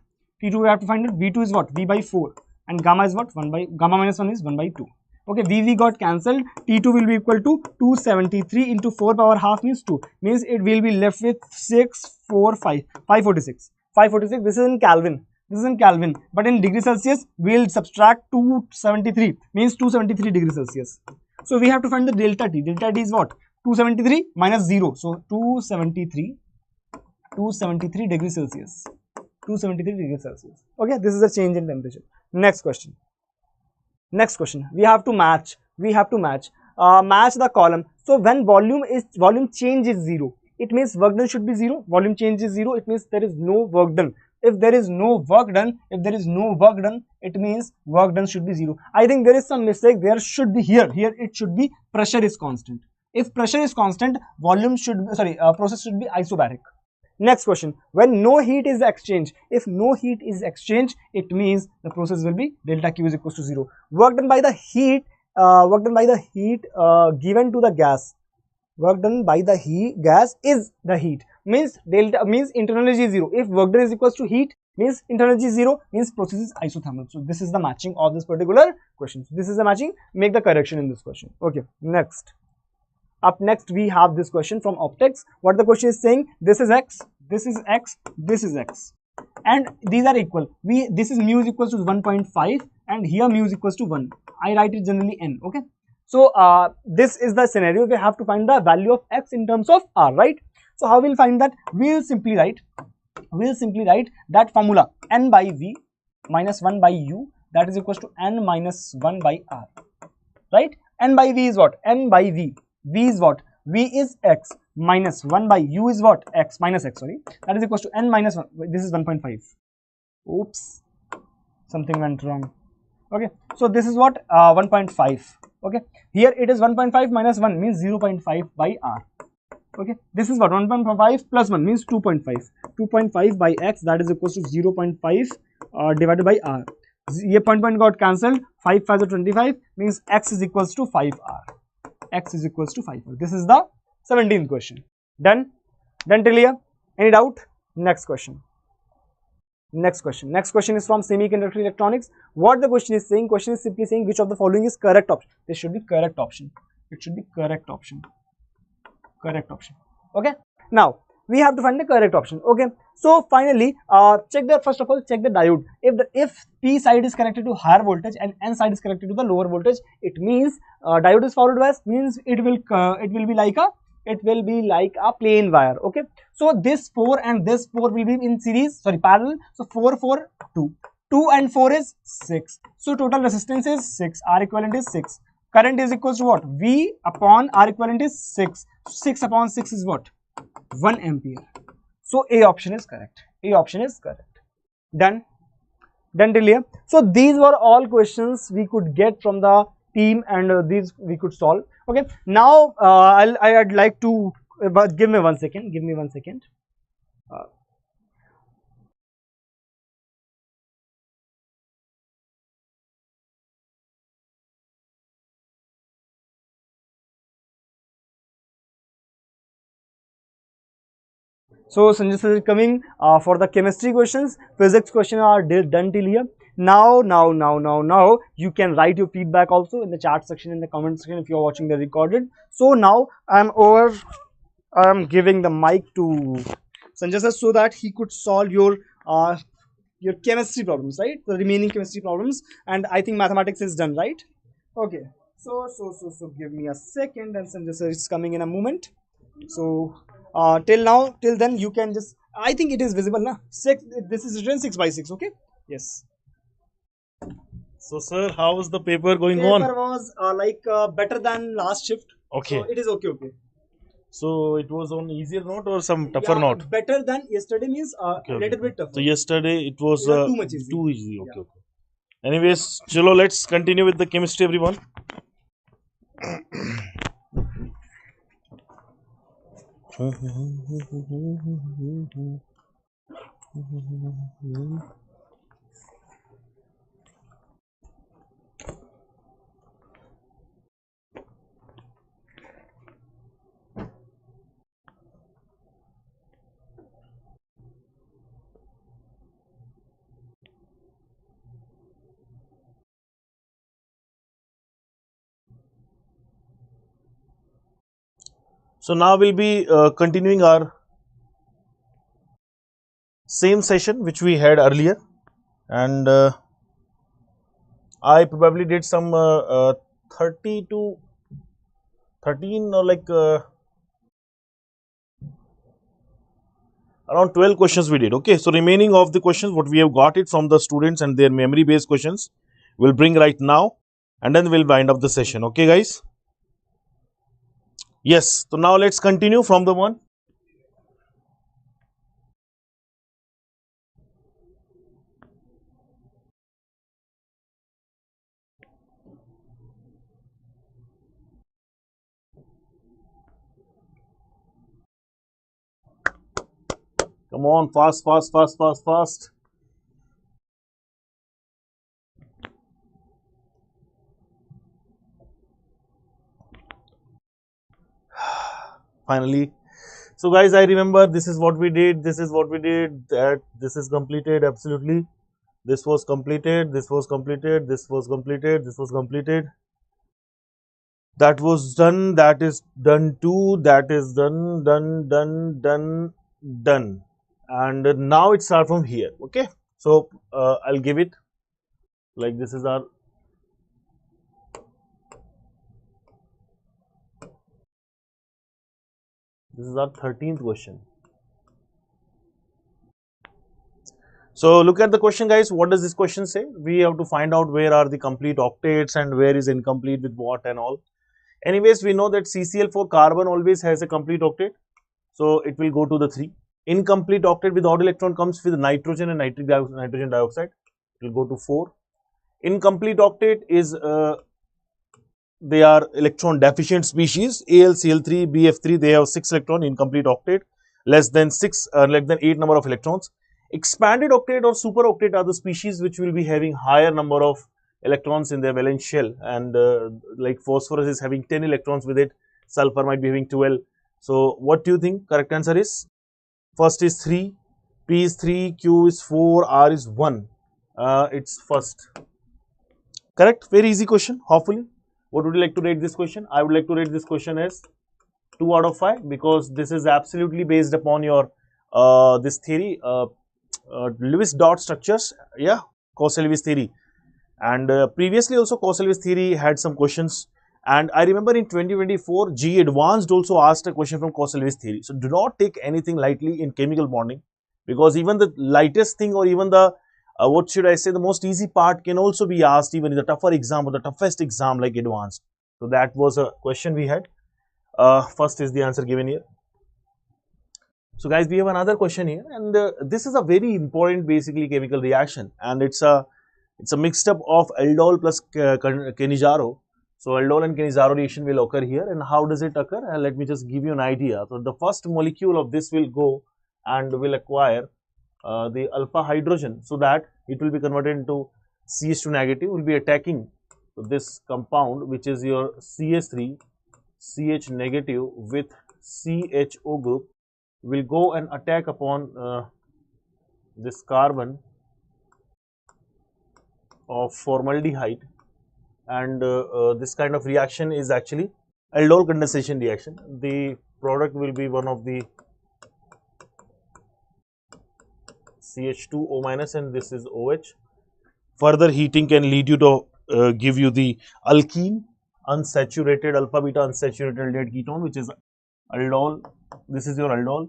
T2 we have to find out. V2 is what? V by 4. And gamma is what? 1 by, gamma minus 1 is 1 by 2. Okay, VV got cancelled. T2 will be equal to 273 into 4 power half means 2. Means it will be left with 546. 546. This is in Kelvin. This is in Kelvin. But in degree Celsius, we will subtract 273. Means 273 degrees Celsius. So we have to find the delta T. Delta T is what? 273 minus 0. So 273 degrees Celsius. 273 degrees Celsius. Okay, this is the change in temperature. Next question. Next question. We have to match. Match the column. So when volume change is 0, it means work done should be 0. Volume change is 0. It means there is no work done. If there is no work done, it means work done should be 0. I think there is some mistake. There should be here it should be pressure is constant. If pressure is constant, process should be isobaric. Next question. When no heat is exchanged, if no heat is exchanged, it means the process will be delta Q is equals to 0. Work done by the heat given to the gas. Work done by the gas is the heat. Means delta means internal energy is 0. If work done is equals to heat, means internal energy is 0, means process is isothermal. So this is the matching of this particular question. This is the matching. Make the correction in this question. Okay. Next. Up next, we have this question from optics. What the question is saying? This is x, this is x, this is x, and these are equal. This is mu is equals to 1.5, and here mu is equals to 1. I write it generally n. Okay. So this is the scenario. We have to find the value of x in terms of r, right? So how we'll find that? We'll simply write that formula n by v minus 1 by u, that is equals to n minus 1 by r, right? N by v is what? N by v. V is what? V is x minus 1 by u is what? X minus x, sorry. That is equals to n minus 1. This is 1.5. Oops. Something went wrong. Okay. So this is what? 1.5. Okay. Here it is 1.5 minus 1 means 0.5 by r. Okay. This is what? 1.5 plus 1 means 2.5. 2.5 by x, that is equals to 0.5 divided by r. Here point got cancelled. 5 5 is 25 means x is equals to 5r. X is equals to 5. This is the 17th question. Done? Done till here? Any doubt? Next question. Next question is from semiconductor electronics. What the question is saying? Question is simply saying which of the following is correct option. This should be correct option. It should be correct option. Correct option. Okay. Now we have to find the correct option. Okay. So finally, check the first of all check the diode. If P side is connected to higher voltage and N side is connected to the lower voltage, it means diode is forward bias, means it will be like a plain wire. Okay. So this 4 and this 4 will be in series, sorry, parallel. So 4 4 2 and 4 is 6. So total resistance is 6. R equivalent is 6. Current is equals to what? V upon R equivalent is 6. 6 upon 6 is what? 1 ampere. So A option is correct. A option is correct. Done. done till here. So these were all questions we could get from the team, and these we could solve. Okay, now I'd like to give me 1 second. Give me 1 second. Uh, So Sanjay sir is coming for the chemistry questions. Physics questions are done till here. Now, you can write your feedback also in the chat section, in the comment section if you are watching the recorded. So now I'm giving the mic to Sanjay sir so that he could solve your chemistry problems, right? The remaining chemistry problems, and I think mathematics is done, right? Okay. So give me a second, and Sanjay sir is coming in a moment. So till then, you can just. I think it is visible, na? This is written 6 by 6. Okay. Yes. So, sir, how is the paper going Paper on? was better than last shift. Okay. So it is okay. Okay. So it was on easier note or some tougher Yeah, note? better than yesterday means Okay, a little bit tougher. So yesterday it was Too much easy. too easy. Okay, Yeah. okay. Anyways, chalo, let's continue with the chemistry, everyone. So now we'll be continuing our same session which we had earlier, and I probably did some 30 to 13 or around 12 questions we did. Okay, so remaining of the questions what we have got it from the students and their memory based questions we'll bring right now, and then we'll wind up the session. Okay, guys? Yes, so now let's continue from the one. Come on, fast, fast, fast, fast, fast. Finally. So guys, I remember this is what we did, this is what we did, that this is completed, absolutely. This was completed, this was completed, this was completed, this was completed. That was done, that is done too, that is done, done. And now it starts from here, okay? So I'll give it like this is our this is our 13th question. So look at the question, guys. What does this question say? We have to find out where are the complete octets and where is incomplete with what and all. Anyways, we know that CCl4 carbon always has a complete octet. So it will go to the 3. Incomplete octet without electron comes with nitrogen and nitrogen dioxide. It will go to 4. Incomplete octet is they are electron deficient species. AlCl3, BF3, they have 6 electron, incomplete octet, less than 8 number of electrons. Expanded octet or super octet are the species which will be having higher number of electrons in their valence shell, and like phosphorus is having 10 electrons with it, sulfur might be having 12. So what do you think correct answer is? First is 3, P is 3, Q is 4, R is 1. It's first. Correct? Very easy question, hopefully. What would you like to rate this question? I would like to rate this question as 2 out of 5 because this is absolutely based upon your this theory, Lewis dot structures, yeah, Cauchy-Lewis theory. And previously also Cauchy-Lewis theory had some questions. And I remember in 2024, JEE Advanced also asked a question from Cauchy-Lewis theory. So do not take anything lightly in chemical bonding, because even the lightest thing or even the what should I say, the most easy part can also be asked even in the tougher exam or the toughest exam like advanced. So that was a question we had. First is the answer given here. So guys, we have another question here, and this is a very important basically chemical reaction, and it's a mixed up of aldol plus Cannizzaro. So aldol and Cannizzaro reaction will occur here, and how does it occur? Let me just give you an idea. So the first molecule of this will go and will acquire the alpha hydrogen, so that it will be converted into CH2 negative, will be attacking this compound, which is your CH3 CH negative with CHO group, will go and attack upon this carbon of formaldehyde, and this kind of reaction is actually aldol condensation reaction. The product will be one of the CH2O minus, and this is OH. Further heating can lead you to give you the alkene, unsaturated alpha beta unsaturated aldehyde ketone, which is aldol. This is your aldol.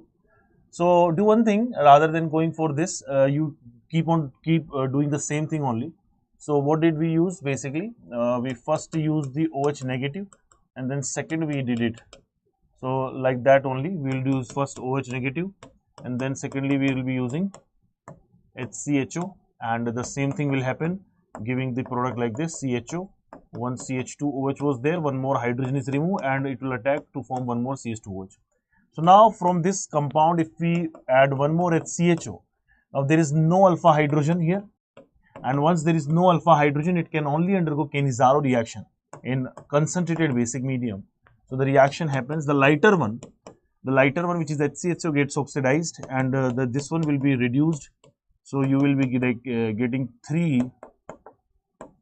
So do one thing, rather than going for this, you keep doing the same thing only. So what did we use? Basically, we first used the OH negative, and then second we did it. So like that only, we will use first OH negative, and then secondly we will be using HCHO, and the same thing will happen, giving the product like this: CHO, one CH2OH was there, one more hydrogen is removed, and it will attack to form one more CH2OH. So now from this compound, if we add one more HCHO, now there is no alpha hydrogen here, and once there is no alpha hydrogen, it can only undergo Cannizzaro reaction in concentrated basic medium. So the reaction happens, the lighter one which is HCHO gets oxidized, and this one will be reduced. So you will be getting 3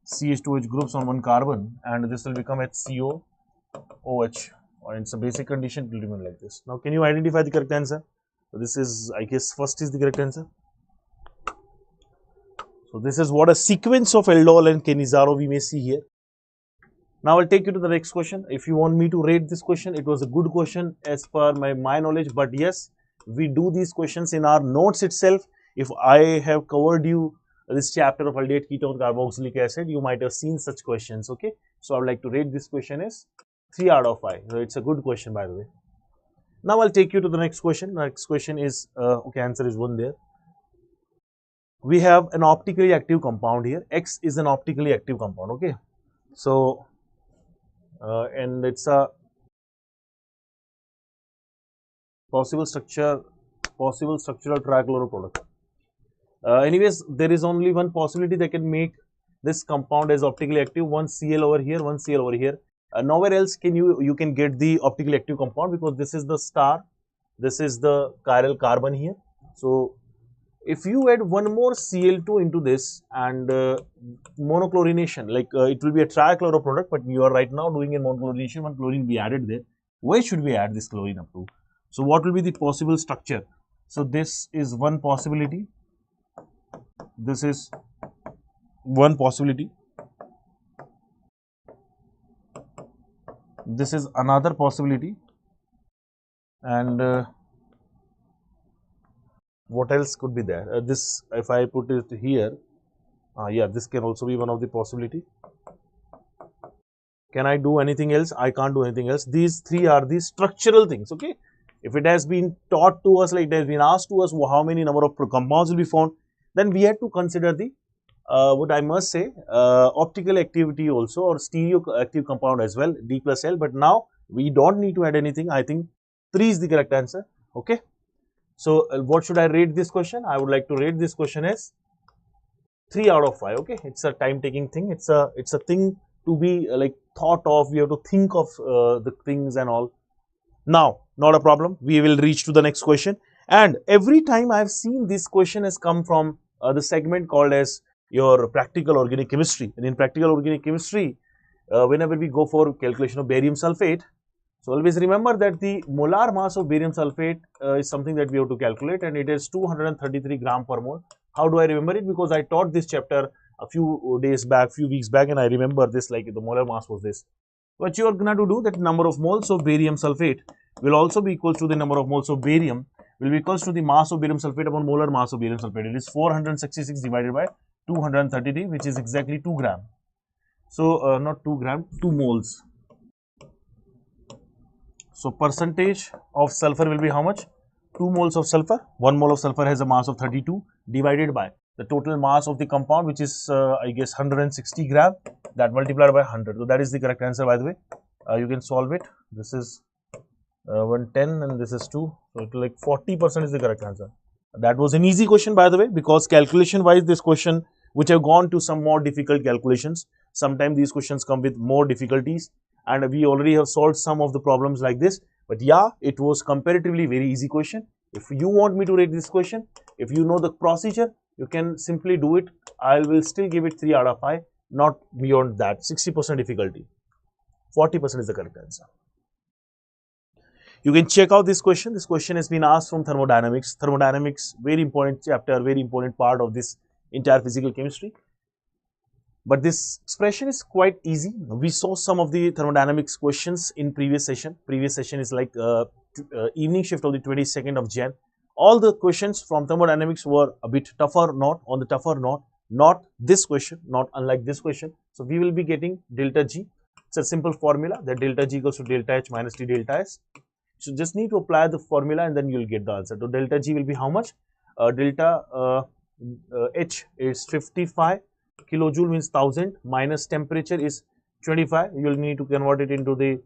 CH2H groups on one carbon, and this will become HCOOH. Or in some basic condition, it will remain like this. Now, can you identify the correct answer? So this is, I guess, first is the correct answer. So this is what a sequence of aldol and Cannizzaro we may see here. Now I'll take you to the next question. If you want me to rate this question, it was a good question as per my knowledge. But yes, we do these questions in our notes itself. If I have covered you this chapter of aldehyde ketone carboxylic acid, you might have seen such questions. Okay, so I would like to rate this question as 3 out of 5. So it's a good question, by the way. Now I'll take you to the next question. Next question is okay, answer is 1 there. We have an optically active compound here. X is an optically active compound. Okay, so and it's a possible structural trichloroproduct. Anyways, there is only one possibility that can make this compound as optically active: one Cl over here, one Cl over here. Nowhere else can you can get the optically active compound, because this is the star, this is the chiral carbon here. So if you add one more Cl2 into this and monochlorination, like it will be a trichloroproduct, but you are right now doing a monochlorination, one chlorine will be added there. Where should we add this chlorine up to? So what will be the possible structure? So this is one possibility. This is one possibility. This is another possibility. And what else could be there? This, if I put it here, yeah, this can also be one of the possibility. Can I do anything else? I can't do anything else. These 3 are the structural things. Okay, if it has been taught to us, like it has been asked to us, how many number of compounds will be found, then we had to consider the what I must say, optical activity also, or stereo active compound as well, D plus L. But now we don't need to add anything. I think 3 is the correct answer. Okay, so what should I rate this question? I would like to rate this question as 3 out of 5. Okay, it's a time taking thing. It's a thing to be like thought of. We have to think of the things and all. Now, not a problem. We will reach to the next question. And every time I've seen this question has come from the segment called as your practical organic chemistry. And in practical organic chemistry, whenever we go for calculation of barium sulfate, so always remember that the molar mass of barium sulfate is something that we have to calculate, and it is 233 gram per mole. How do I remember it? Because I taught this chapter a few days back, few weeks back, and I remember this, like the molar mass was this. What you are going to do, that number of moles of barium sulfate will also be equal to the number of moles of barium will be equals to the mass of barium sulfate upon molar mass of barium sulfate. It is 466 divided by 233, which is exactly 2 gram. So not 2 gram, 2 moles. So percentage of sulfur will be how much? 2 moles of sulfur. 1 mole of sulfur has a mass of 32 divided by the total mass of the compound, which is I guess 160 gram, that multiplied by 100. So that is the correct answer, by the way. You can solve it. This is 110 and this is 2. So it like 40% is the correct answer. That was an easy question, by the way, because calculation wise this question, which have gone to some more difficult calculations, sometimes these questions come with more difficulties, and we already have solved some of the problems like this. But yeah, it was comparatively very easy question. If you want me to rate this question, if you know the procedure, you can simply do it. I will still give it 3 out of 5, not beyond that. 60% difficulty, 40% is the correct answer. You can check out this question. This question has been asked from thermodynamics. Thermodynamics, very important chapter, very important part of this entire physical chemistry. But this expression is quite easy. We saw some of the thermodynamics questions in previous session. Previous session is like evening shift of the 22nd of Jan. All the questions from thermodynamics were a bit tougher note, on the tougher note. Not this question, not unlike this question. So we will be getting delta G. It's a simple formula that delta G equals to delta H minus T delta S. So just need to apply the formula and then you will get the answer. So delta G will be how much? Delta H is 55 kilojoule, means 1000, minus temperature is 25. You will need to convert it into the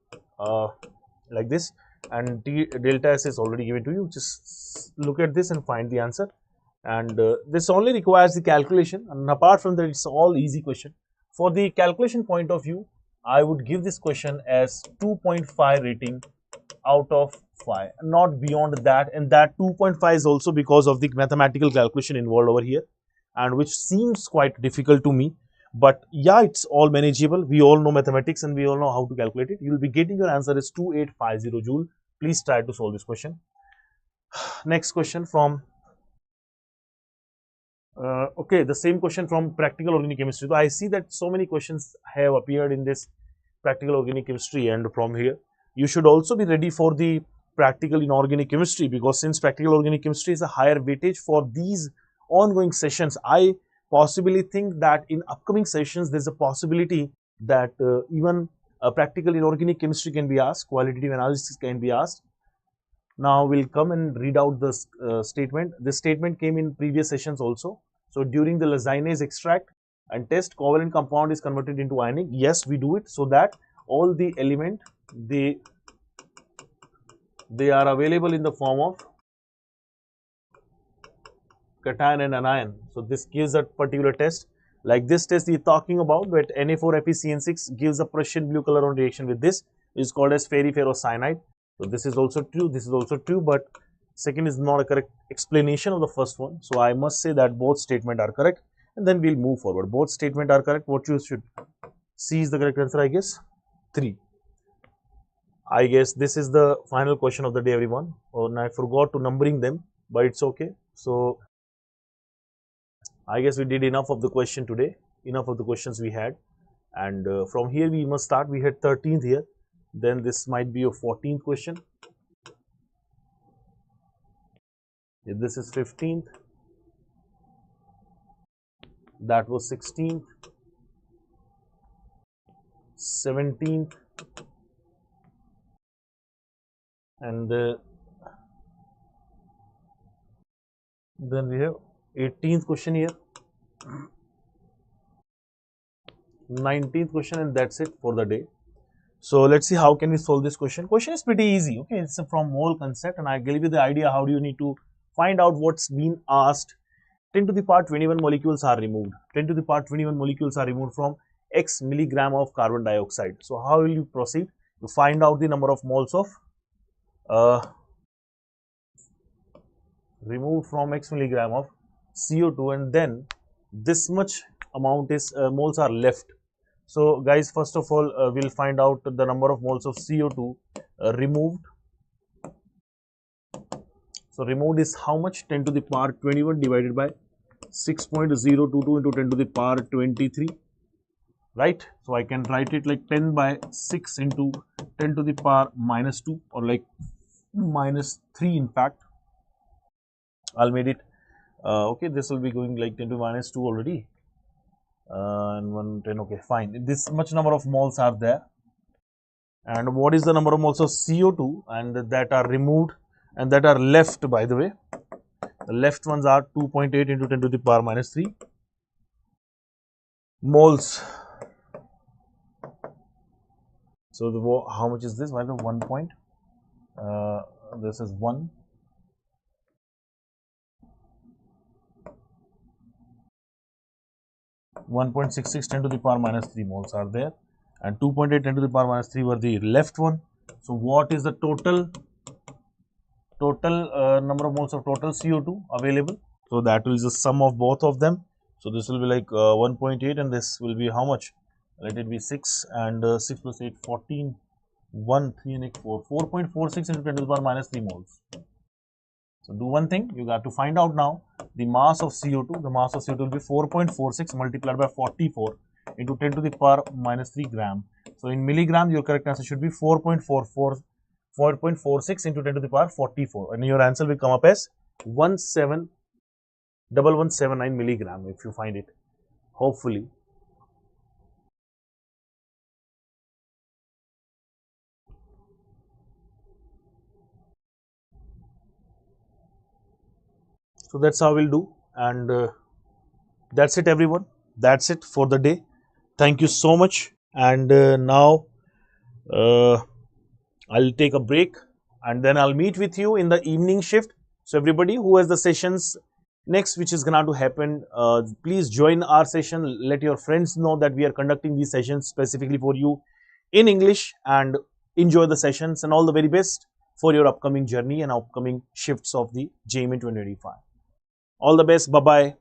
like this, and delta S is already given to you. Just look at this and find the answer. And this only requires the calculation, and apart from that it's all easy question. For the calculation point of view, I would give this question as 2.5 rating out of 5, not beyond that, and that 2.5 is also because of the mathematical calculation involved over here, and which seems quite difficult to me. But yeah, it's all manageable. We all know mathematics and we all know how to calculate it. You will be getting your answer as 2850 joule. Please try to solve this question. Next question from okay, the same question from practical organic chemistry. So I see that so many questions have appeared in this practical organic chemistry, and from here you should also be ready for the practical inorganic chemistry, because since practical organic chemistry is a higher weightage for these ongoing sessions, I possibly think that in upcoming sessions there's a possibility that even practical inorganic chemistry can be asked, qualitative analysis can be asked. Now we'll come and read out this statement. This statement came in previous sessions also. So during the lysinase extract and test, covalent compound is converted into ionic. Yes, we do it so that all the element they are available in the form of cation and anion. So this gives a particular test. Like this test we're talking about, that Na4FeCN6 gives a Prussian blue color on reaction with this, is called as ferricyanide. So this is also true, this is also true, but second is not a correct explanation of the first one. So I must say that both statements are correct, and then we'll move forward. Both statements are correct. What you should see is the correct answer, I guess. 3. I guess this is the final question of the day, everyone. Oh, and I forgot to numbering them, but it's okay. So I guess we did enough of the question today, enough of the questions we had, and from here we must start. We had 13th here, then this might be a 14th question. If this is 15th, that was 16th, 17th, and then we have 18th question here, 19th question, and that's it for the day. So let's see how can we solve this question. Question is pretty easy. Okay, it's from mole concept, and I give you the idea how do you need to find out what's been asked. 10 to the power 21 molecules are removed. 10 to the power 21 molecules are removed from X milligram of carbon dioxide. So how will you proceed to find out the number of moles of removed from X milligram of CO2, and then this much amount is moles are left. So guys, first of all we'll find out the number of moles of CO2 removed. So removed is how much? 10 to the power 21 divided by 6.022 into 10 to the power 23, right? So I can write it like 10 by 6 into 10 to the power minus 2, or like minus 3 in fact. I'll made it okay, this will be going like 10 to minus 2 already, and 110. Okay, fine. This much number of moles are there, and what is the number of moles of CO2 and that are removed, and that are left, by the way. The left ones are 2.8 into 10 to the power minus 3 moles. So how much is this? Why the 1 point? This is 1. 1.66 10 to the power minus 3 moles are there, and 2.8 10 to the power minus 3 were the left one. So what is the total number of moles of total CO2 available? So that will be the sum of both of them. So this will be like 1.8, and this will be how much? Let it be 6, and 6 plus 8 14, 1 3 and 8 4, 4.46 into 10 to the power minus 3 moles. So do one thing, you got to find out now the mass of CO2. The mass of CO2 will be 4.46 multiplied by 44 into 10 to the power minus 3 gram. So in milligram, your correct answer should be 4.46 into 10 to the power 44, and your answer will come up as 171179 milligram if you find it, hopefully. So that's how we'll do, and that's it, everyone. That's it for the day. Thank you so much, and now I'll take a break, and then I'll meet with you in the evening shift. So everybody who has the sessions next, which is gonna to happen, please join our session. Let your friends know that we are conducting these sessions specifically for you in English, and enjoy the sessions, and all the very best for your upcoming journey and upcoming shifts of the JEE Main 2025. All the best. Bye bye.